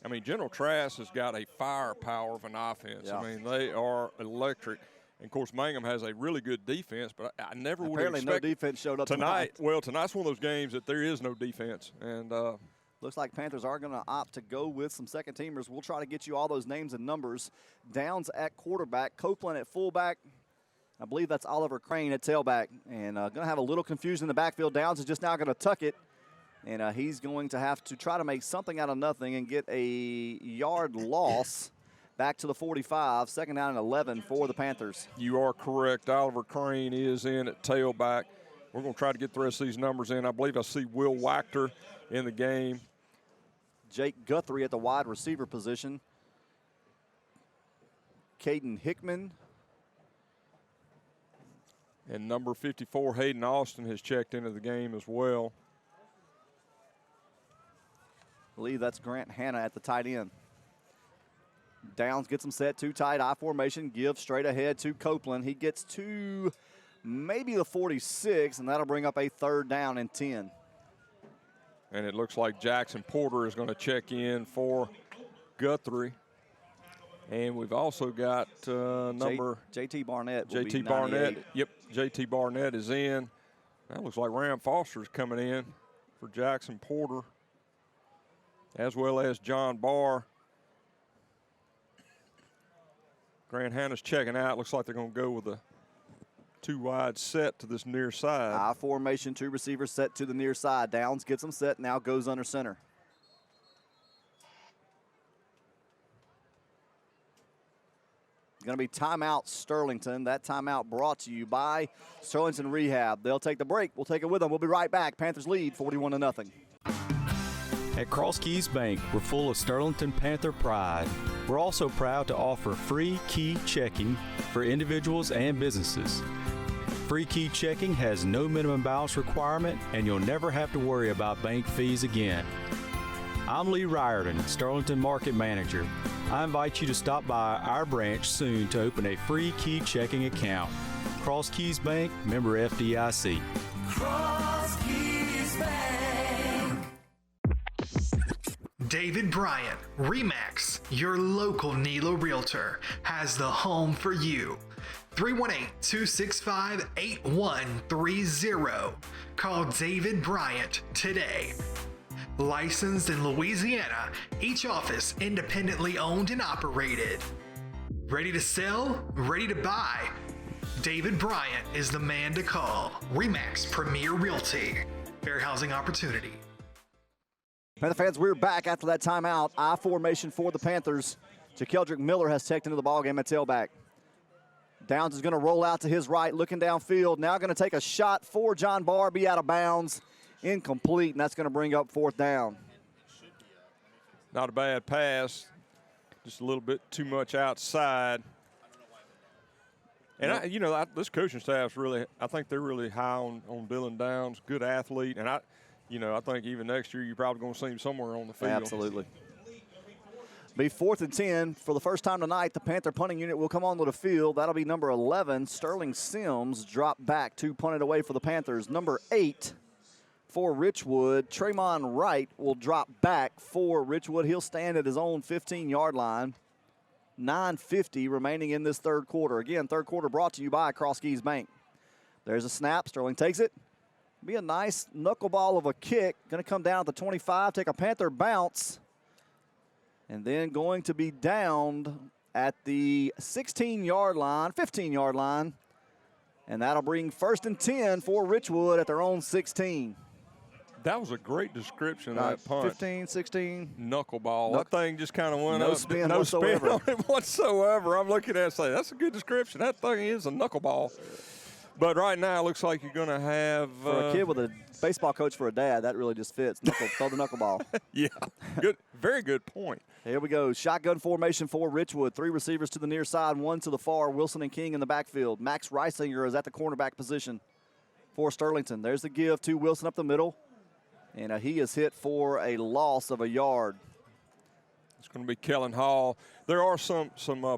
I mean, General Trask has got a firepower of an offense. Yeah. I mean, they are electric. And, of course, Mangum has a really good defense, but I never would Apparently expect no defense showed up tonight. Well, tonight's one of those games that there is no defense. And looks like Panthers are going to opt to go with some second-teamers. We'll try to get you all those names and numbers. Downs at quarterback, Copeland at fullback. I believe that's Oliver Crane at tailback. And going to have a little confusion in the backfield. Downs is just now going to tuck it. And he's going to have to try to make something out of nothing and get a yard loss back to the 45, second down and 11 for the Panthers. You are correct. Oliver Crane is in at tailback. We're going to try to get the rest of these numbers in. I believe I see Will Wachter in the game. Jake Guthrie at the wide receiver position. Caden Hickman. And number 54, Hayden Austin, has checked into the game as well. I believe that's Grant Hanna at the tight end. Downs gets him set, too tight, I formation, give straight ahead to Copeland. He gets to maybe the 46, and that'll bring up a third down and 10. And it looks like Jackson Porter is going to check in for Guthrie. And we've also got number JT Barnett. JT Barnett. Yep, JT Barnett is in. That looks like Ram Foster's coming in for Jackson Porter, as well as John Barr. Grant Hanna's checking out. Looks like they're going to go with a two-wide set to this near side. I formation, two receivers set to the near side. Downs gets them set, now goes under center. Going to be timeout Sterlington. That timeout brought to you by Sterlington Rehab. They'll take the break. We'll take it with them. We'll be right back. Panthers lead 41-0. At Cross Keys Bank, we're full of Sterlington Panther pride. We're also proud to offer free key checking for individuals and businesses. Free key checking has no minimum balance requirement, and you'll never have to worry about bank fees again. I'm Lee Riordan, Sterlington Market Manager. I invite you to stop by our branch soon to open a free key checking account. Cross Keys Bank, member FDIC. Cross Keys Bank. David Bryant, RE/MAX, your local NELA Realtor, has the home for you. 318-265-8130. Call David Bryant today. Licensed in Louisiana, each office independently owned and operated. Ready to sell? Ready to buy? David Bryant is the man to call. RE/MAX Premier Realty. Fair housing opportunity. Panther fans, we're back after that timeout. I formation for the Panthers. JaKeldrick Miller has checked into the ballgame at tailback. Downs is going to roll out to his right, looking downfield. Now going to take a shot for John Barr, be out of bounds. Incomplete, and that's going to bring up fourth down. Not a bad pass, just a little bit too much outside. And, this coaching staff's really, I think they're really high on Dylan Downs, good athlete. And, I think even next year you're probably going to see him somewhere on the field. Absolutely. Be 4th and 10. For the first time tonight, the Panther punting unit will come onto the field. That'll be number 11, Sterling Sims, drop back to punt it away for the Panthers. Number 8 for Richwood, Tremont Wright will drop back for Richwood. He'll stand at his own 15-yard line. 9:50 remaining in this third quarter. Again, third quarter brought to you by Cross Keys Bank. There's a snap. Sterling takes it. Be a nice knuckleball of a kick. Going to come down at the 25, take a Panther bounce. And then going to be downed at the 16-yard line, 15-yard line. And that'll bring 1st and 10 for Richwood at their own 16. That was a great description of that punt. 15, 16. Knuckleball. That thing just kind of went up. No spin no whatsoever. Spin on it whatsoever. I'm looking at it and saying, that's a good description. That thing is a knuckleball. But right now, it looks like you're going to have for a kid with a baseball coach for a dad, that really just fits. Throw the knuckleball. Yeah, good, very good point. Here we go. Shotgun formation for Richwood. 3 receivers to the near side, 1 to the far. Wilson and King in the backfield. Max Reisinger is at the cornerback position for Sterlington. There's the give to Wilson up the middle. And he is hit for a loss of a yard. It's going to be Kellen Hall. There are some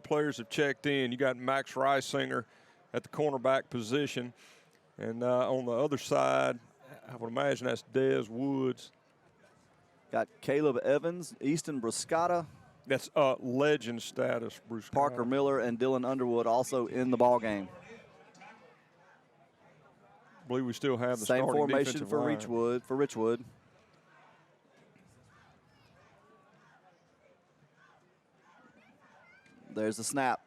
players have checked in. You got Max Reisinger at the cornerback position. And on the other side, I would imagine that's Dez Woods. Got Caleb Evans, Easton Bruscata. That's legend status, Bruce. Parker Miller and Dylan Underwood also in the ball game. I believe we still have the same starting formation for line. Richwood. There's the snap.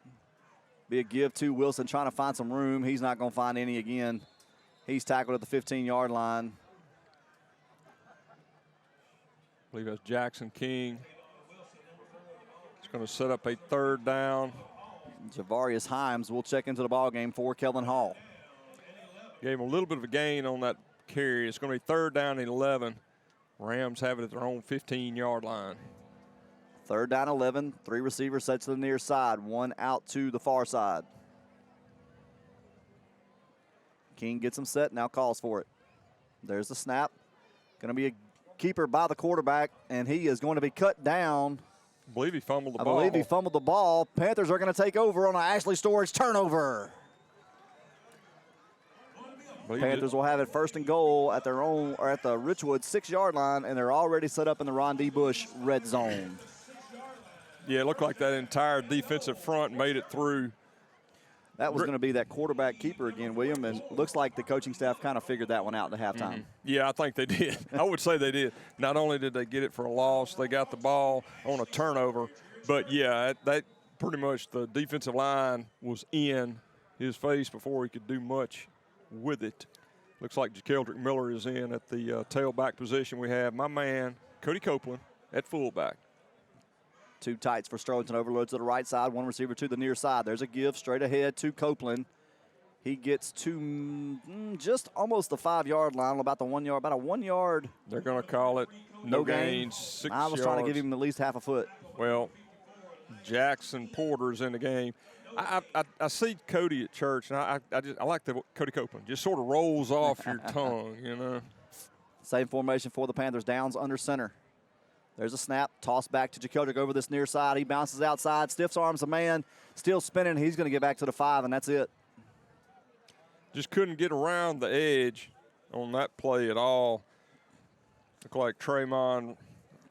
Be a give to Wilson, trying to find some room. He's not going to find any again. He's tackled at the 15-yard line. I believe that's Jackson King. It's going to set up a 3rd down. Javarius Himes will check into the ball game for Kellen Hall. Gave him a little bit of a gain on that carry. It's going to be 3rd down and 11. Rams have it at their own 15-yard line. 3rd down, 11. 3 receivers set to the near side. 1 out to the far side. King gets him set, now calls for it. There's the snap. Going to be a keeper by the quarterback, and he is going to be cut down. I believe he fumbled the I ball. believe he fumbled the ball. Panthers are going to take over on an Ashley Storage turnover. Panthers will have it 1st and goal at their own, or at the Richwood 6-yard line, and they're already set up in the Ron D. Bush red zone. Yeah, it looked like that entire defensive front made it through. That was going to be that quarterback keeper again, William, and looks like the coaching staff kind of figured that one out at halftime. Yeah, I think they did. I would say they did. Not only did they get it for a loss, they got the ball on a turnover. But, yeah, that pretty much the defensive line was in his face before he could do much with it. Looks like JaKeldrick Miller is in at the tailback position. We have my man, Cody Copeland, at fullback. 2 tights for Sterlington, overload to the right side, 1 receiver to the near side. There's a give straight ahead to Copeland. He gets to just almost the 5-yard line, about the 1 yard, about a 1 yard. They're going to call it no gains, 6 I was yards. trying to give him at least half a foot. Well, Jackson Porter's in the game. I see Cody at church, and I like the Cody Copeland. Just sort of rolls off your tongue, you know. Same formation for the Panthers, downs under center. There's a snap, toss back to JaKeldrick over this near side. He bounces outside, stiffs arms a man, still spinning. He's going to get back to the 5, and that's it. Just couldn't get around the edge on that play at all. Looked like Tremont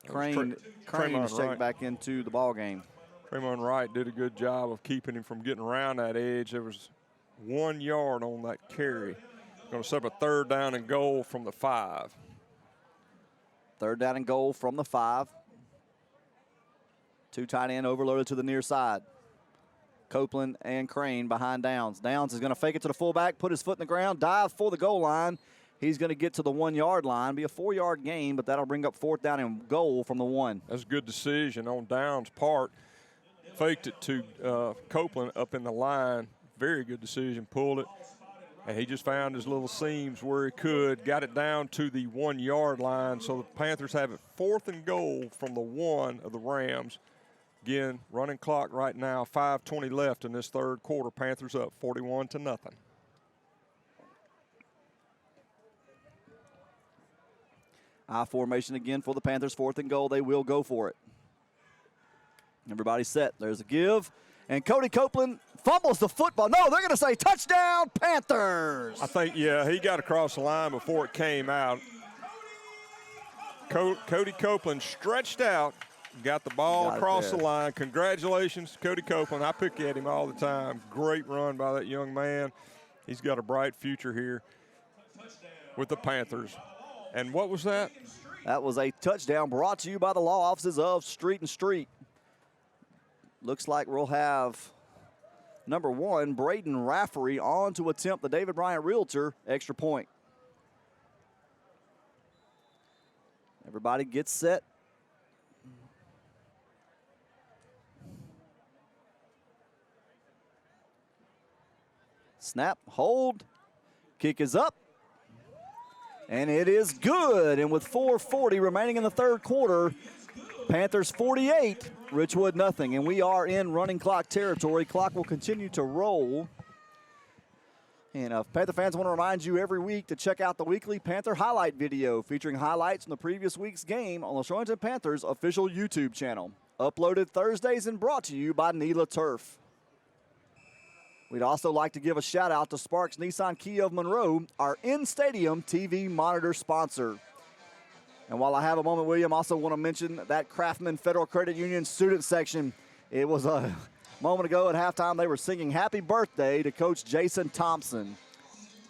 Crane is taken back into the ball game. Tremont Wright did a good job of keeping him from getting around that edge. There was 1 yard on that carry. Going to set up a 3rd down and goal from the 5. 3rd down and goal from the 5. 2 tight end overloaded to the near side. Copeland and Crane behind Downs. Downs is going to fake it to the fullback, put his foot in the ground, dive for the goal line. He's going to get to the 1 yard line, be a 4-yard gain, but that'll bring up 4th down and goal from the 1. That's a good decision on Downs' part. Faked it to Copeland up in the line. Very good decision, pulled it. And he just found his little seams where he could, got it down to the 1 yard line. So the Panthers have it 4th and goal from the 1 of the Rams. Again, running clock right now, 5:20 left in this 3rd quarter. Panthers up 41-0. I formation again for the Panthers, 4th and goal. They will go for it. Everybody set. There's a give. And Cody Copeland fumbles the football. No, they're going to say touchdown, Panthers. I think, yeah, he got across the line before it came out. Cody Copeland stretched out, got the ball across the line. Congratulations, Cody Copeland. I pick at him all the time. Great run by that young man. He's got a bright future here with the Panthers. And what was that? That was a touchdown brought to you by the law offices of Street and Street. Looks like we'll have number 1, Braden Rafferty, on to attempt the David Bryant Realtor extra point. Everybody gets set. Snap, hold, kick is up, and it is good. And with 4:40 remaining in the 3rd quarter, Panthers 48, Richwood nothing, and we are in running clock territory. Clock will continue to roll. And Panther fans, want to remind you every week to check out the weekly Panther highlight video featuring highlights from the previous week's game on the Sterlington Panthers official YouTube channel. Uploaded Thursdays and brought to you by NELA Turf. We'd also like to give a shout out to Sparks Nissan Kia of Monroe, our in-stadium TV monitor sponsor. And while I have a moment, William, I also want to mention that Kraftman Federal Credit Union student section. It was a moment ago at halftime. They were singing happy birthday to Coach Jason Thompson.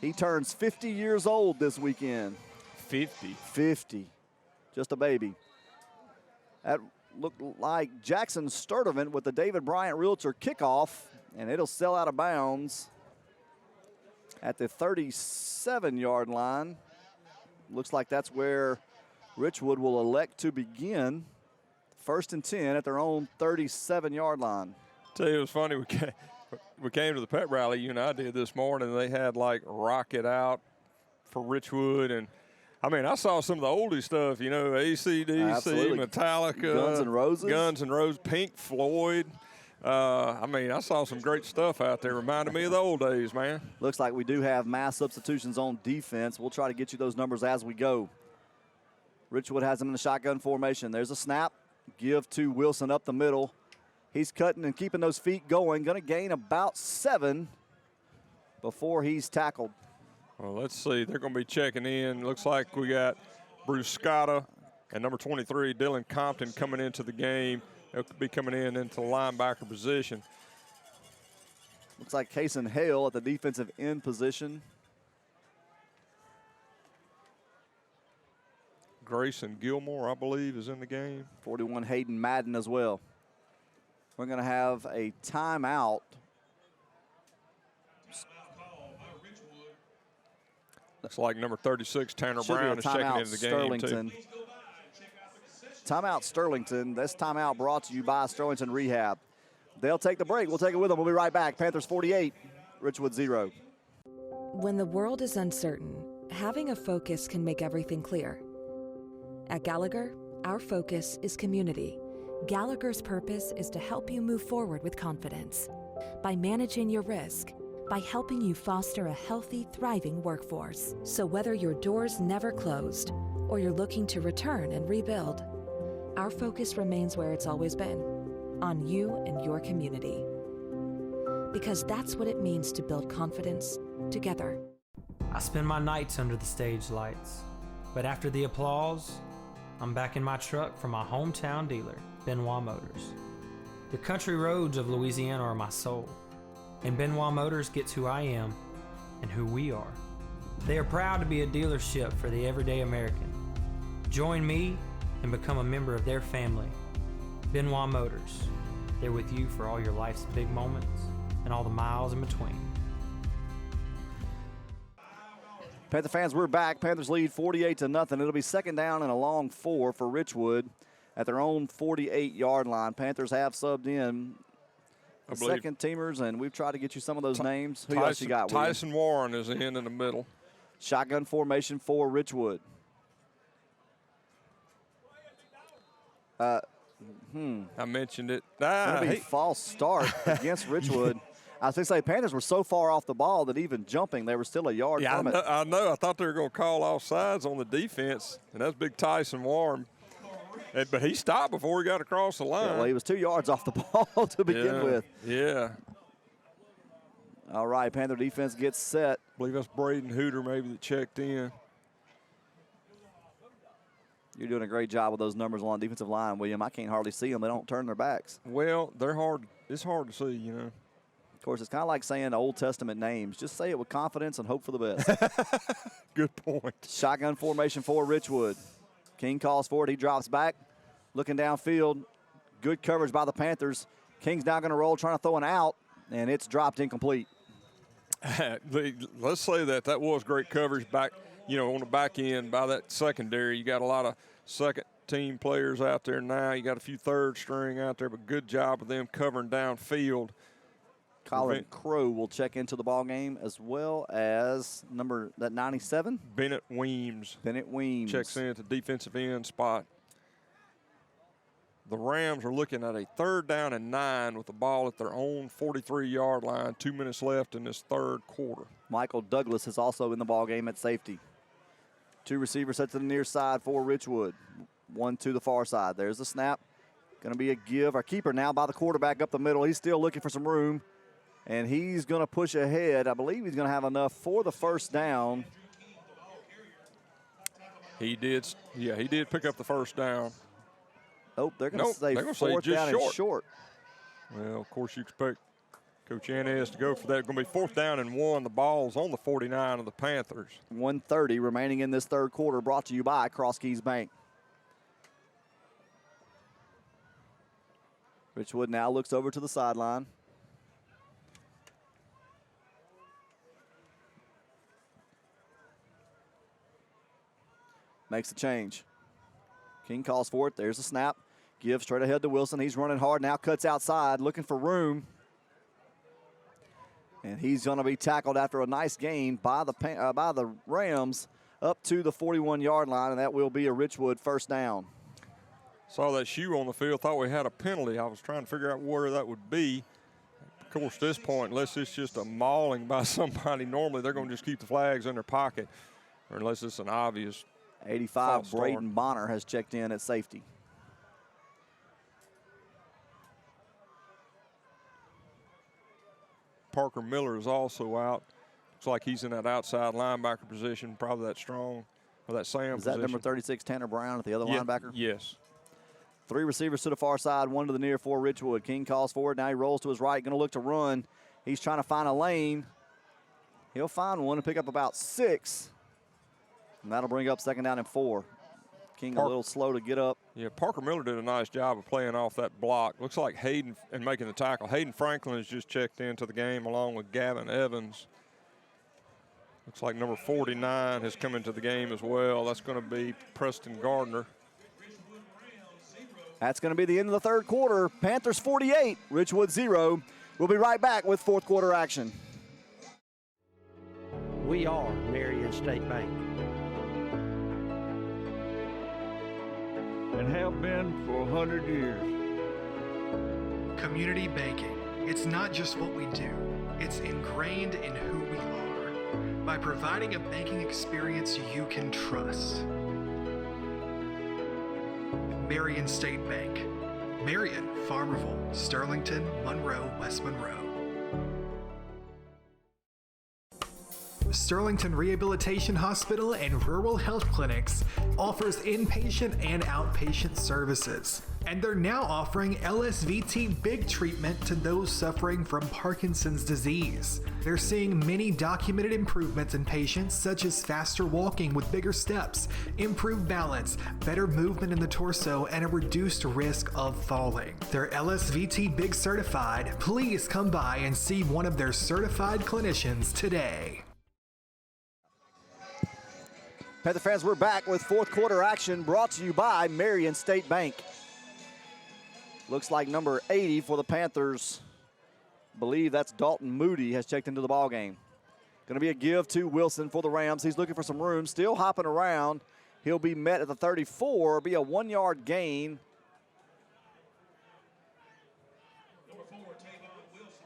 He turns 50 years old this weekend. 50. Just a baby. That looked like Jackson Sturdivant with the David Bryant Realtor kickoff, and it'll sail out of bounds at the 37-yard line. Looks like that's where Richwood will elect to begin. 1st and 10 at their own 37-yard line. Tell you, it was funny. We came to the pep rally, you and I did this morning. They had like Rocket out for Richwood, and I mean, I saw some of the oldie stuff, you know, AC/DC, Absolutely. Metallica, Guns N' Roses, Pink Floyd. I mean, I saw some great stuff out there. Reminded me of the old days, man. Looks like we do have mass substitutions on defense. We'll try to get you those numbers as we go. Richwood has them in the shotgun formation. There's a snap. Give to Wilson up the middle. He's cutting and keeping those feet going. Going to gain about 7 before he's tackled. Well, let's see. They're going to be checking in. Looks like we got Bruce Scotta and number 23, Dylan Compton, coming into the game. They'll be coming in into the linebacker position. Looks like Kason Hale at the defensive end position. Grayson Gilmore, I believe, is in the game. 41, Hayden Madden as well. We're going to have a timeout. Looks like number 36, Tanner Brown, is checking into the game, too. Timeout Sterlington. This timeout brought to you by Sterlington Rehab. They'll take the break. We'll take it with them. We'll be right back. Panthers 48, Richwood 0. When the world is uncertain, having a focus can make everything clear. At Gallagher, our focus is community. Gallagher's purpose is to help you move forward with confidence by managing your risk, by helping you foster a healthy, thriving workforce. So whether your doors never closed or you're looking to return and rebuild, our focus remains where it's always been, on you and your community. Because that's what it means to build confidence together. I spend my nights under the stage lights, but after the applause, I'm back in my truck from my hometown dealer, Benoit Motors. The country roads of Louisiana are my soul, and Benoit Motors gets who I am and who we are. They are proud to be a dealership for the everyday American. Join me and become a member of their family. Benoit Motors, they're with you for all your life's big moments and all the miles in between. Panther fans, we're back. Panthers lead 48-0. It'll be 2nd down and a long 4 for Richwood at their own 48-yard line. Panthers have subbed in the second teamers, and we've tried to get you some of those names. Who else you got? Tyson Warren is in the middle. Shotgun formation for Richwood. I mentioned it. That'll be false start against Richwood. I was going to say, Panthers were so far off the ball that even jumping, they were still a yard from it. I know. I thought they were going to call offsides on the defense, and that's big Tyson Warren. But he stopped before he got across the line. Yeah, well, he was 2 yards off the ball to begin with. Yeah. All right, Panther defense gets set. I believe that's Braden Hooter maybe that checked in. You're doing a great job with those numbers on the defensive line, William. I can't hardly see them. They don't turn their backs. Well, they're hard. It's hard to see, you know. Of course, it's kind of like saying Old Testament names. Just say it with confidence and hope for the best. Good point. Shotgun formation for Richwood. King calls for it. He drops back, looking downfield. Good coverage by the Panthers. King's now going to roll, trying to throw an out, and it's dropped incomplete. Let's say that was great coverage back, you know, on the back end by that secondary. You got a lot of second-team players out there now. You got a few third-string out there, but good job of them covering downfield. Colin Crow will check into the ball game, as well as number 97. Bennett Weems. Checks in at the defensive end spot. The Rams are looking at a 3rd down and 9 with the ball at their own 43-yard line. 2 minutes left in this third quarter. Michael Douglas is also in the ball game at safety. 2 receivers set to the near side for Richwood. 1 to the far side. There's the snap. Going to be a give. Our keeper now by the quarterback up the middle. He's still looking for some room. And he's going to push ahead. I believe he's going to have enough for the 1st down. He did. Yeah, he did pick up the first down. Oh, they're going to say fourth down and short. Well, of course, you expect Coach Yanez to go for that. It's going to be 4th down and 1. The ball's on the 49 of the Panthers. 1:30 remaining in this third quarter, brought to you by Cross Keys Bank. Richwood now looks over to the sideline. Makes the change. King calls for it. There's a snap. Give straight ahead to Wilson. He's running hard now, cuts outside, looking for room. And he's going to be tackled after a nice gain by the Rams up to the 41-yard line, and that will be a Richwood first down. Saw that shoe on the field, thought we had a penalty. I was trying to figure out where that would be. Of course, at this point, unless it's just a mauling by somebody, normally they're going to just keep the flags in their pocket, or unless it's an obvious 85, Braden Bonner has checked in at safety. Parker Miller is also out. Looks like he's in that outside linebacker position, probably that strong, or that Sam Is that position. number 36, Tanner Brown, at the other linebacker? Yes. 3 receivers to the far side, 1 to the near for Richwood. King calls forward. Now he rolls to his right, going to look to run. He's trying to find a lane. He'll find one and pick up about 6. And that'll bring up 2nd down and 4. King a little slow to get up. Yeah, Parker Miller did a nice job of playing off that block. Looks like Hayden and making the tackle. Hayden Franklin has just checked into the game along with Gavin Evans. Looks like number 49 has come into the game as well. That's going to be Preston Gardner. That's going to be the end of the third quarter. Panthers 48, Richwood 0. We'll be right back with fourth quarter action. We are Marion State Bank. And have been for 100 years. Community banking. It's not just what we do, it's ingrained in who we are. By providing a banking experience you can trust. Marion State Bank. Marion, Farmerville, Sterlington, Monroe, West Monroe. Sterlington Rehabilitation Hospital and Rural Health Clinics offers inpatient and outpatient services. And they're now offering LSVT big treatment to those suffering from Parkinson's disease. They're seeing many documented improvements in patients, such as faster walking with bigger steps, improved balance, better movement in the torso, and a reduced risk of falling. They're LSVT big certified. Please come by and see one of their certified clinicians today. Panther fans, we're back with fourth quarter action brought to you by Marion State Bank. Looks like number 80 for the Panthers. Believe that's Dalton Moody has checked into the ball game. Going to be a give to Wilson for the Rams. He's looking for some room, still hopping around. He'll be met at the 34, be a 1-yard gain.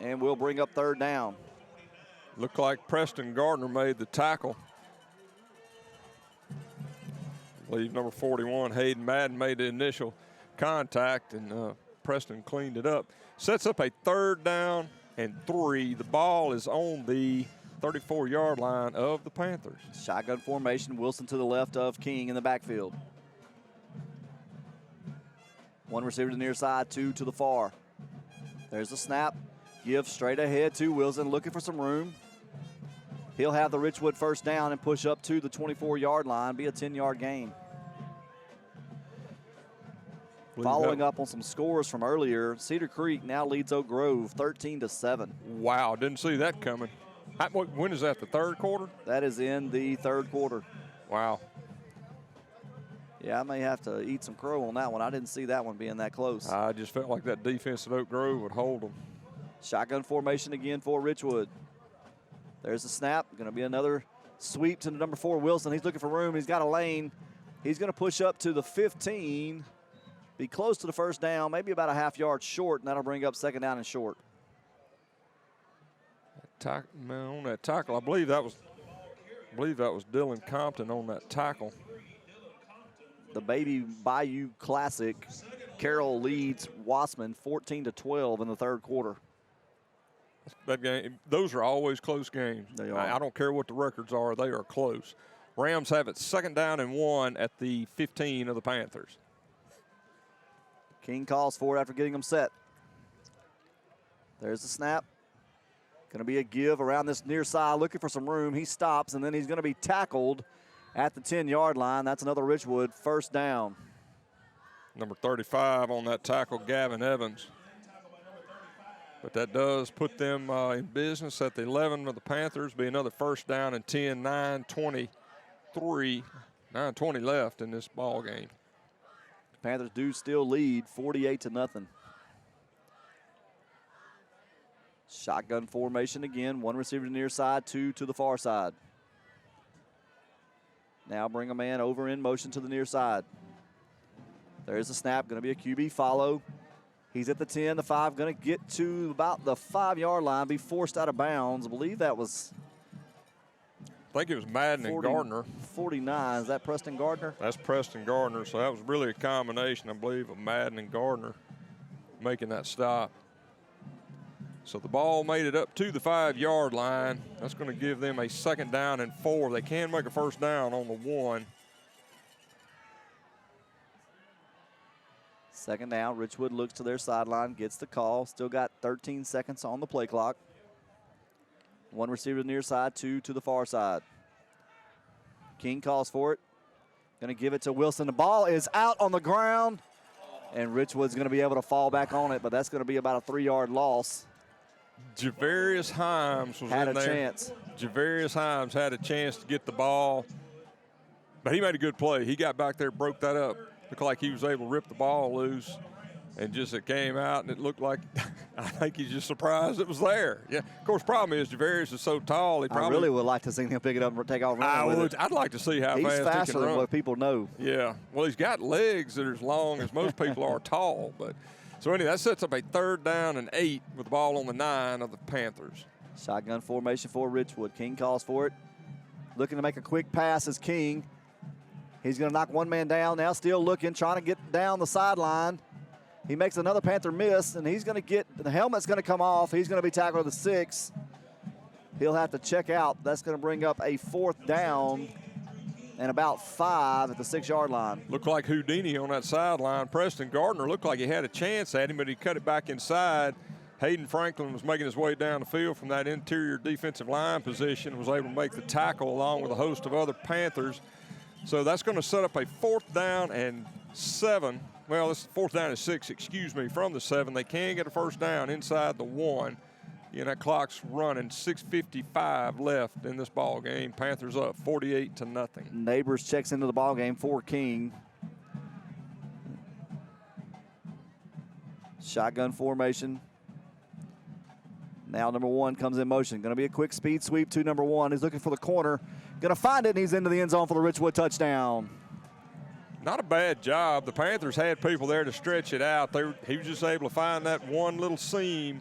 And we'll bring up 3rd down. Looked like Preston Gardner made the tackle. I believe number 41, Hayden Madden, made the initial contact, and Preston cleaned it up. Sets up a 3rd down and 3. The ball is on the 34-yard line of the Panthers. Shotgun formation, Wilson to the left of King in the backfield. 1 receiver to the near side, 2 to the far. There's the snap. Give straight ahead to Wilson, looking for some room. He'll have the Richwood first down and push up to the 24-yard line, be a 10-yard gain. Following up on some scores from earlier, Cedar Creek now leads Oak Grove 13-7. Wow, didn't see that coming. When is that, the 3rd quarter? That is in the 3rd quarter. Wow. Yeah, I may have to eat some crow on that one. I didn't see that one being that close. I just felt like that defense at Oak Grove would hold them. Shotgun formation again for Richwood. There's the snap. Going to be another sweep to the number 4, Wilson. He's looking for room. He's got a lane. He's going to push up to the 15. Be close to the first down, maybe about a half-yard short, and that'll bring up 2nd down and short. On that tackle, I believe that was Dylan Compton on that tackle. The Baby Bayou Classic. Carroll leads Wassman 14-12 in the 3rd quarter. That game, those are always close games. They are. I don't care what the records are; they are close. Rams have it 2nd down and 1 at the 15 of the Panthers. King calls for it after getting them set. There's the snap. Going to be a give around this near side, looking for some room. He stops, and then he's going to be tackled at the 10-yard line. That's another Richwood 1st down. Number 35 on that tackle, Gavin Evans. But that does put them in business at the 11 of the Panthers. Be another 1st down and 10, 9:23, 9:20 left in this ball game. Panthers do still lead 48-0. Shotgun formation again. 1 receiver to the near side, 2 to the far side. Now bring a man over in motion to the near side. There's the snap. Going to be a QB follow. He's at the 10, the 5, going to get to about the 5-yard line, be forced out of bounds. I believe that was, I think it was Madden and Gardner. 49, is that Preston Gardner? That's Preston Gardner, so that was really a combination, I believe, of Madden and Gardner making that stop. So the ball made it up to the 5-yard line. That's going to give them a 2nd down and 4. They can make a 1st down on the 1. 2nd down, Richwood looks to their sideline, gets the call. Still got 13 seconds on the play clock. 1 receiver to the near side, 2 to the far side. King calls for it. Going to give it to Wilson. The ball is out on the ground, and Richwood's going to be able to fall back on it, but that's going to be about a 3-yard loss. Javarius Himes was had in a there. Chance. Javarius Himes had a chance to get the ball, but he made a good play. He got back there, broke that up. Looked like he was able to rip the ball loose, and just it came out, and it looked like I think he's just surprised it was there. Yeah, of course, problem is Javarius is so tall. He probably I really would like to see him pick it up and take off running with it. I'd like to see how he's fast faster he can than run. what people know. Yeah, well, he's got legs that are as long as most people are tall. But so anyway, that sets up a 3rd down and 8 with the ball on the 9 of the Panthers. Shotgun formation for Richwood. King calls for it. Looking to make a quick pass is King. He's going to knock one man down. Now still looking, trying to get down the sideline. He makes another Panther miss, and he's going to get, the helmet's going to come off. He's going to be tackled at the 6. He'll have to check out. That's going to bring up a 4th down and about 5 at the 6-yard line. Looked like Houdini on that sideline. Preston Gardner looked like he had a chance at him, but he cut it back inside. Hayden Franklin was making his way down the field from that interior defensive line position and was able to make the tackle along with a host of other Panthers. So that's going to set up a 4th down and 7. Well, it's 4th down and 6, excuse me, from the 7. They can get a 1st down inside the 1. And that clock's running. 6:55 left in this ball game. Panthers up 48-0. Neighbors checks into the ball game for King. Shotgun formation. Now number 1 comes in motion. Going to be a quick speed sweep to number 1. He's looking for the corner. Going to find it, and he's into the end zone for the Richwood touchdown. Not a bad job. The Panthers had people there to stretch it out. He was just able to find that one little seam,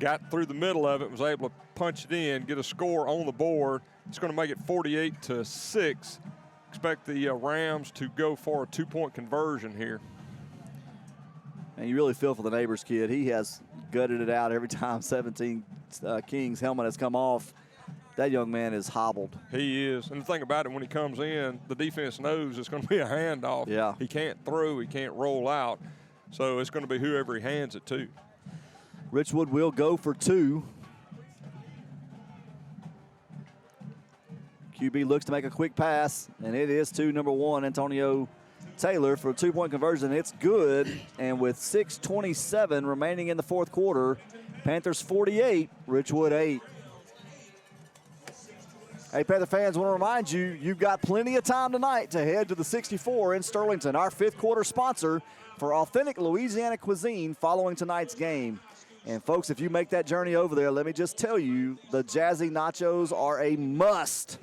got through the middle of it, was able to punch it in, get a score on the board. It's going to make it 48-6. Expect the Rams to go for a 2-point conversion here. And you really feel for the neighbor's kid. He has gutted it out every time 17 King's helmet has come off. That young man is hobbled. He is. And the thing about it, when he comes in, the defense knows it's going to be a handoff. Yeah. He can't throw. He can't roll out. So it's going to be whoever he hands it to. Richwood will go for 2. QB looks to make a quick pass, and it is to number 1, Antonio Taylor, for a 2-point conversion. It's good, and with 6:27 remaining in the 4th quarter, Panthers 48, Richwood 8. Hey, Panther fans, want to remind you, you've got plenty of time tonight to head to the 64 in Sterlington, our 5th quarter sponsor for authentic Louisiana cuisine following tonight's game. And, folks, if you make that journey over there, let me just tell you, the Jazzy Nachos are a must.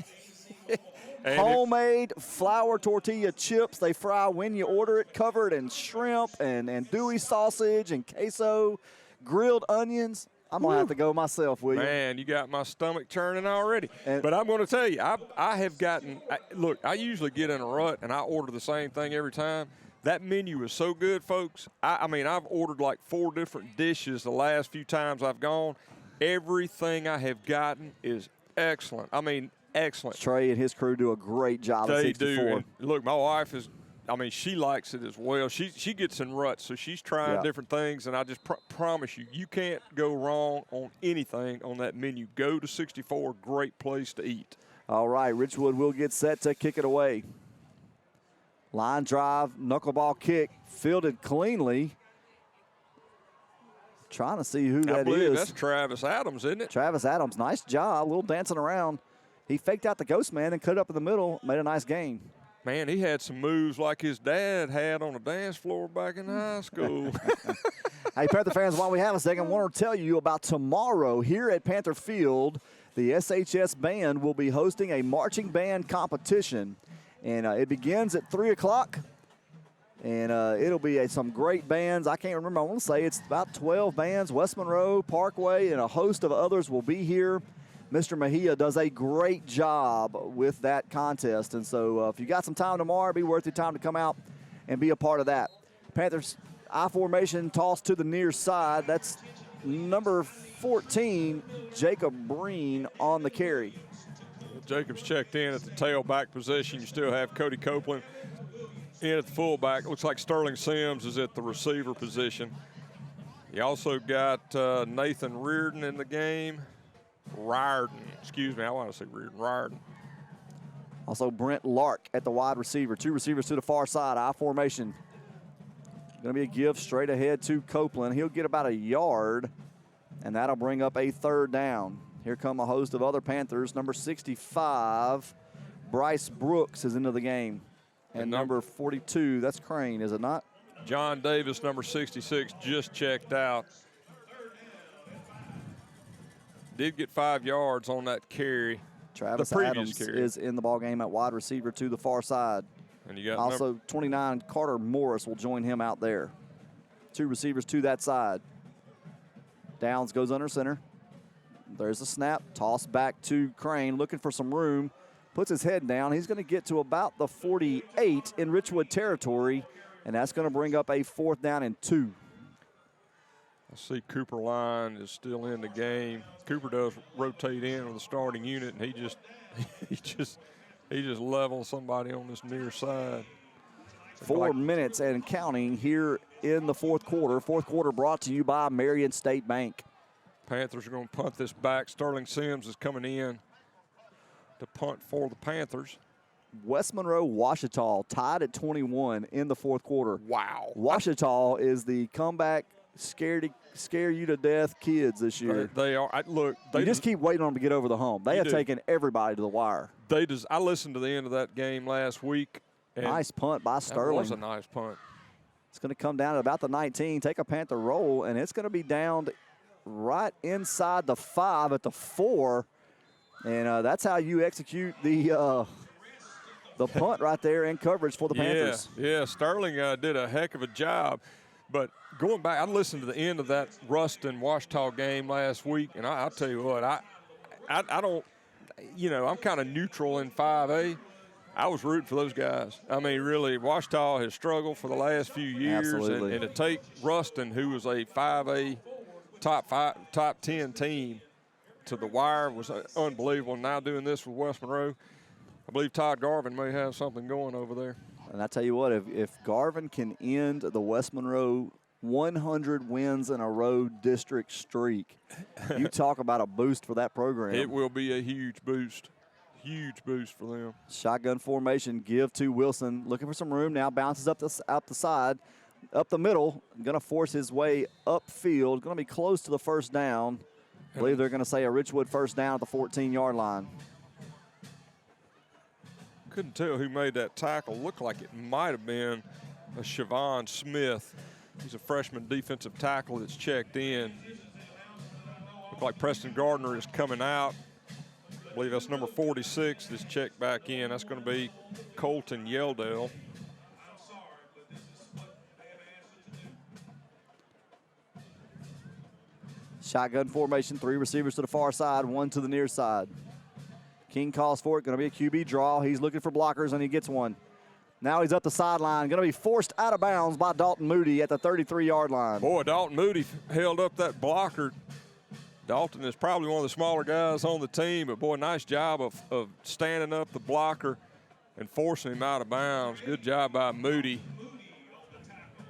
Homemade flour tortilla chips. They fry when you order it, covered in shrimp and Dewey sausage and queso, grilled onions. I'm going to have to go myself, will you? Man, you got my stomach churning already. But I'm going to tell you, I have gotten – look, I usually get in a rut, and I order the same thing every time. That menu is so good, folks. I mean, I've ordered like 4 different dishes the last few times I've gone. Everything I have gotten is excellent. I mean, excellent. Trey and his crew do a great job at 64. They do. And look, my wife is, she likes it as well. She gets in ruts, so she's trying different things, and I just promise you, you can't go wrong on anything on that menu. Go to 64, great place to eat. All right, Richwood will get set to kick it away. Line drive, knuckleball kick, fielded cleanly. Trying to see who that is. I believe that's Travis Adams, isn't it? Travis Adams, nice job, a little dancing around. He faked out the ghost man and cut it up in the middle, made a nice gain. Man, he had some moves like his dad had on the dance floor back in high school. Hey, Panther fans, while we have a second, I want to tell you about tomorrow here at Panther Field. The SHS Band will be hosting a marching band competition, and it begins at 3 o'clock. And it'll be some great bands. I can't remember. I want to say it's about 12 bands. West Monroe, Parkway, and a host of others will be here. Mr. Mejia does a great job with that contest. And so if you got some time tomorrow, it'd be worth your time to come out and be a part of that. Panthers I formation toss to the near side. That's number 14, Jacob Breen on the carry. Jacob's checked in at the tailback position. You still have Cody Copeland in at the fullback. Looks like Sterling Sims is at the receiver position. You also got Nathan Reardon in the game. Riordan, excuse me, I want to say Reardon. Riordan. Also Brent Lark at the wide receiver. Two receivers to the far side, I formation. Going to be a give straight ahead to Copeland. He'll get about a yard, and that'll bring up a third down. Here come a host of other Panthers. Number 65, Bryce Brooks is into the game. And number 42, that's Crane, is it not? John Davis, number 66, just checked out. Did get 5 yards on that carry. Travis Adams is in the ballgame at wide receiver to the far side. And you got also 29, Carter Morris will join him out there. Two receivers to that side. Downs goes under center. There's a snap, toss back to Crane, looking for some room. Puts his head down. He's going to get to about the 48 in Richwood territory, and that's going to bring up a 4th down and 2. I see Cooper Line is still in the game. Cooper does rotate in with the starting unit, and he just levels somebody on this near side. 4 minutes and counting here in the fourth quarter. Fourth quarter brought to you by Marion State Bank. Panthers are going to punt this back. Sterling Sims is coming in to punt for the Panthers. West Monroe Washita tied at 21 in the fourth quarter. Wow. Washita is the comeback scare you to death kids this year. They are. You just keep waiting on them to get over the hump. They have taken everybody to the wire. I listened to the end of that game last week. Nice punt by Sterling. That was a nice punt. It's going to come down at about the 19, take a Panther roll, and it's going to be down right inside the 5 at the 4. And that's how you execute the punt right there in coverage for the Panthers. Yeah, Sterling did a heck of a job. But going back, I listened to the end of that Ruston Washita game last week, and I'll tell you what, I don't, I'm kind of neutral in 5A. I was rooting for those guys. I mean, really, Washita has struggled for the last few years. Absolutely. And to take Ruston, who was a 5A top 10 team, to the wire was unbelievable. Now doing this with West Monroe, I believe Todd Garvin may have something going over there. And I tell you what, if Garvin can end the West Monroe 100 wins in a row district streak, you talk about a boost for that program. It will be a huge boost. Huge boost for them. Shotgun formation, give to Wilson. Looking for some room now, bounces up the side, up the middle. Going to force his way upfield. Going to be close to the first down. I believe they're going to say a Richwood first down at the 14-yard line. Couldn't tell who made that tackle. Looked like it might have been a Siobhan Smith. He's a freshman defensive tackle that's checked in. Looked like Preston Gardner is coming out. I believe that's number 46 that's checked back in. That's going to be Colton Yeldell. Shotgun formation, 3 receivers to the far side, 1 to the near side. King calls for it, going to be a QB draw. He's looking for blockers, and he gets one. Now he's up the sideline, going to be forced out of bounds by Dalton Moody at the 33-yard line. Boy, Dalton Moody held up that blocker Dalton is probably one of the smaller guys on the team, but, boy, nice job of standing up the blocker and forcing him out of bounds. Good job by Moody.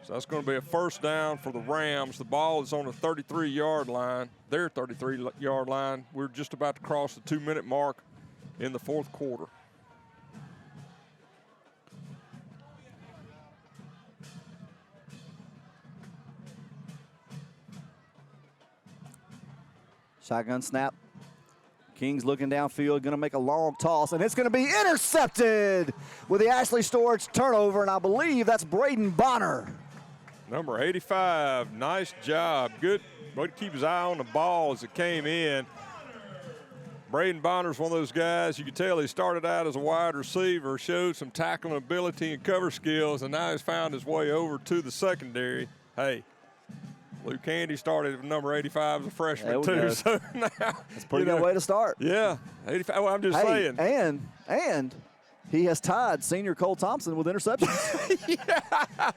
So that's going to be a first down for the Rams. The ball is on the 33-yard line, their 33-yard line. We're just about to cross the 2-minute mark in the fourth quarter. Shotgun snap. Kings looking downfield, going to make a long toss, and it's going to be intercepted with the Ashley Storage turnover, and I believe that's Braden Bonner. Number 85, nice job. Good, but keep his eye on the ball as it came in. Braden Bonner's one of those guys, you can tell he started out as a wide receiver, showed some tackling ability and cover skills, and now he's found his way over to the secondary. Hey, Luke Candy started at number 85 as a freshman too. So now that's a pretty good way to start. Yeah, 85. Well, I'm just saying. And he has tied senior Cole Thompson with interceptions. Yeah.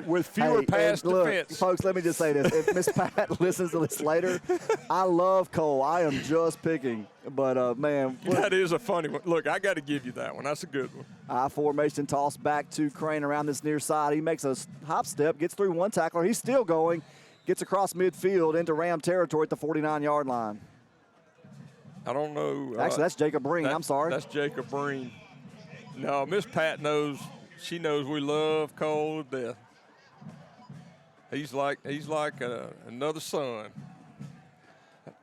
With fewer pass defense. Folks, let me just say this. If Miss Pat listens to this later, I love Cole. I am just picking. But, man. That is a funny one. Look, I got to give you that one. That's a good one. I formation toss back to Crane around this near side. He makes a hop step, gets through one tackler. He's still going. Gets across midfield into Ram territory at the 49-yard line. I don't know. Actually, that's Jacob Breen. I'm sorry. That's Jacob Breen. No, Miss Pat knows. She knows we love Cole to death. He's like another son.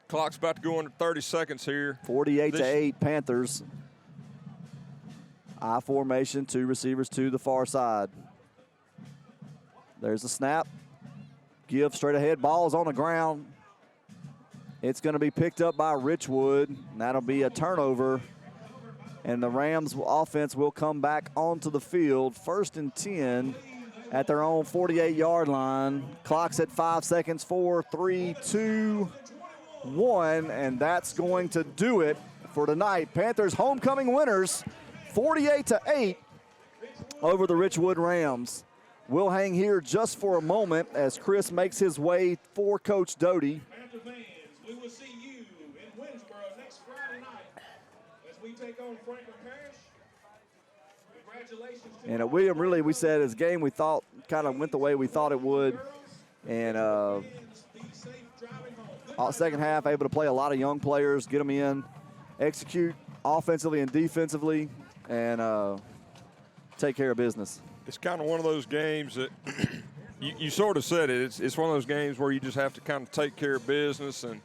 Clock's about to go under 30 seconds here. 48-8 Panthers. I formation, two receivers to the far side. There's the snap. Give straight ahead. Ball is on the ground. It's going to be picked up by Richwood. And that'll be a turnover. And the Rams offense will come back onto the field. 1st and 10 at their own 48-yard line. Clock's at 5 seconds. 4, 3, 2, 1. And that's going to do it for tonight. Panthers homecoming winners, 48-8 over the Richwood Rams. We'll hang here just for a moment as Chris makes his way for Coach Doty. Panther fans, we will see you in Winsboro next Friday night as we take on Franklin Parish. Congratulations to And William, really, we said his game we thought kind of went the way we thought it would. And second half, able to play a lot of young players, get them in, execute offensively and defensively, and take care of business. It's kind of one of those games that you sort of said it. It's one of those games where you just have to kind of take care of business, and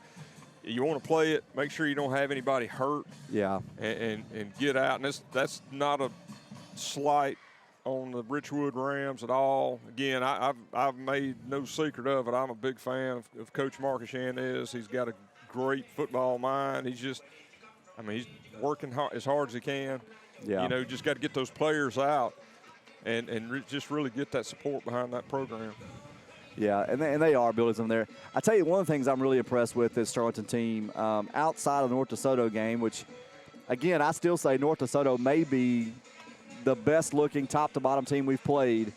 you want to play it, make sure you don't have anybody hurt. Yeah. And get out. And that's not a slight on the Richwood Rams at all. Again, I've made no secret of it. I'm a big fan of Coach Marcus Yanez. He's got a great football mind. He's working as hard as he can. Yeah. You know, just got to get those players out. And just really get that support behind that program. Yeah, and they are building them there. I tell you, one of the things I'm really impressed with this Sterlington team, outside of the North DeSoto game, which, again, I still say North DeSoto may be the best-looking top-to-bottom team we've played.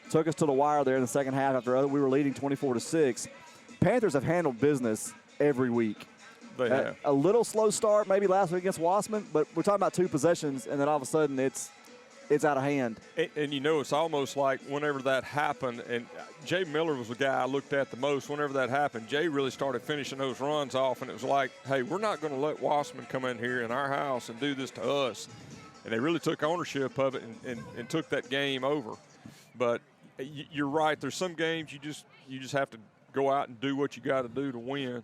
Took us to the wire there in the second half after we were leading 24-6. Panthers have handled business every week. They have. A little slow start maybe last week against Wassman, but we're talking about 2 possessions, and then all of a sudden it's out of hand. And you know, it's almost like whenever that happened, and Jay Miller was the guy I looked at the most. Whenever that happened, Jay really started finishing those runs off, and it was like, hey, we're not going to let Wassman come in here in our house and do this to us. And they really took ownership of it and took that game over. But you're right. There's some games you just have to go out and do what you got to do to win.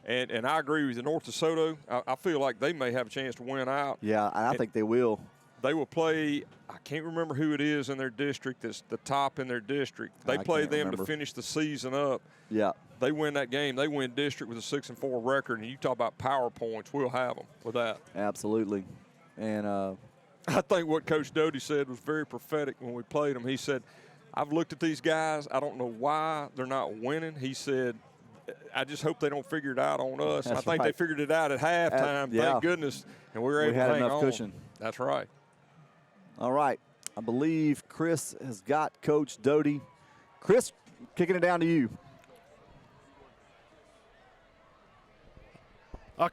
And I agree with you. North DeSoto, I feel like they may have a chance to win out. Yeah, I think they will. They will play, I can't remember who it is in their district that's the top in their district. They play them to finish the season up. Yeah. They win that game. They win district with a 6-4 record. And you talk about power points, we'll have them with that. Absolutely. And I think what Coach Doty said was very prophetic when we played them. He said, I've looked at these guys. I don't know why they're not winning. He said, I just hope they don't figure it out on us. And I think they figured it out at halftime, thank goodness. And we were able to hang on. We had enough cushion. That's right. All right. I believe Chris has got Coach Doty. Chris, kicking it down to you.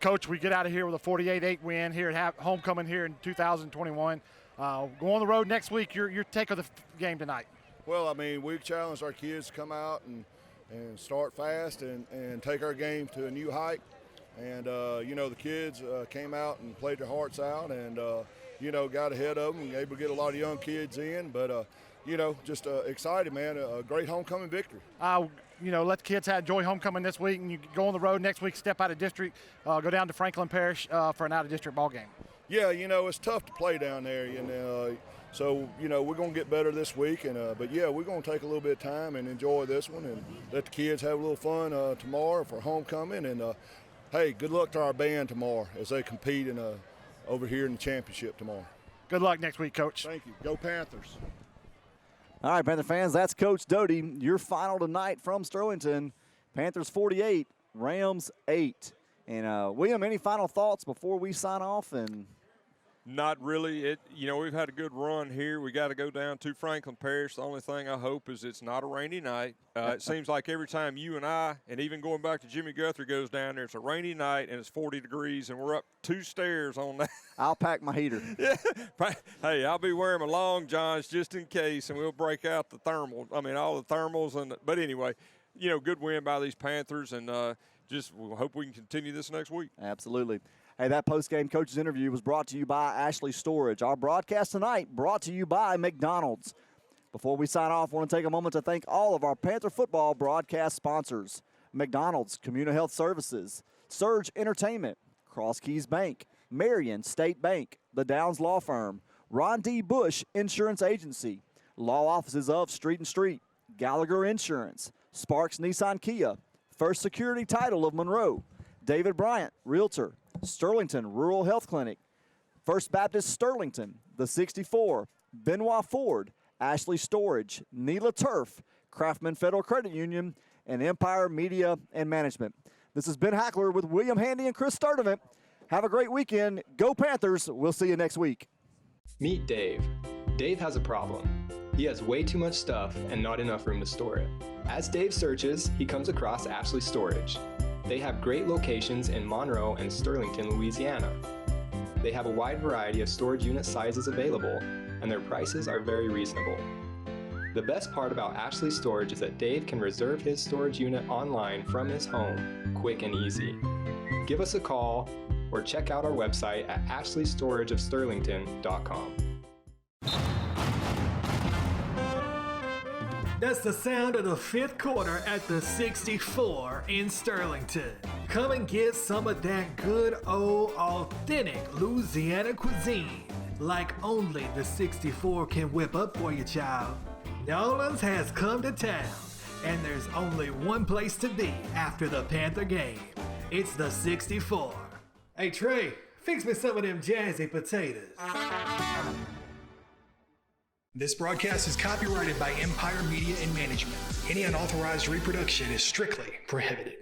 Coach, we get out of here with a 48-8 win here at homecoming here in 2021. Go on the road next week. Your take of the game tonight. Well, I mean, we've challenged our kids to come out and start fast and take our game to a new height. And, the kids came out and played their hearts out and, got ahead of them and able to get a lot of young kids in. But, just excited, man. A great homecoming victory. Let the kids enjoy homecoming this week, and you go on the road next week, step out of district, go down to Franklin Parish for an out-of-district ball game. Yeah, it's tough to play down there, so, we're going to get better this week. But, we're going to take a little bit of time and enjoy this one and let the kids have a little fun tomorrow for homecoming. And, hey, good luck to our band tomorrow as they compete over here in the championship tomorrow. Good luck next week, Coach. Thank you. Go Panthers. All right, Panther fans, that's Coach Doty. Your final tonight from Sterlington. Panthers 48, Rams 8. And, William, any final thoughts before we sign off? And Not really. We've had a good run here. We got to go down to Franklin Parish. The only thing I hope is it's not a rainy night. It seems like every time you and I, and even going back to Jimmy Guthrie goes down there, it's a rainy night and it's 40 degrees and we're up 2 stairs on that. I'll pack my heater. Yeah. Hey, I'll be wearing my long johns just in case, and we'll break out the thermal. I mean, all the thermals. But anyway, good win by these Panthers, and we'll hope we can continue this next week. Absolutely. Hey, that post-game coach's interview was brought to you by Ashley Storage. Our broadcast tonight brought to you by McDonald's. Before we sign off, I want to take a moment to thank all of our Panther football broadcast sponsors: McDonald's, CommuniHealth Services, Surge Entertainment, Cross Keys Bank, Marion State Bank, The Downs Law Firm, Ron D. Bush Insurance Agency, Law Offices of Street & Street, Gallagher Insurance, Sparks Nissan Kia, First Security Title of Monroe, David Bryant, Realtor, Sterlington Rural Health Clinic, First Baptist Sterlington, The 64, Benoit Ford, Ashley Storage, NELA Turf, Kraftman Federal Credit Union, and Empire Media and Management. This has been Hackler with William Handy and Chris Sturdivant. Have a great weekend. Go Panthers. We'll see you next week. Meet Dave. Dave has a problem. He has way too much stuff and not enough room to store it. As Dave searches, he comes across Ashley Storage. They have great locations in Monroe and Sterlington, Louisiana. They have a wide variety of storage unit sizes available, and their prices are very reasonable. The best part about Ashley Storage is that Dave can reserve his storage unit online from his home, quick and easy. Give us a call or check out our website at ashleystorageofsterlington.com. That's the sound of the 5th quarter at the 64 in Sterlington. Come and get some of that good old authentic Louisiana cuisine, like only the 64 can whip up for you, child. Nolan's has come to town, and there's only one place to be after the Panther game. It's the 64. Hey Trey, fix me some of them jazzy potatoes. This broadcast is copyrighted by Empire Media and Management. Any unauthorized reproduction is strictly prohibited.